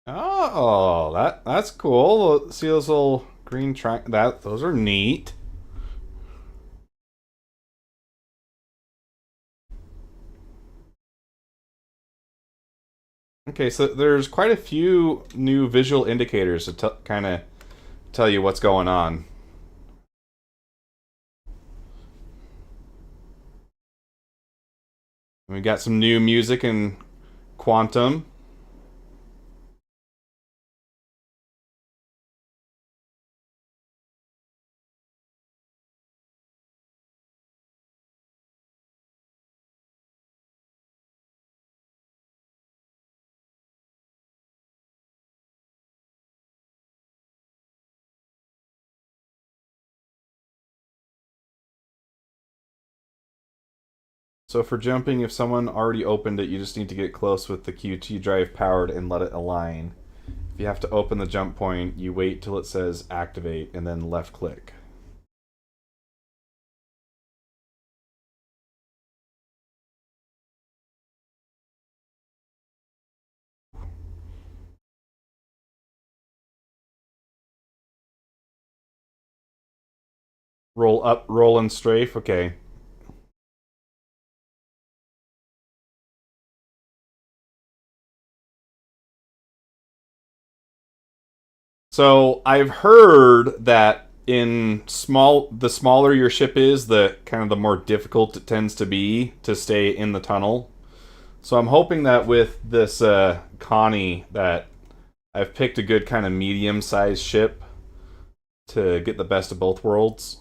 Oh, that's cool. See those little green those are neat. Okay, so there's quite a few new visual indicators to kind of tell you what's going on. We got some new music in Quantum. So for jumping, if someone already opened it, you just need to get close with the QT drive powered and let it align. If you have to open the jump point, you wait till it says activate and then left click. Roll up, roll and strafe. Okay. So I've heard that the smaller your ship is, the kind of the more difficult it tends to be to stay in the tunnel. So I'm hoping that with this Connie that I've picked a good kind of medium-sized ship to get the best of both worlds.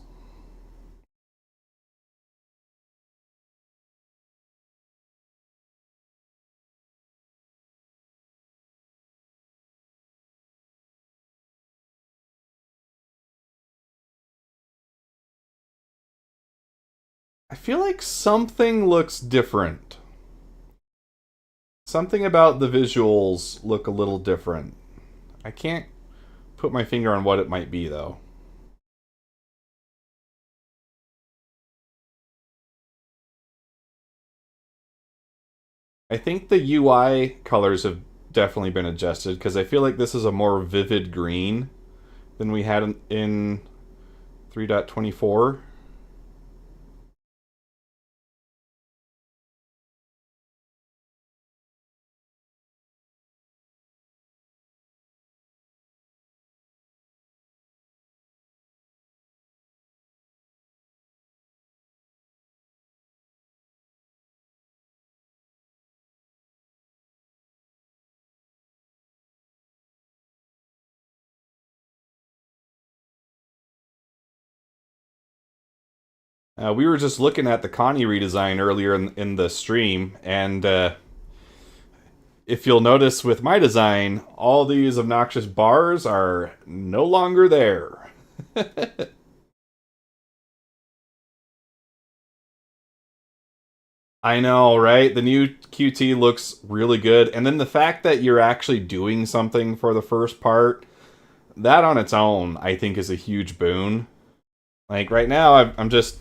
I feel like something looks different. Something about the visuals look a little different. I can't put my finger on what it might be though. I think the UI colors have definitely been adjusted because I feel like this is a more vivid green than we had in 3.24. We were just looking at the Connie redesign earlier in the stream, and if you'll notice with my design, all these obnoxious bars are no longer there. I know, right? The new QT looks really good. And then the fact that you're actually doing something for the first part, that on its own, I think is a huge boon. Like right now, I'm just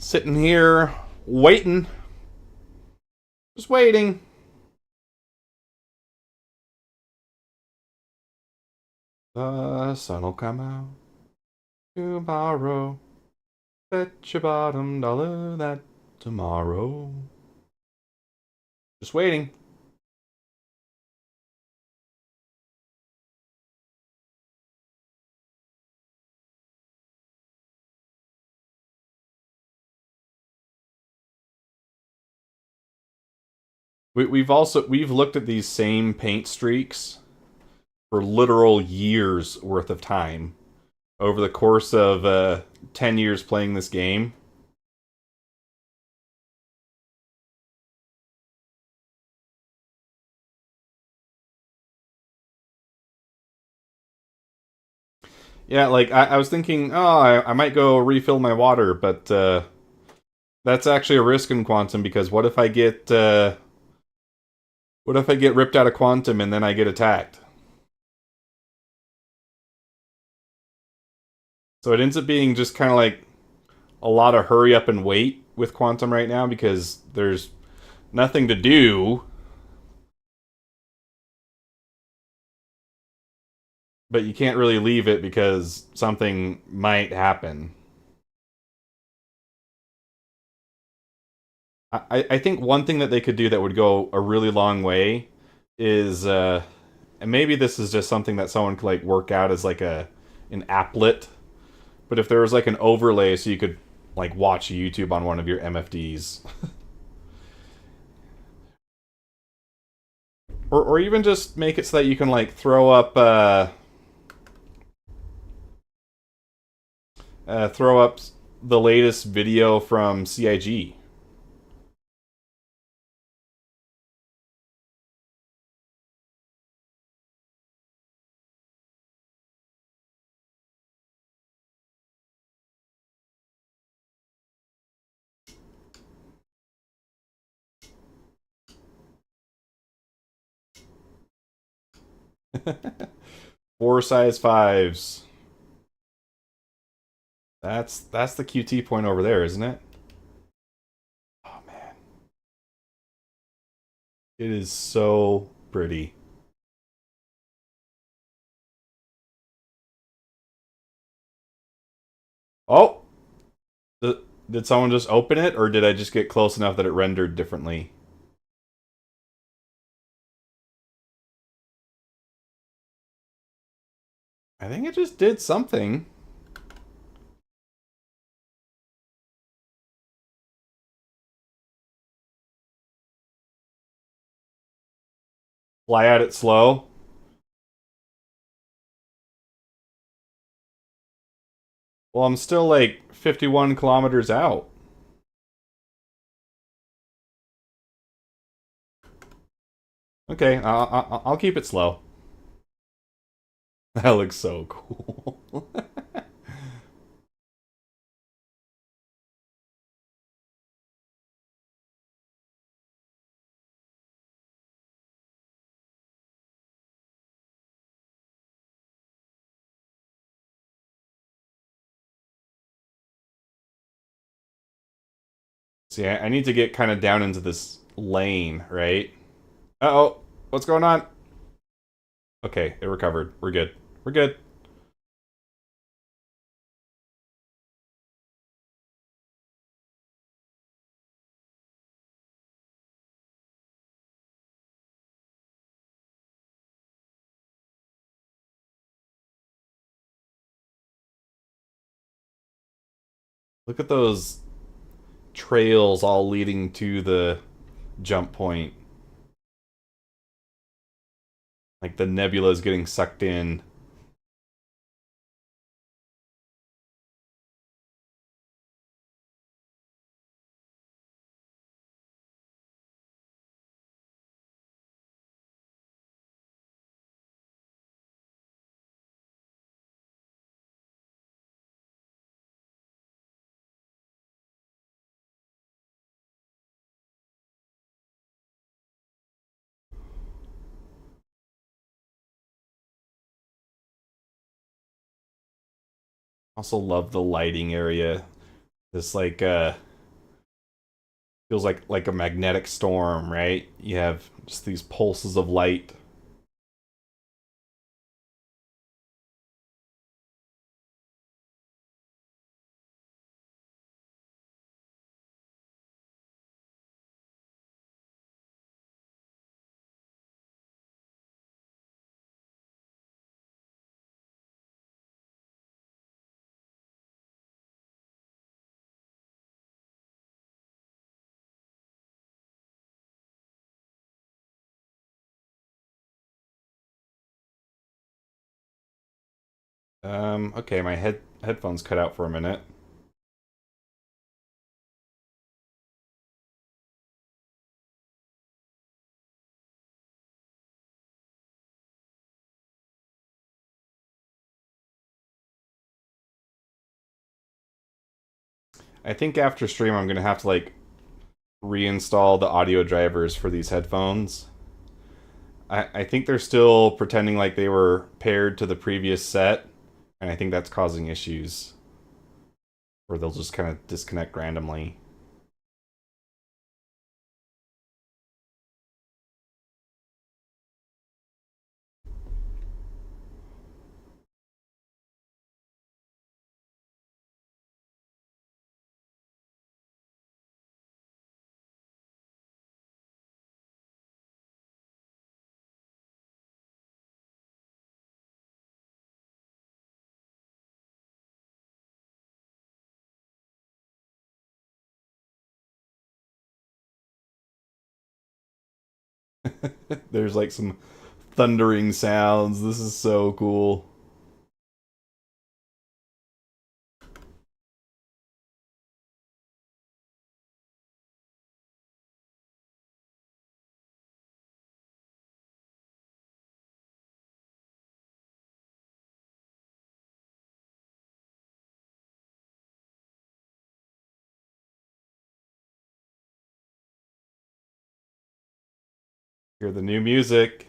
sitting here waiting, just waiting. The sun'll come out tomorrow. Bet your bottom dollar that tomorrow. Just waiting. We've looked at these same paint streaks for literal years worth of time over the course of 10 years playing this game. Yeah, like I was thinking, oh, I might go refill my water, but that's actually a risk in quantum because what if I get ripped out of quantum and then I get attacked? So it ends up being just kind of like a lot of hurry up and wait with quantum right now because there's nothing to do, but you can't really leave it because something might happen. I think one thing that they could do that would go a really long way is and maybe this is just something that someone could like work out as like a an applet, but if there was like an overlay so you could like watch YouTube on one of your MFDs. Or even just make it so that you can like throw up the latest video from CIG. Four size fives. That's the QT point over there, isn't it? Oh man, it is so pretty. Oh, did someone just open it, or did I just get close enough that it rendered differently? I think it just did something. Fly at it slow. Well, I'm still like 51 kilometers out. Okay, I'll keep it slow. That looks so cool. See, I need to get kind of down into this lane, right? Uh-oh, what's going on? Okay, it recovered. We're good. We're good. Look at those trails all leading to the jump point. Like the nebula is getting sucked in. Also love the lighting area. This like feels like a magnetic storm, right? You have just these pulses of light. Okay, my headphones cut out for a minute. I think after stream I'm gonna have to like reinstall the audio drivers for these headphones. I think they're still pretending like they were paired to the previous set, and I think that's causing issues. Or they'll just kind of disconnect randomly. There's like some thundering sounds. This is so cool. Hear the new music.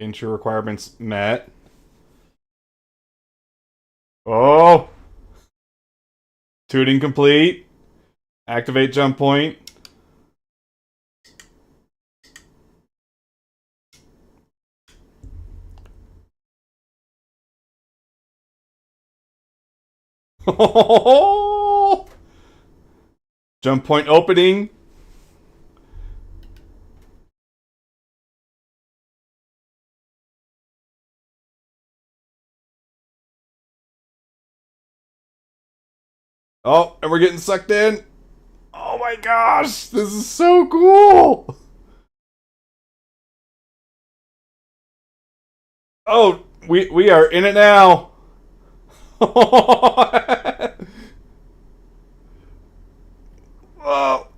Intro requirements met. Oh! Tuning complete. Activate jump point. Jump point opening. Oh, and we're getting sucked in. Oh my gosh, this is so cool. Oh, we are in it now. Oh.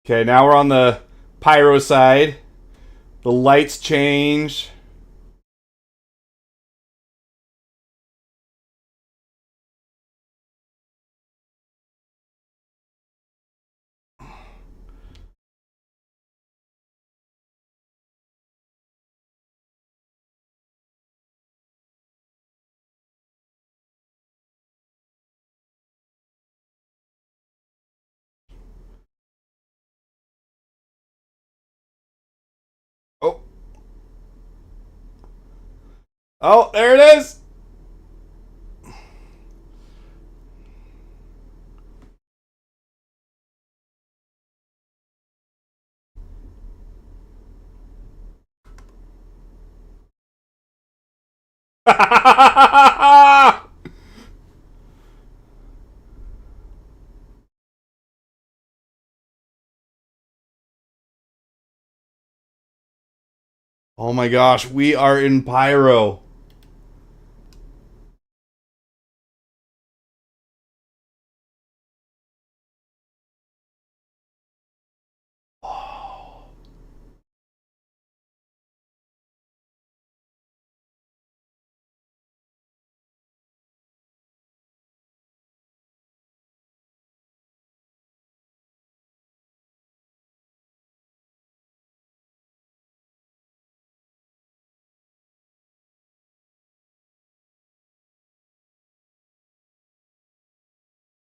Okay, now we're on the pyro side. The lights change. Oh, oh, there it is. Oh my gosh, we are in pyro.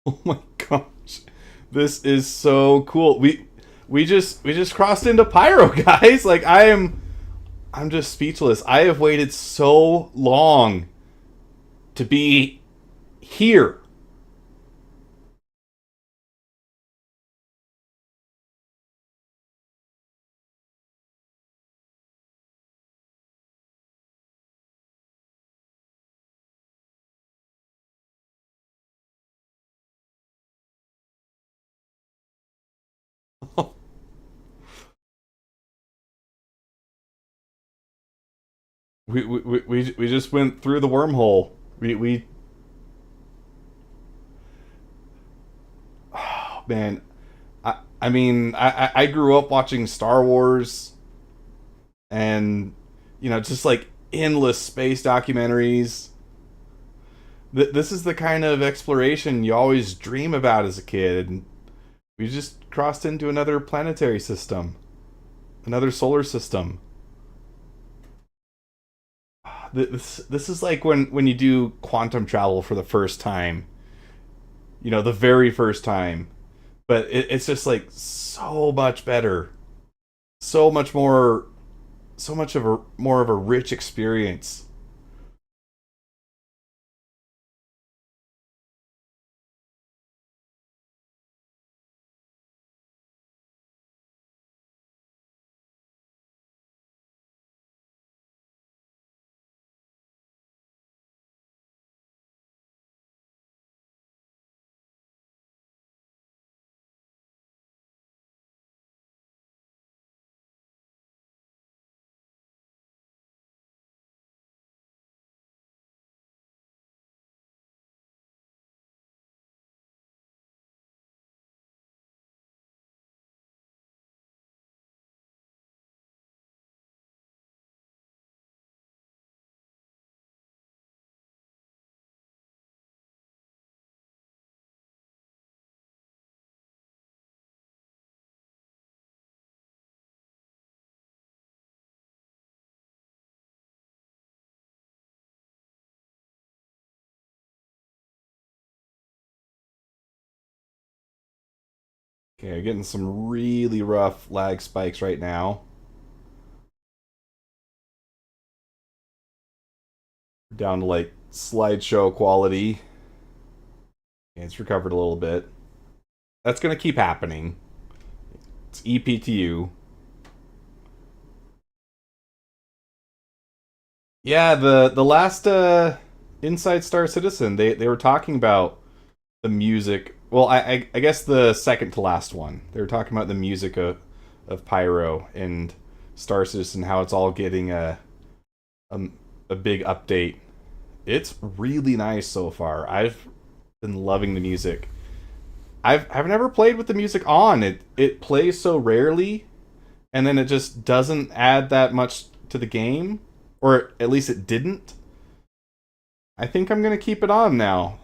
Oh my gosh. This is so cool. We just crossed into Pyro, guys. Like I'm just speechless. I have waited so long to be here. We just went through the wormhole. We oh, man. I mean, I grew up watching Star Wars and just like endless space documentaries. This is the kind of exploration you always dream about as a kid. We just crossed into another planetary system, another solar system. This is like when you do quantum travel for the first time, the very first time. But it's just like so much better, so much more, so much of a more of a rich experience. Okay, getting some really rough lag spikes right now. Down to like slideshow quality. Okay, it's recovered a little bit. That's gonna keep happening. It's ePTU. Yeah, the last Inside Star Citizen, they were talking about the music. Well, I guess the second to last one. They were talking about the music of Pyro and Star Citizen, how it's all getting a a big update. It's really nice so far. I've been loving the music. I've never played with the music on. It plays so rarely, and then it just doesn't add that much to the game, or at least it didn't. I think I'm gonna keep it on now.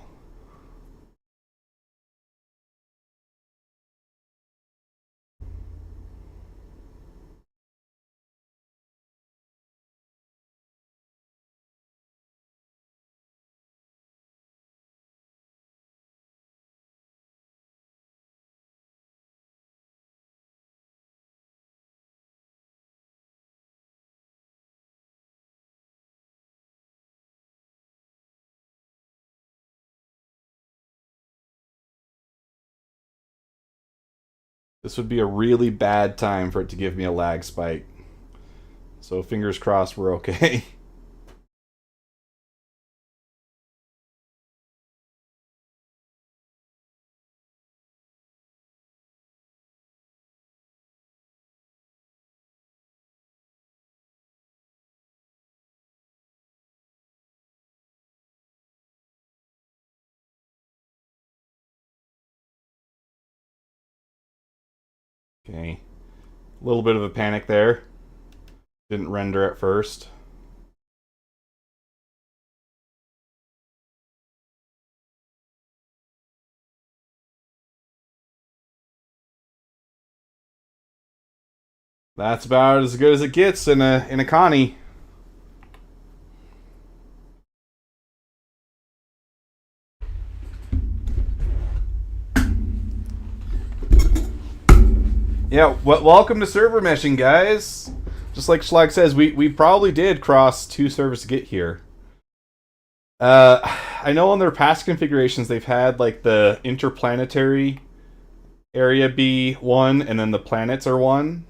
This would be a really bad time for it to give me a lag spike. So fingers crossed we're okay. Okay. A little bit of a panic there. Didn't render at first. That's about as good as it gets in a Connie. Yeah, welcome to server meshing, guys. Just like Schlag says, we probably did cross two servers to get here. I know on their past configurations they've had like the interplanetary area be one, and then the planets are one.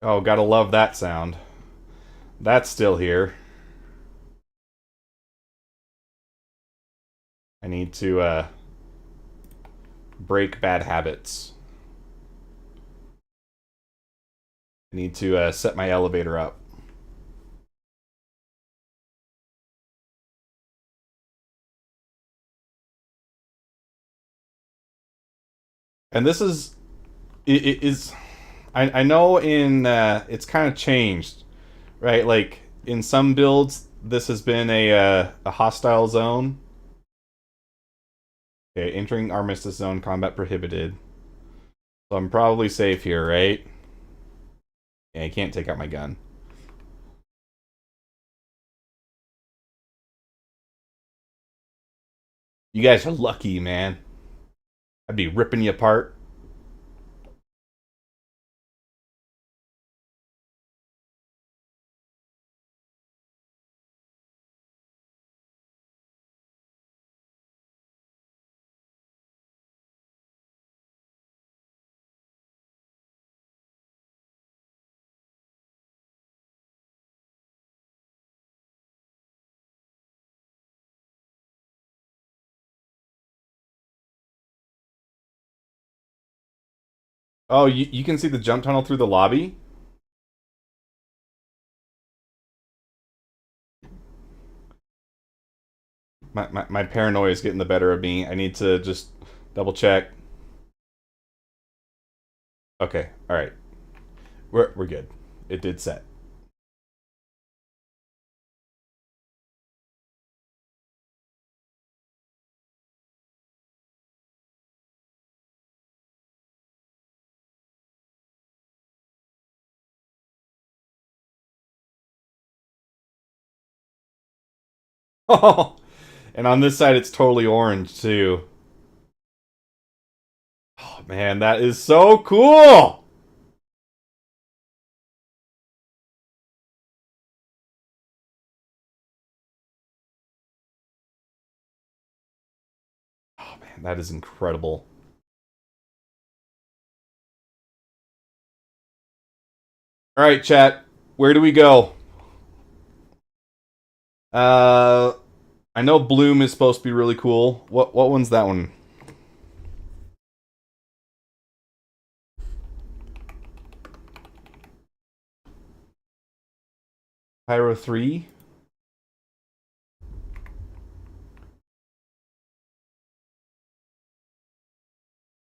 Oh, gotta love that sound. That's still here. I need to break bad habits. I need to set my elevator up. And this is I know in it's kind of changed, right? Like in some builds, this has been a hostile zone. Okay, entering armistice zone, combat prohibited. So I'm probably safe here, right? Yeah, I can't take out my gun. You guys are lucky, man. I'd be ripping you apart. Oh, you can see the jump tunnel through the lobby? My paranoia is getting the better of me. I need to just double check. Okay, alright. We're good. It did set. Oh, and on this side it's totally orange too. Oh man, that is so cool! Oh man, that is incredible. Alright, chat. Where do we go? Uh I know Bloom is supposed to be really cool. What one's that one? Pyro 3?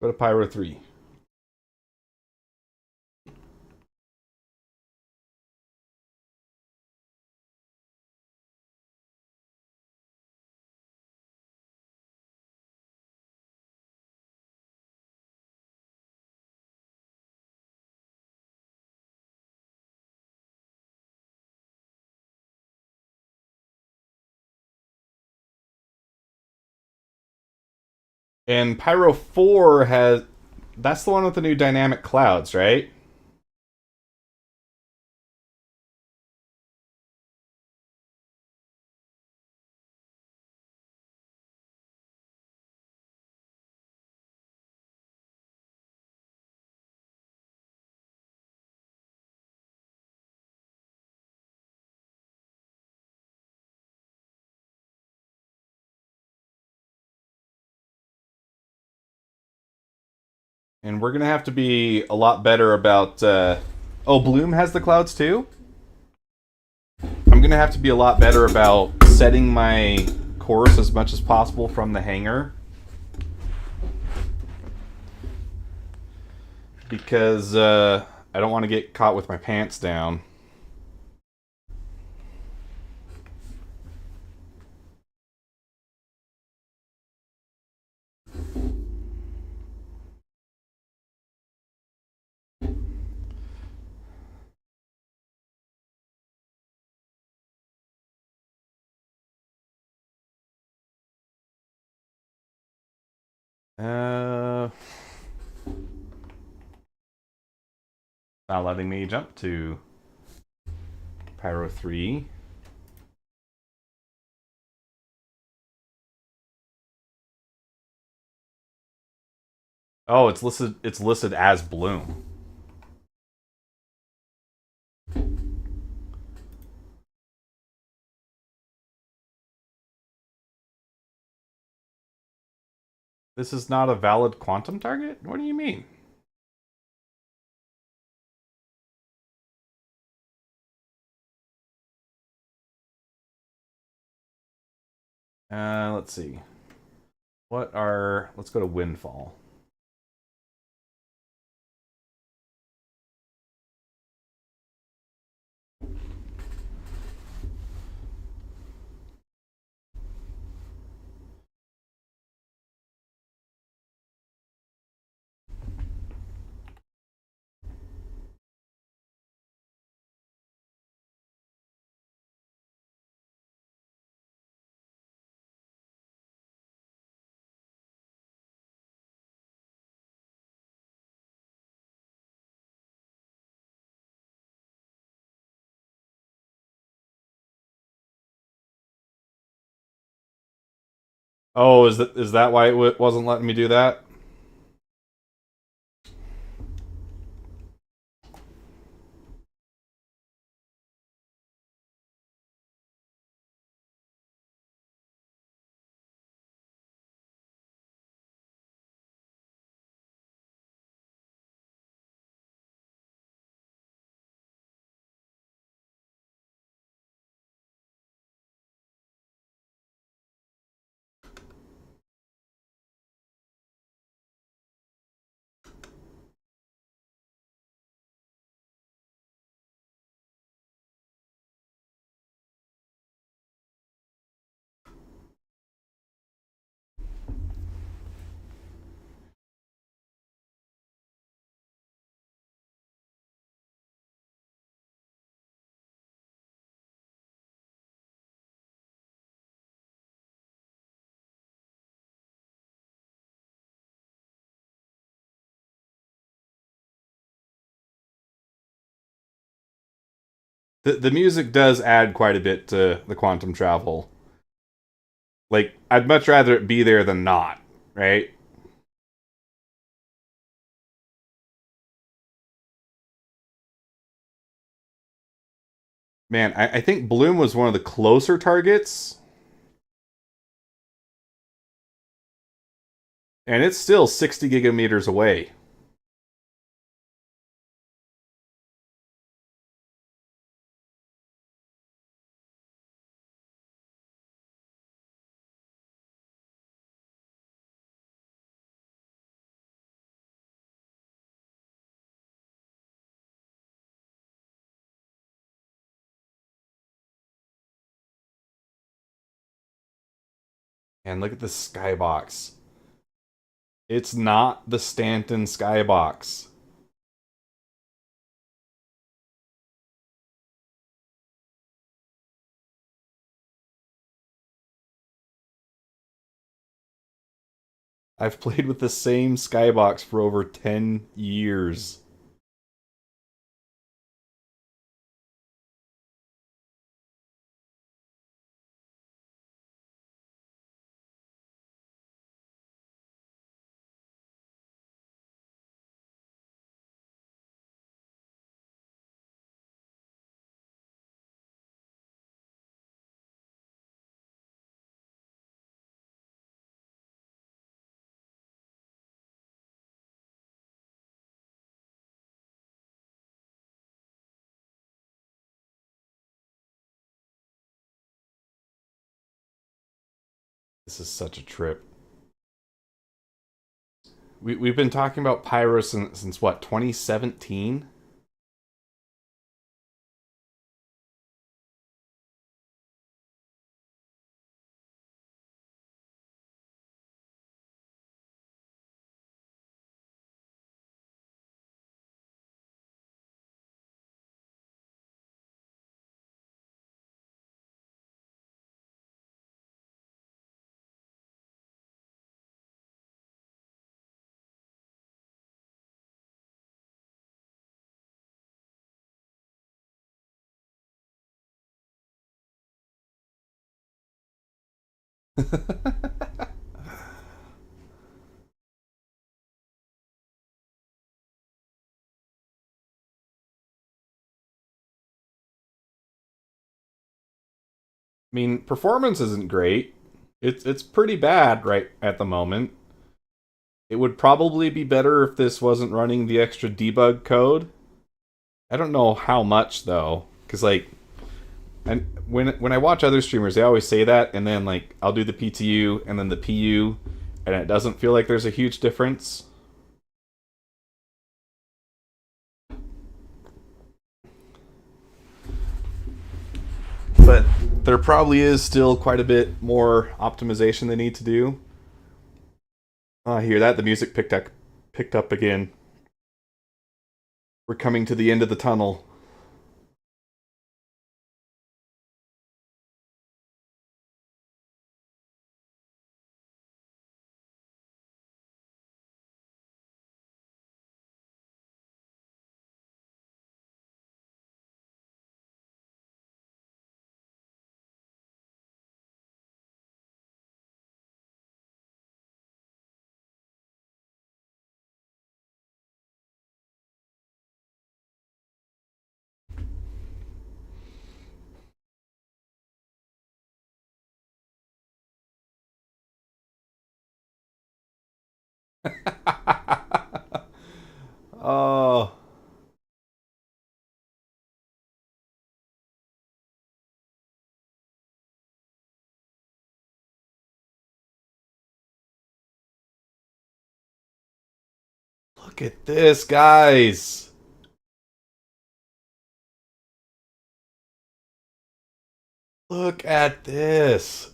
Go to Pyro 3. And Pyro 4 has. That's the one with the new dynamic clouds, right? And we're gonna have to be a lot better about. Oh, Bloom has the clouds too? I'm gonna have to be a lot better about setting my course as much as possible from the hangar. Because I don't want to get caught with my pants down. Uh, Not letting me jump to Pyro 3. Oh, it's listed as Bloom. This is not a valid quantum target? What do you mean? Let's see. Let's go to Windfall. Oh, is that why it wasn't letting me do that? The music does add quite a bit to the quantum travel. Like, I'd much rather it be there than not, right? Man, I think Bloom was one of the closer targets, and it's still 60 gigameters away. And look at the skybox. It's not the Stanton skybox. I've played with the same skybox for over 10 years. This is such a trip. We've been talking about Pyro since what, 2017? I mean, performance isn't great. It's pretty bad right at the moment. It would probably be better if this wasn't running the extra debug code. I don't know how much though, because like, and when I watch other streamers, they always say that, and then like I'll do the PTU and then the PU, and it doesn't feel like there's a huge difference. But there probably is still quite a bit more optimization they need to do. Oh, I hear that the music picked up again. We're coming to the end of the tunnel. Oh, look at this, guys. Look at this.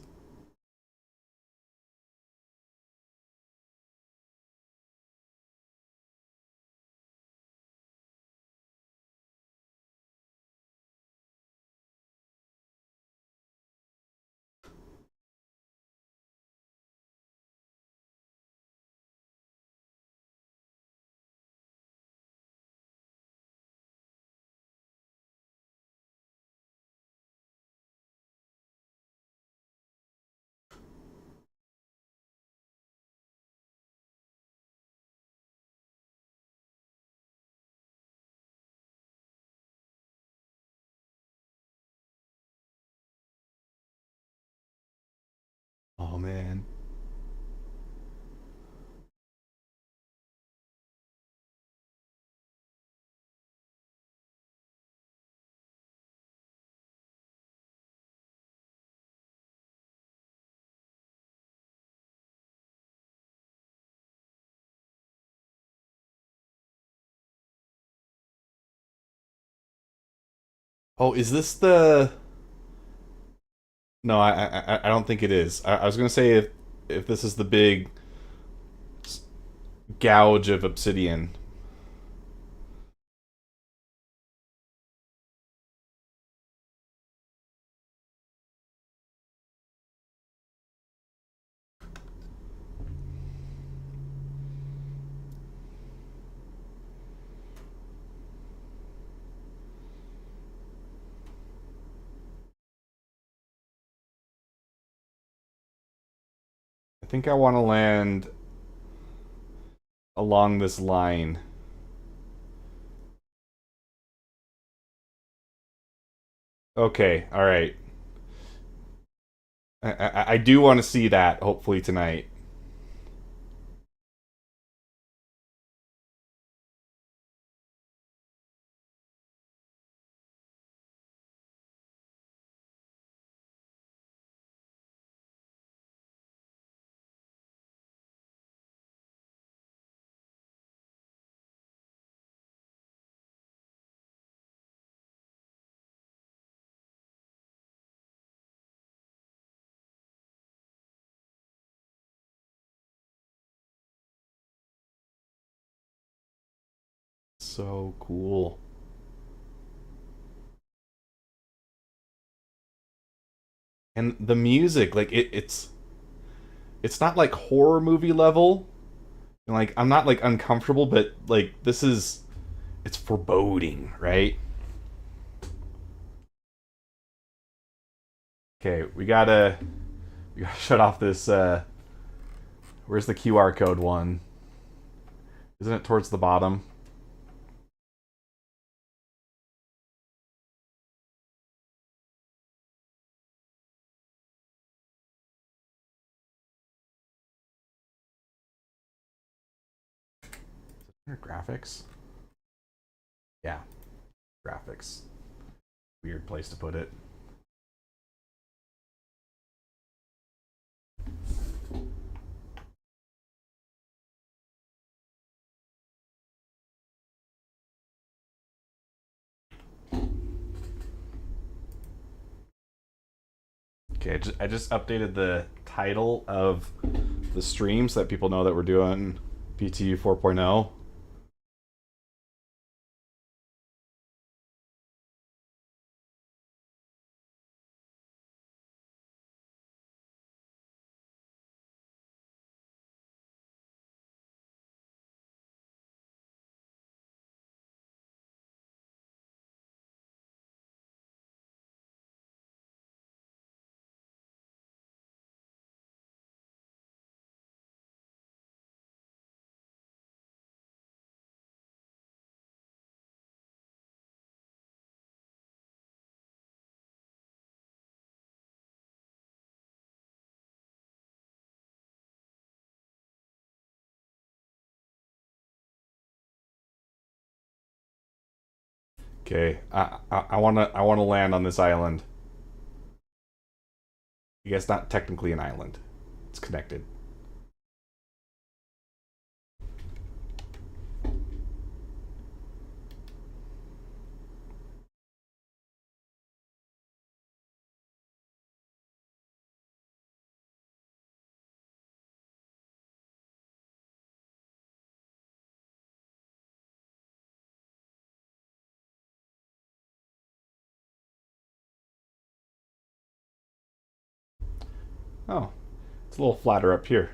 Oh man. Oh, is this the? No, I don't think it is. I was gonna say if this is the big gouge of obsidian. I think I want to land along this line. Okay, all right. I do want to see that hopefully tonight. So cool. And the music, like it's not like horror movie level. And like I'm not like uncomfortable, but like this is it's foreboding, right? Okay, we gotta You gotta shut off this. Where's the QR code one? Isn't it towards the bottom? Graphics? Yeah, graphics. Weird place to put it. Okay, I just updated the title of the stream so that people know that we're doing ePTU 4.0. Okay, I wanna land on this island. I guess not technically an island. It's connected. Oh, it's a little flatter up here.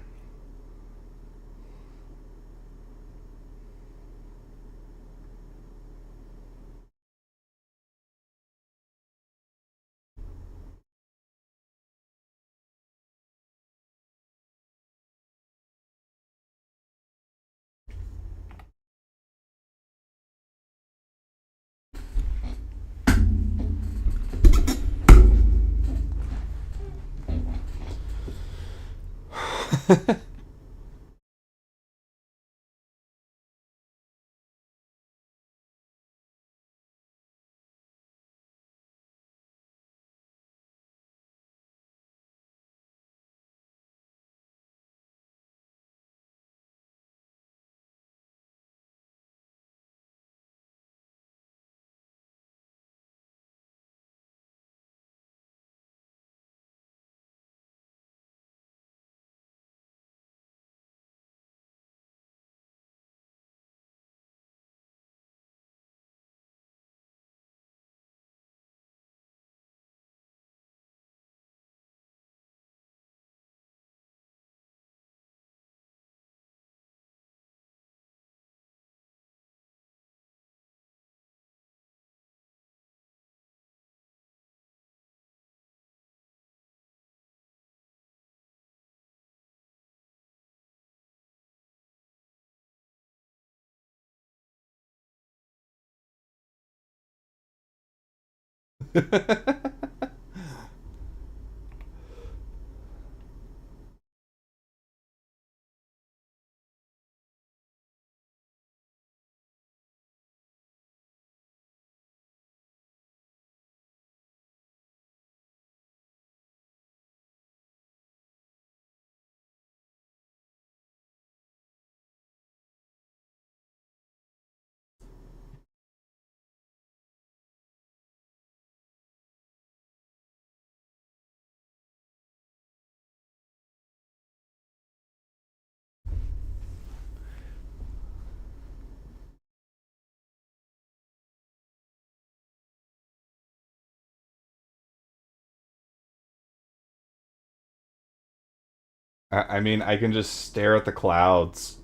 I mean, I can just stare at the clouds.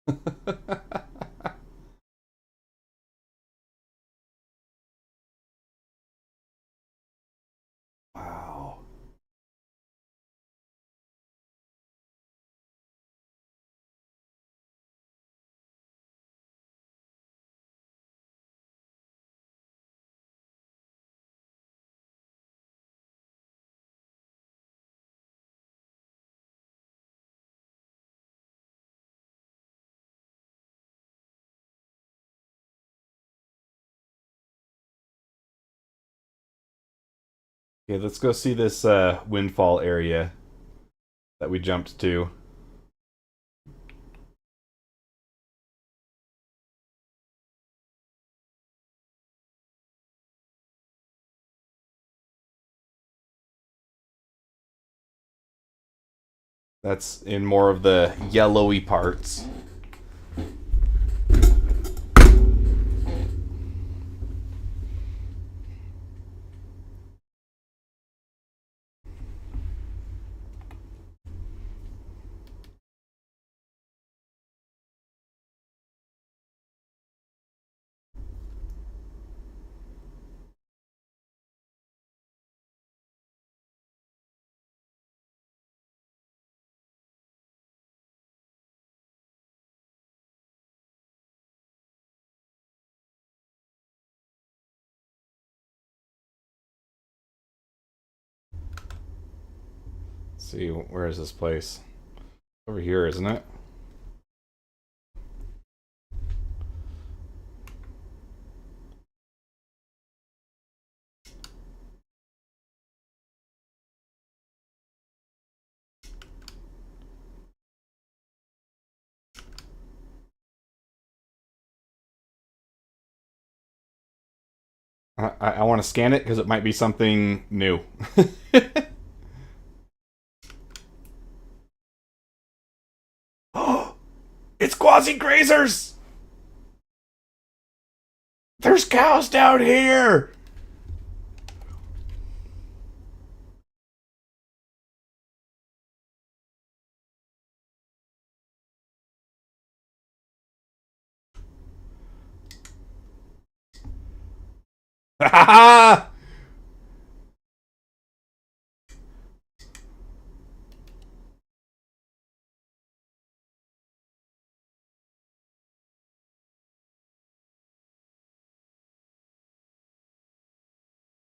Wow. Okay, let's go see this windfall area that we jumped to. That's in more of the yellowy parts. Let's see, where is this place? Over here, isn't it? I want to scan it because it might be something new. Oh, it's quasi grazers. There's cows down here.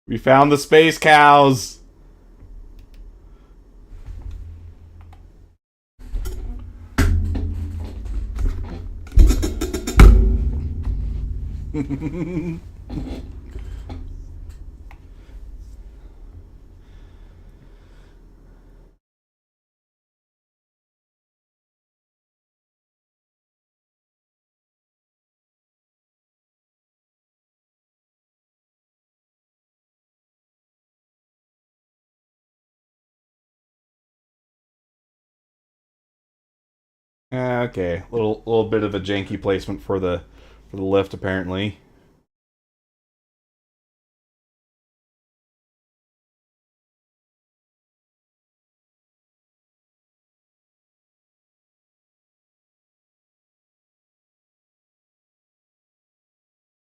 We found the space cows. Okay, little bit of a janky placement for the lift apparently.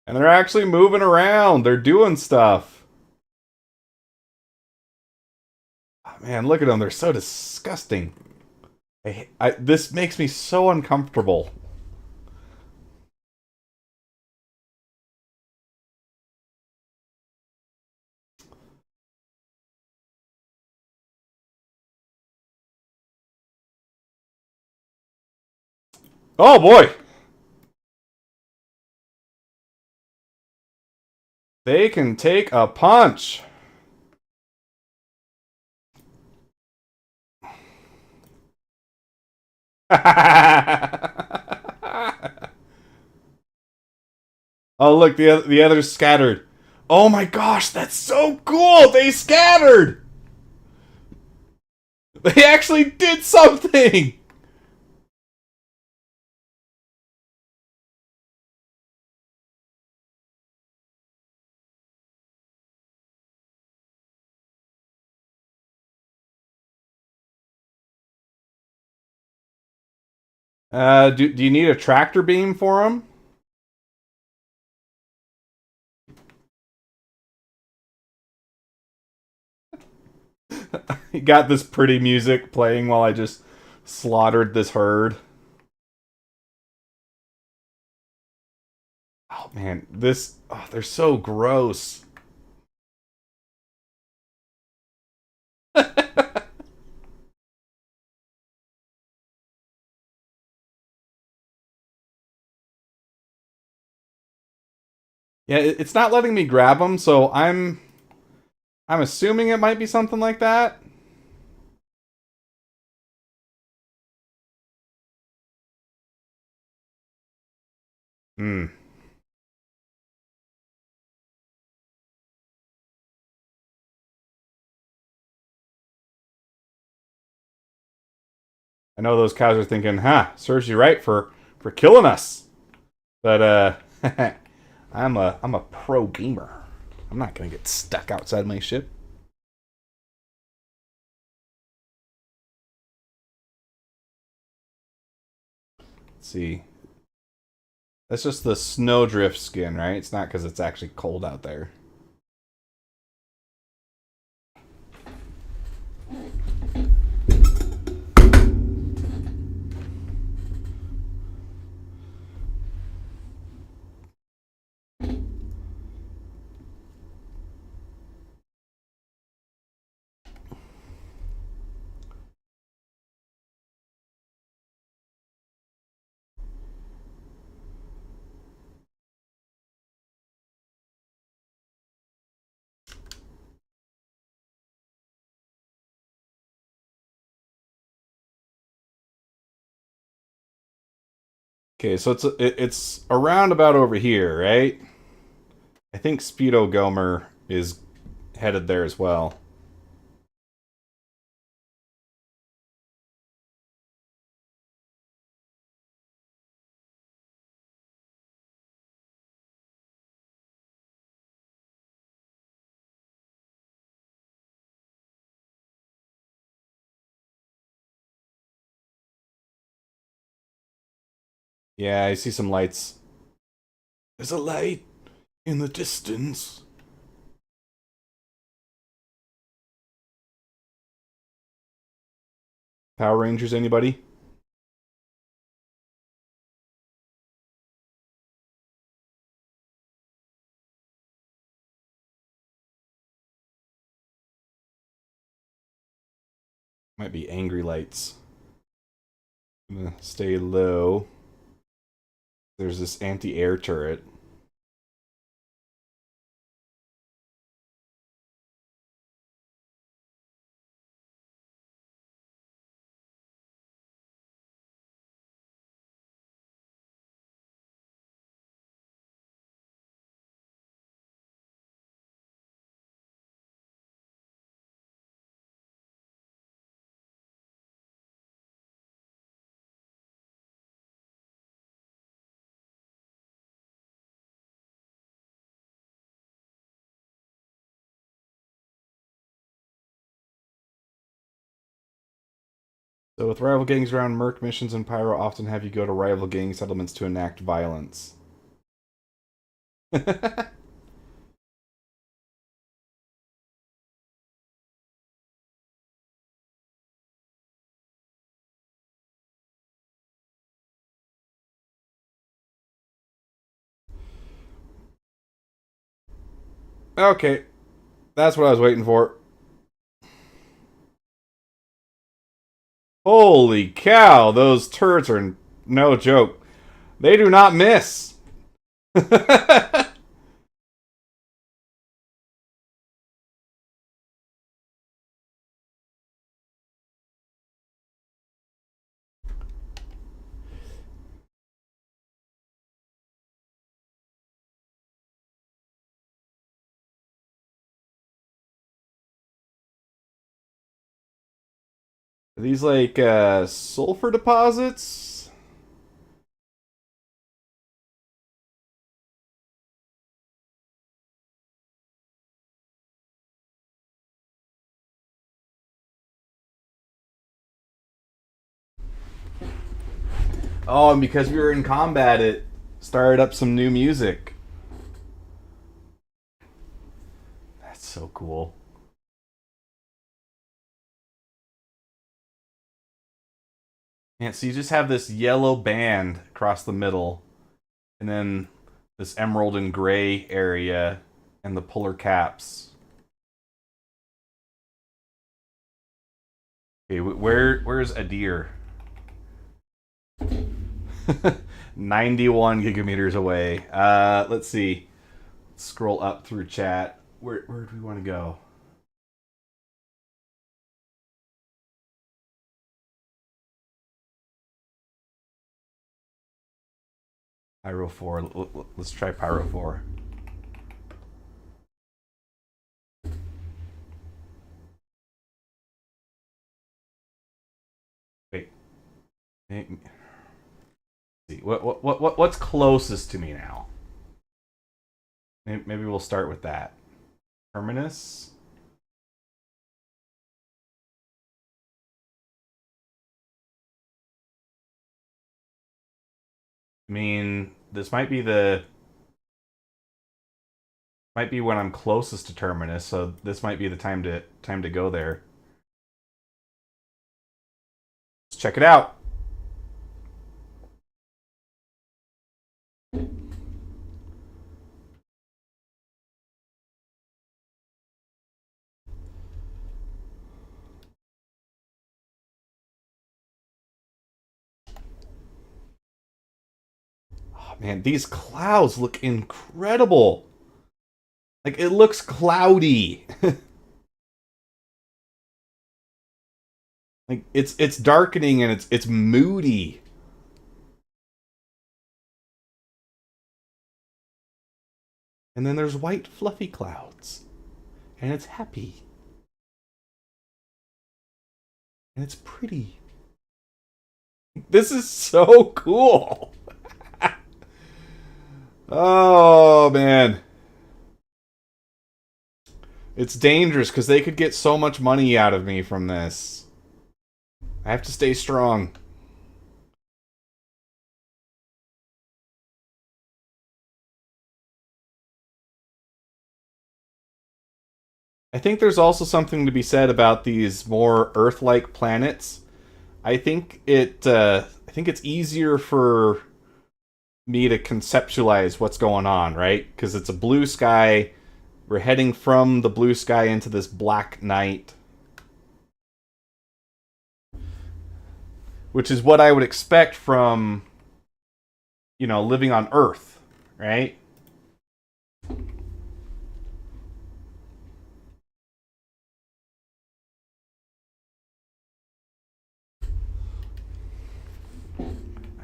And they're actually moving around. They're doing stuff. Oh, man, look at them. They're so disgusting. This makes me so uncomfortable. Oh boy, they can take a punch. Oh look, the others scattered. Oh my gosh, that's so cool. They scattered. They actually did something. Do you need a tractor beam for him? He got this pretty music playing while I just slaughtered this herd. Oh man, they're so gross. Yeah, it's not letting me grab them, so I'm assuming it might be something like that. Hmm. I know those cows are thinking, "Huh, serves you right for killing us." But I'm a pro gamer. I'm not gonna get stuck outside my ship. Let's see. That's just the snowdrift skin, right? It's not because it's actually cold out there. Okay, so it's around about over here, right? I think Speedo Gomer is headed there as well. Yeah, I see some lights. There's a light in the distance. Power Rangers, anybody? Might be angry lights. I'm gonna stay low. There's this anti-air turret. So with rival gangs around, Merc missions and Pyro often have you go to rival gang settlements to enact violence. Okay, that's what I was waiting for. Holy cow, those turrets are no joke. They do not miss. Are these like sulfur deposits? Oh, and because we were in combat, it started up some new music. That's so cool. Yeah, so you just have this yellow band across the middle, and then this emerald and gray area, and the polar caps. Okay, where's a deer? 91 gigameters away. Let's see. Scroll up through chat. Where do we want to go? Pyro 4. Let's try Pyro 4. Wait. Let's see. What's closest to me now? Maybe we'll start with that. Terminus. I mean, this might be when I'm closest to Terminus, so this might be the time to go there. Let's check it out. Oh, man, these clouds look incredible. Like it looks cloudy. Like it's darkening and it's moody. And then there's white fluffy clouds. And it's happy. And it's pretty. This is so cool. Oh man. It's dangerous because they could get so much money out of me from this. I have to stay strong. I think there's also something to be said about these more Earth-like planets. I think it's easier for me to conceptualize what's going on, right? Because it's a blue sky. We're heading from the blue sky into this black night, which is what I would expect from, living on Earth, right?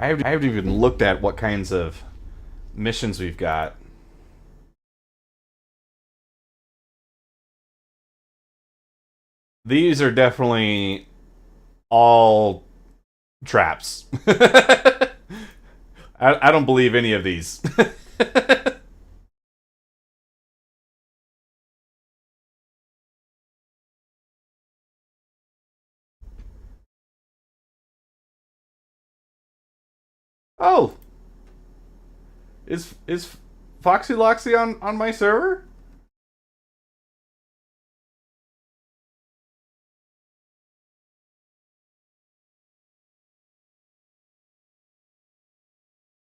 I haven't even looked at what kinds of missions we've got. These are definitely all traps. I don't believe any of these. Oh, is Foxy Loxy on my server?